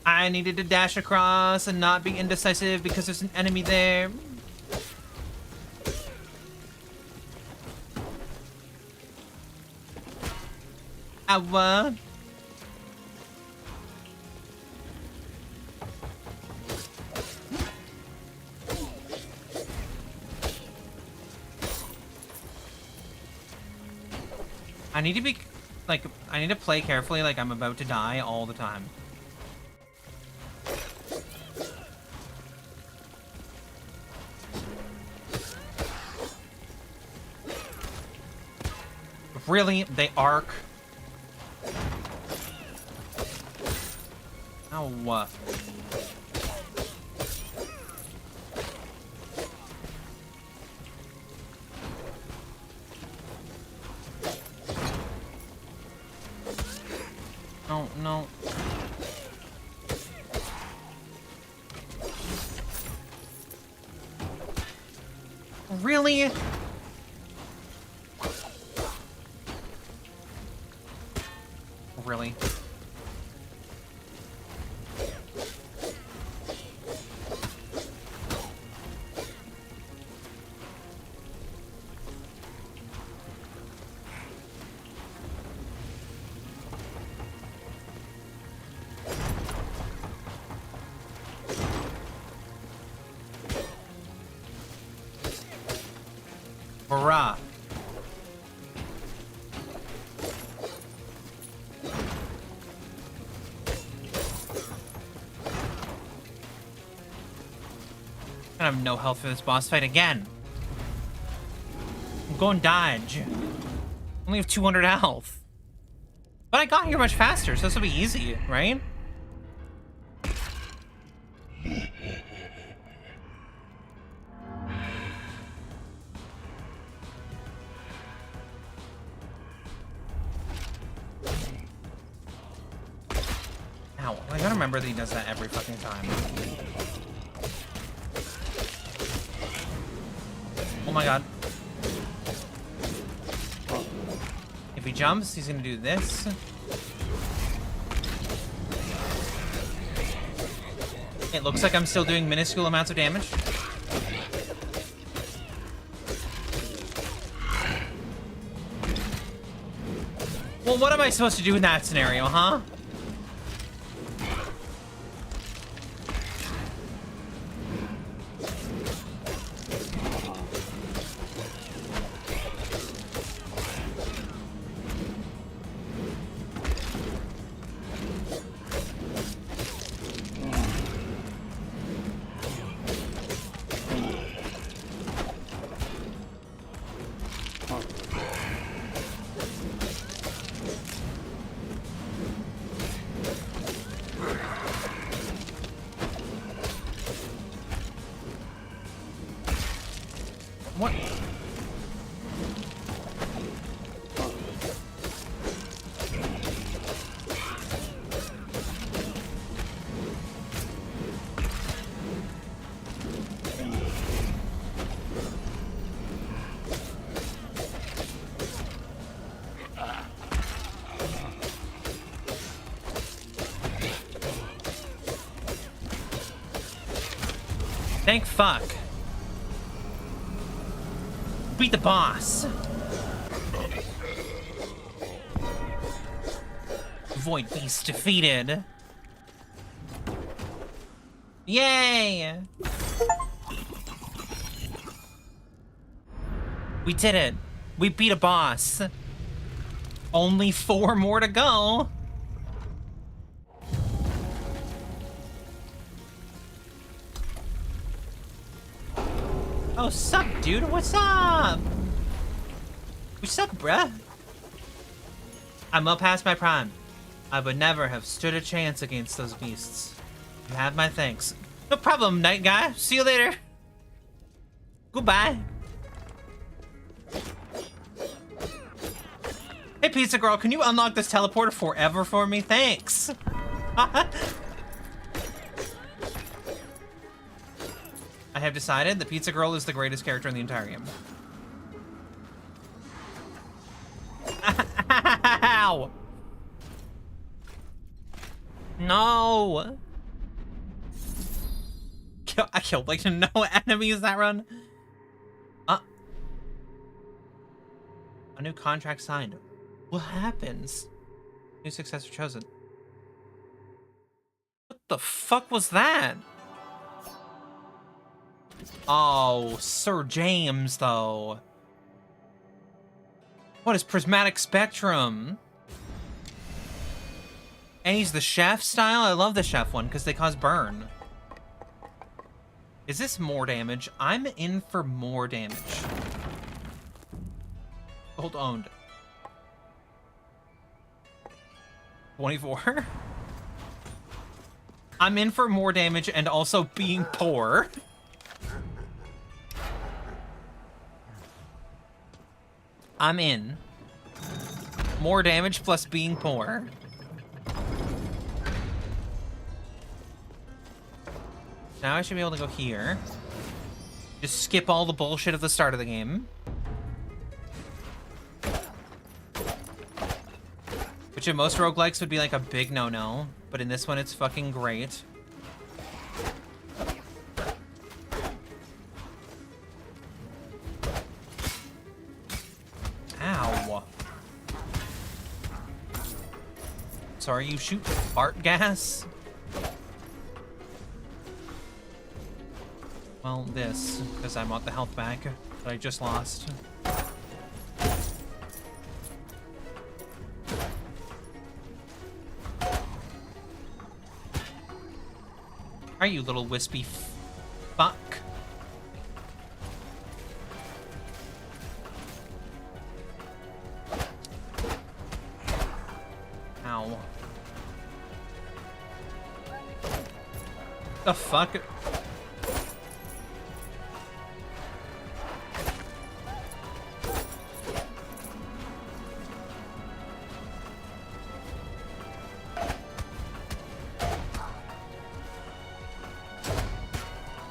A: I needed to dash across and not be indecisive because there's an enemy there. Ow. I need to be, like, I need to play carefully like I'm about to die all the time. Really? They arc? Ow. No, no. Really? Really? Hurrah. I have no health for this boss fight again. I'm going dodge. Only have 200 health. But I got here much faster, so this will be easy, right? Ow, I gotta remember that he does that every fucking time. Oh my god. If he jumps, he's gonna do this. It looks like I'm still doing minuscule amounts of damage. Well, what am I supposed to do in that scenario, huh? What? Thank fuck. Beat the boss. Void Beast defeated. Yay! We did it. We beat a boss. Only 4 more to go. Oh, sup, dude? What's up? What's up, bruh? I'm well past my prime. I would never have stood a chance against those beasts. You have my thanks. No problem, night guy. See you later. Goodbye. Hey, pizza girl, can you unlock this teleporter forever for me? Thanks. I have decided the pizza girl is the greatest character in the entire game. Ow! No! I killed like no enemies that run. A new contract signed. What happens? New successor chosen. What the fuck was that? Oh, Sir James, though. What is prismatic spectrum? And he's the chef style? I love the chef one because they cause burn. Is this more damage? I'm in for more damage. Gold owned. 24. I'm in for more damage and also being poor. I'm in. More damage plus being poor. Now I should be able to go here. Just skip all the bullshit at the start of the game. Which in most roguelikes would be like a big no-no. But in this one, it's fucking great. Ow. Sorry, you shoot fart gas? Well, this, because I want the health back that I just lost. Are you little wispy fuck? Ow. The fuck?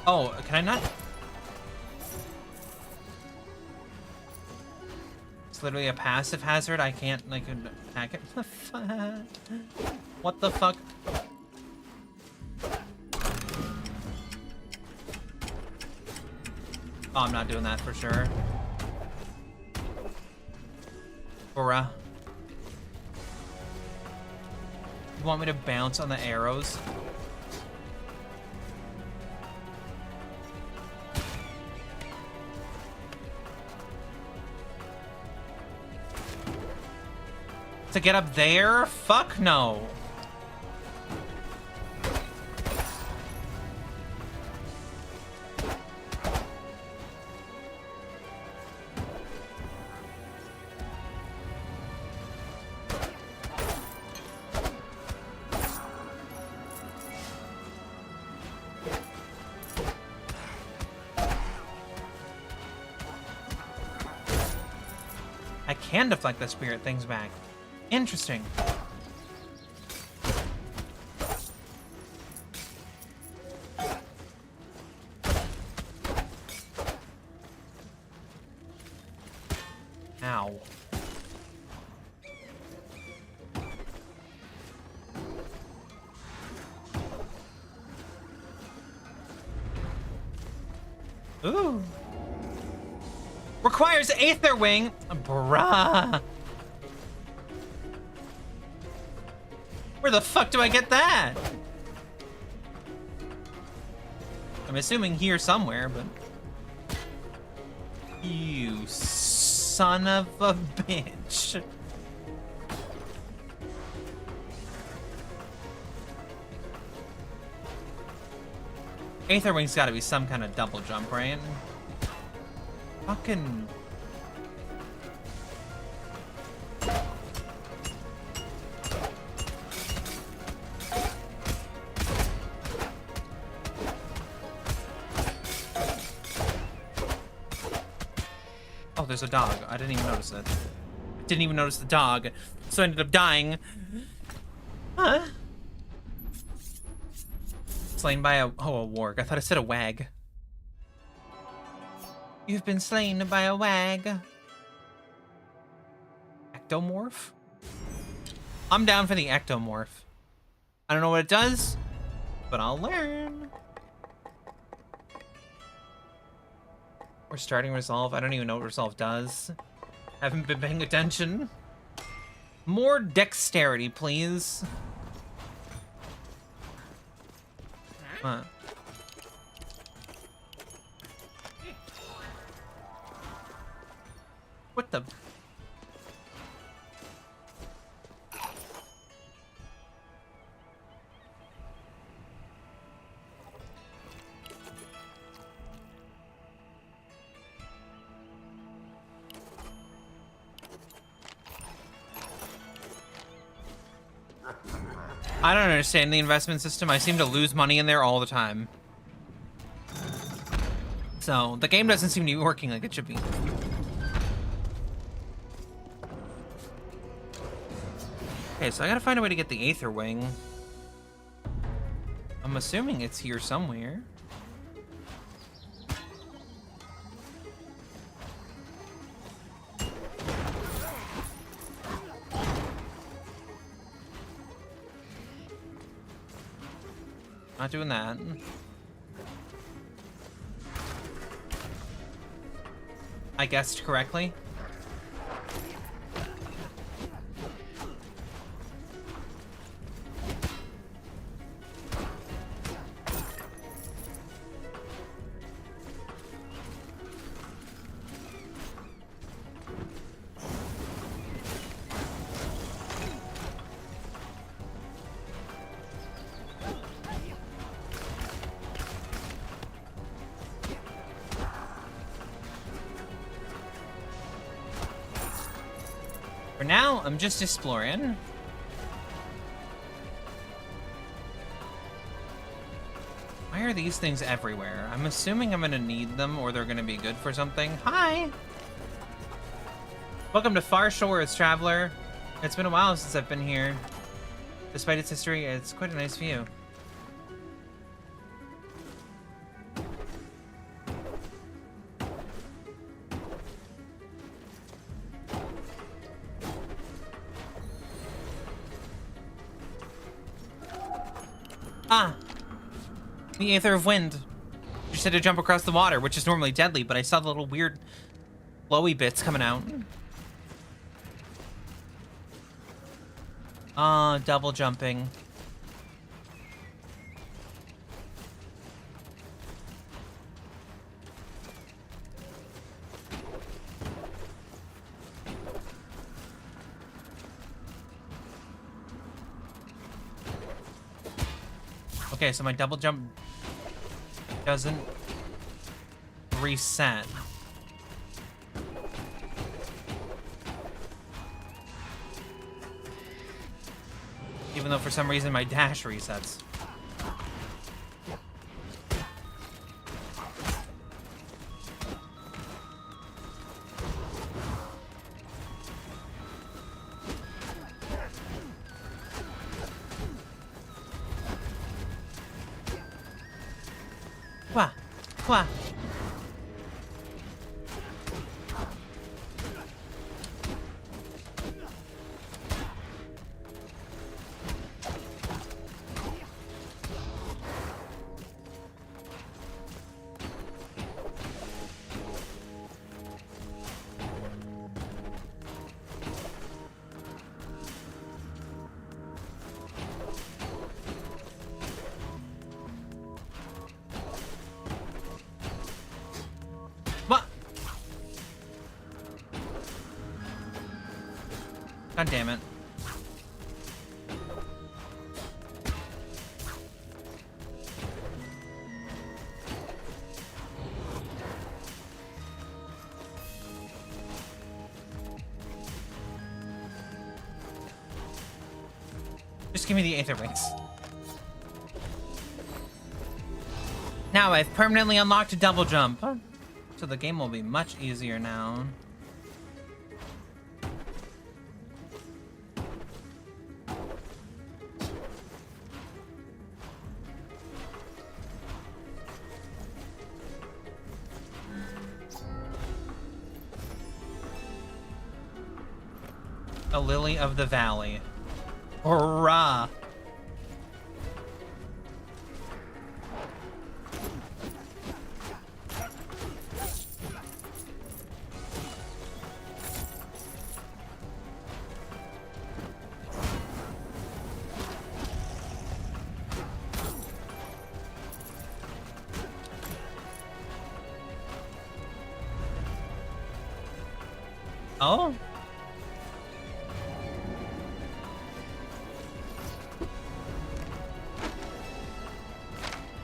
A: Oh, can I not? It's literally a passive hazard. I can't, like, attack it. What the fuck? Oh, I'm not doing that for sure. Bruh. You want me to bounce on the arrows? To get up there? Fuck no. I can deflect the spirit things back. Interesting. Ow. Ooh. Requires Aether Wing. Bruh. Where the fuck do I get that? I'm assuming here somewhere, but... You son of a bitch. Aether Wing's gotta be some kind of double jump, right? Fucking... Oh, there's a dog. I didn't even notice it. I didn't even notice the dog, so I ended up dying. Huh? Slain by a warg. I thought it said a wag. You've been slain by a wag. Ectomorph? I'm down for the ectomorph. I don't know what it does, but I'll learn. We're starting resolve. I don't even know what resolve does. Haven't been paying attention. More dexterity, please. Huh. What the? I don't understand the investment system. I seem to lose money in there all the time. So, the game doesn't seem to be working like it should be. Okay, so I gotta find a way to get the Aether Wing. I'm assuming it's here somewhere. Not doing that. I guessed correctly. For now, I'm just exploring. Why are these things everywhere? I'm assuming I'm gonna need them or they're gonna be good for something. Hi! Welcome to Far Shores, traveler. It's been a while since I've been here. Despite its history, it's quite a nice view. Ah! The Aether of Wind. You said to jump across the water, which is normally deadly, but I saw the little weird glowy bits coming out. Ah, double jumping. Okay, so my double jump doesn't reset. Even though for some reason my dash resets. Wah, wah. God damn it. Just give me the Aether Wings. Now I've permanently unlocked a double jump. So the game will be much easier now. A Lily of the Valley. Hurrah! Oh?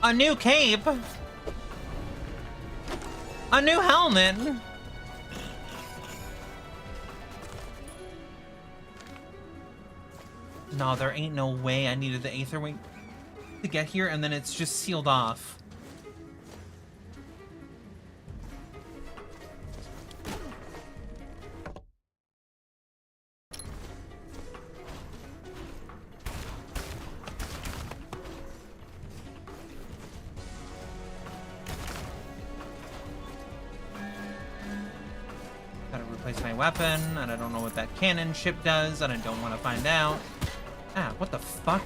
A: A new cape? A new helmet? No, there ain't no way I needed the Aether Wing to get here, and then it's just sealed off. Replace my weapon, and I don't know what that cannon ship does, and I don't want to find out. Ah, what the fuck?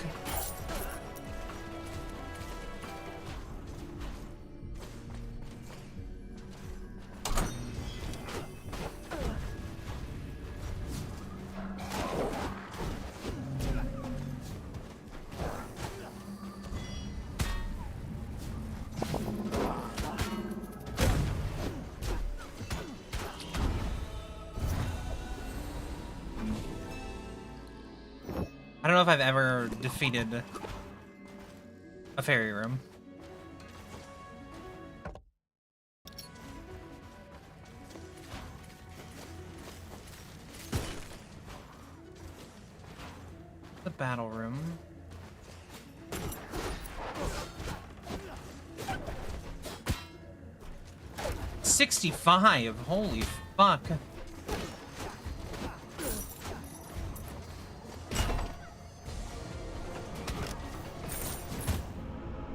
A: I don't know if I've ever defeated a fairy room. The battle room. $65, holy fuck.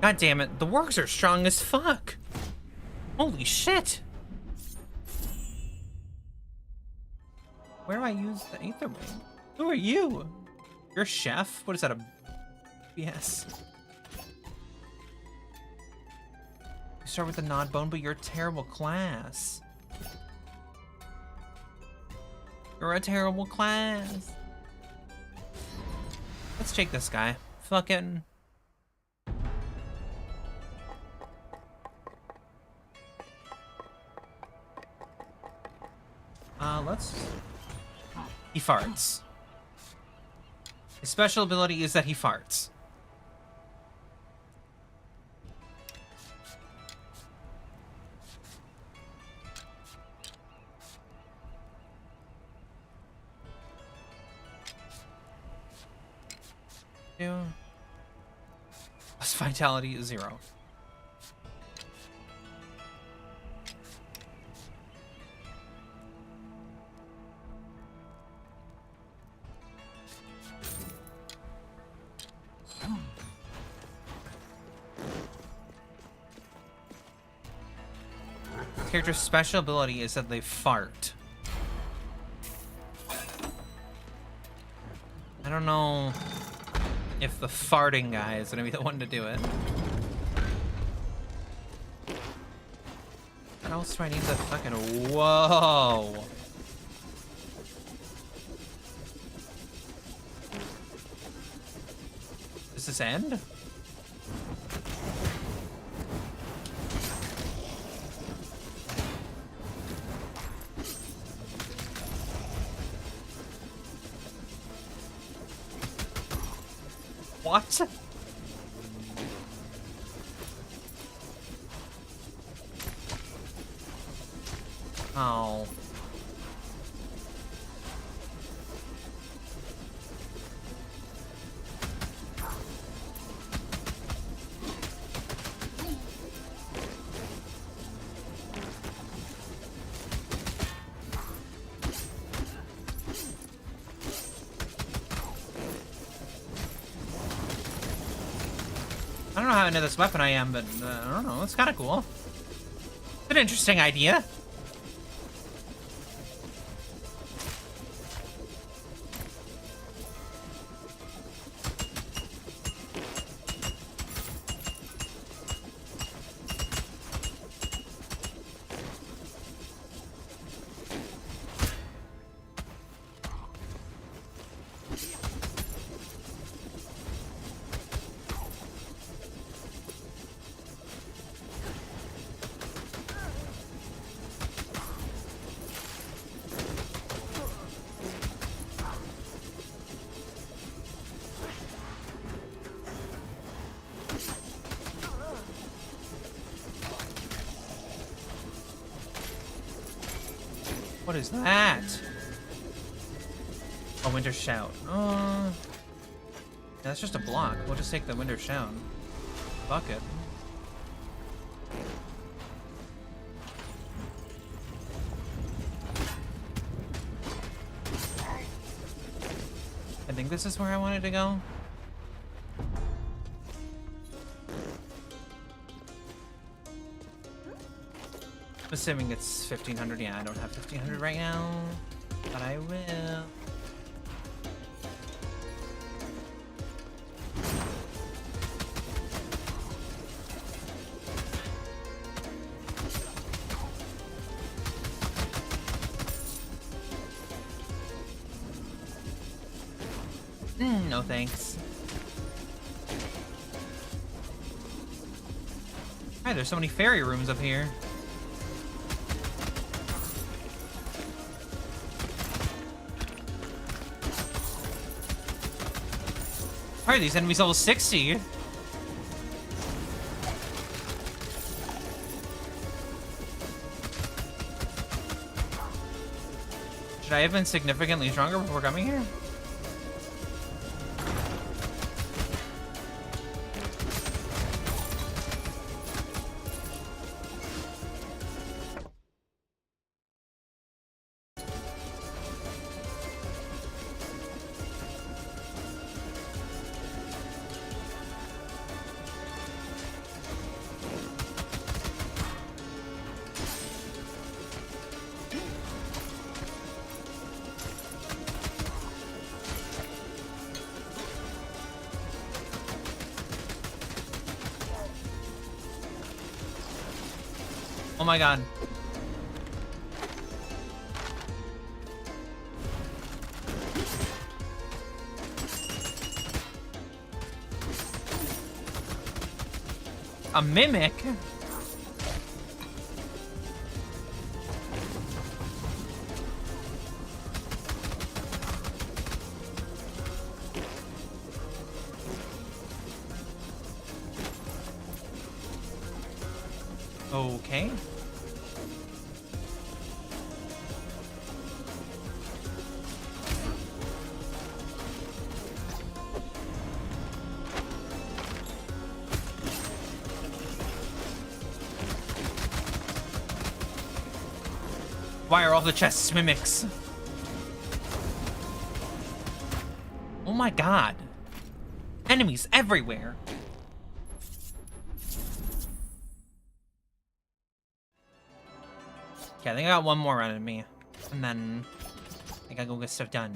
A: God damn it, the works are strong as fuck. Holy shit. Where do I use the Aether Wing? Who are you? You're a chef? What is that, a BS? You start with the nod bone, but you're a terrible class. You're a terrible class. Let's take this guy. Fucking... He farts. His special ability is that he farts. Yeah. Plus vitality is 0. Character's special ability is that they fart. I don't know if the farting guy is gonna be the one to do it. What else do I need to fucking... Whoa! Does this end? What? Oh. I don't know how into this weapon I am, but I don't know. It's kind of cool. It's an interesting idea. What is that? A winter shout. Yeah, that's just a block. We'll just take the winter shout. Fuck it. I think this is where I wanted to go. Assuming it's 1500. Yeah, I don't have 1500 right now, but I will. No thanks. Hi, there's so many fairy rooms up here. Why are these enemies level 60? Should I have been significantly stronger before coming here? Oh my god. A mimic? Okay. Why are all the chests mimics? Oh my god. Enemies everywhere. Okay, I think I got one more out of me. And then I gotta go get stuff done.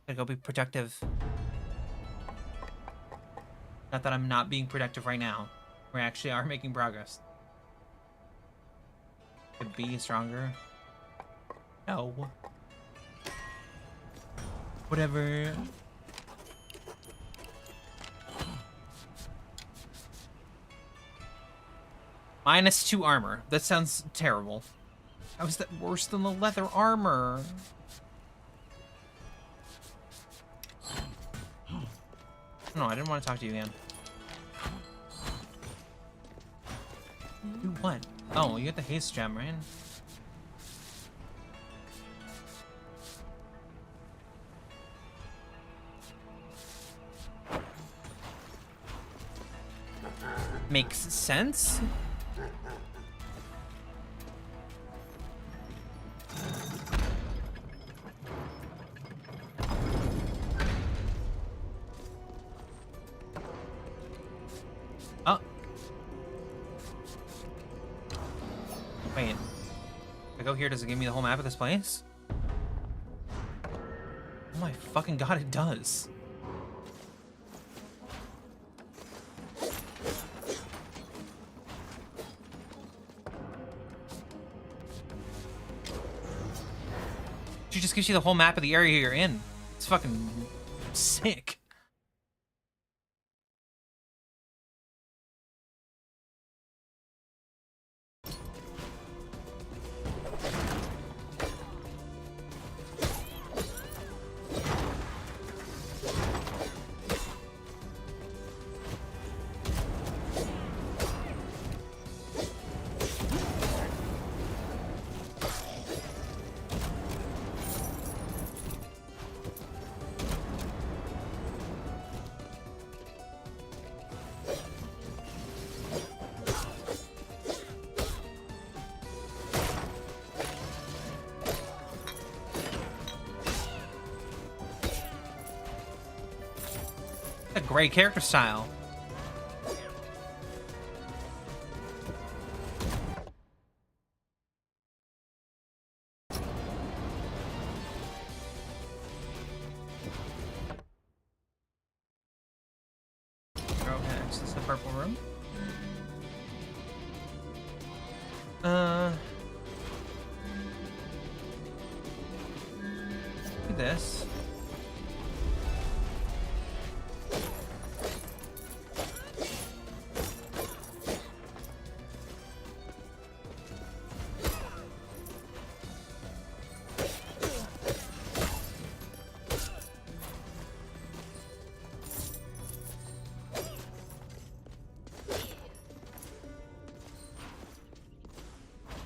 A: Gotta go be productive. Not that I'm not being productive right now. We actually are making progress. Could be stronger. No. Whatever. -2 armor. That sounds terrible. How is that worse than the leather armor? No, I didn't want to talk to you again. Do what? Oh, you get the haste gem, right? Makes sense. Oh. Wait. If I go here, does it give me the whole map of this place? Oh my fucking god, it does. She just gives you the whole map of the area you're in. It's fucking sick. A great character style. Okay, this is the purple room. Do this.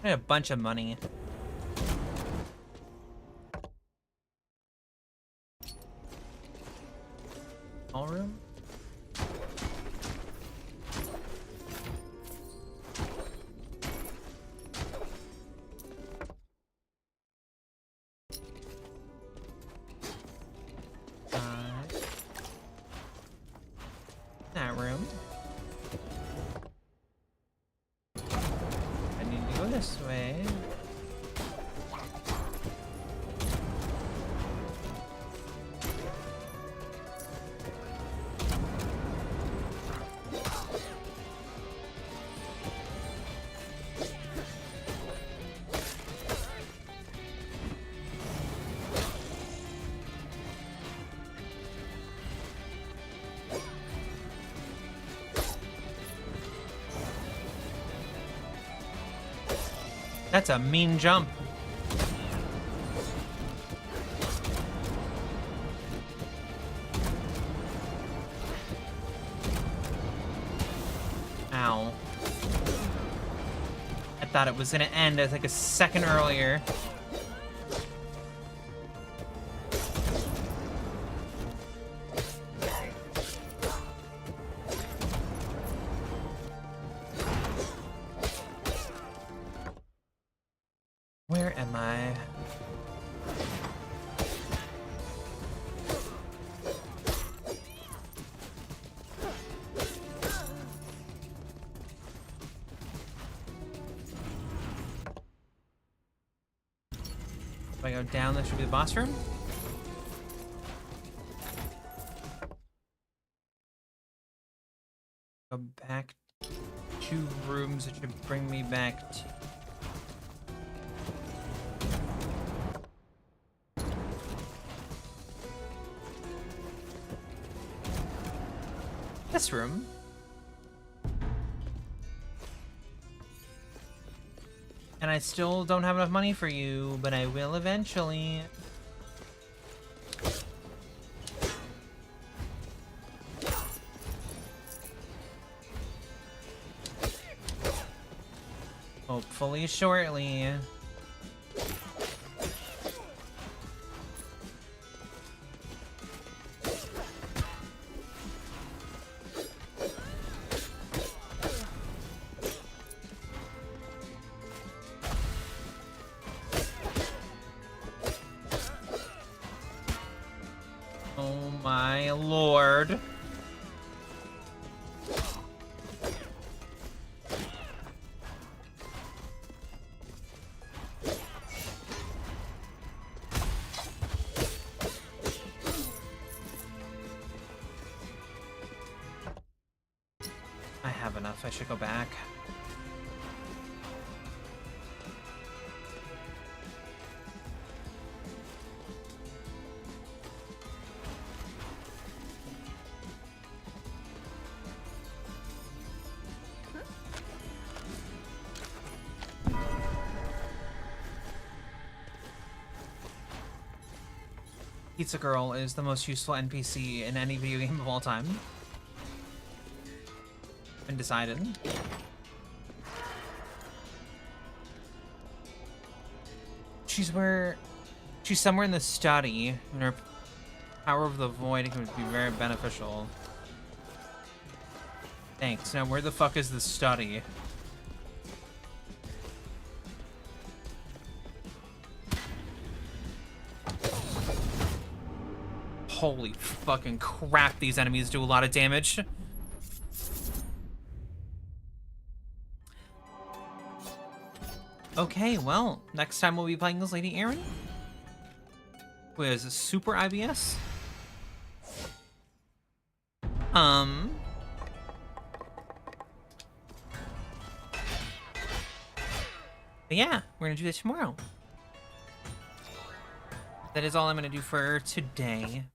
A: I had a bunch of money. All room? That room. I need to go this way. That's a mean jump. Ow. I thought it was gonna end as like a second earlier. Where am I? If I go down, this should be the boss room. Go back 2 rooms, it should bring me back to... this room. And I still don't have enough money for you, but I will eventually. Hopefully shortly. Oh my lord. I have enough. I should go back. Pizza Girl is the most useful NPC in any video game of all time. Been decided. She's somewhere in the study, and her power of the void would be very beneficial. Thanks. Now, where the fuck is the study? Holy fucking crap, these enemies do a lot of damage. Okay, well, next time we'll be playing as Lady Erin, who has a super IBS. But yeah, we're gonna do this tomorrow. That is all I'm gonna do for today.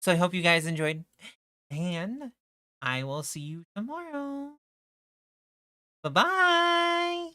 A: So I hope you guys enjoyed, and I will see you tomorrow. Bye-bye!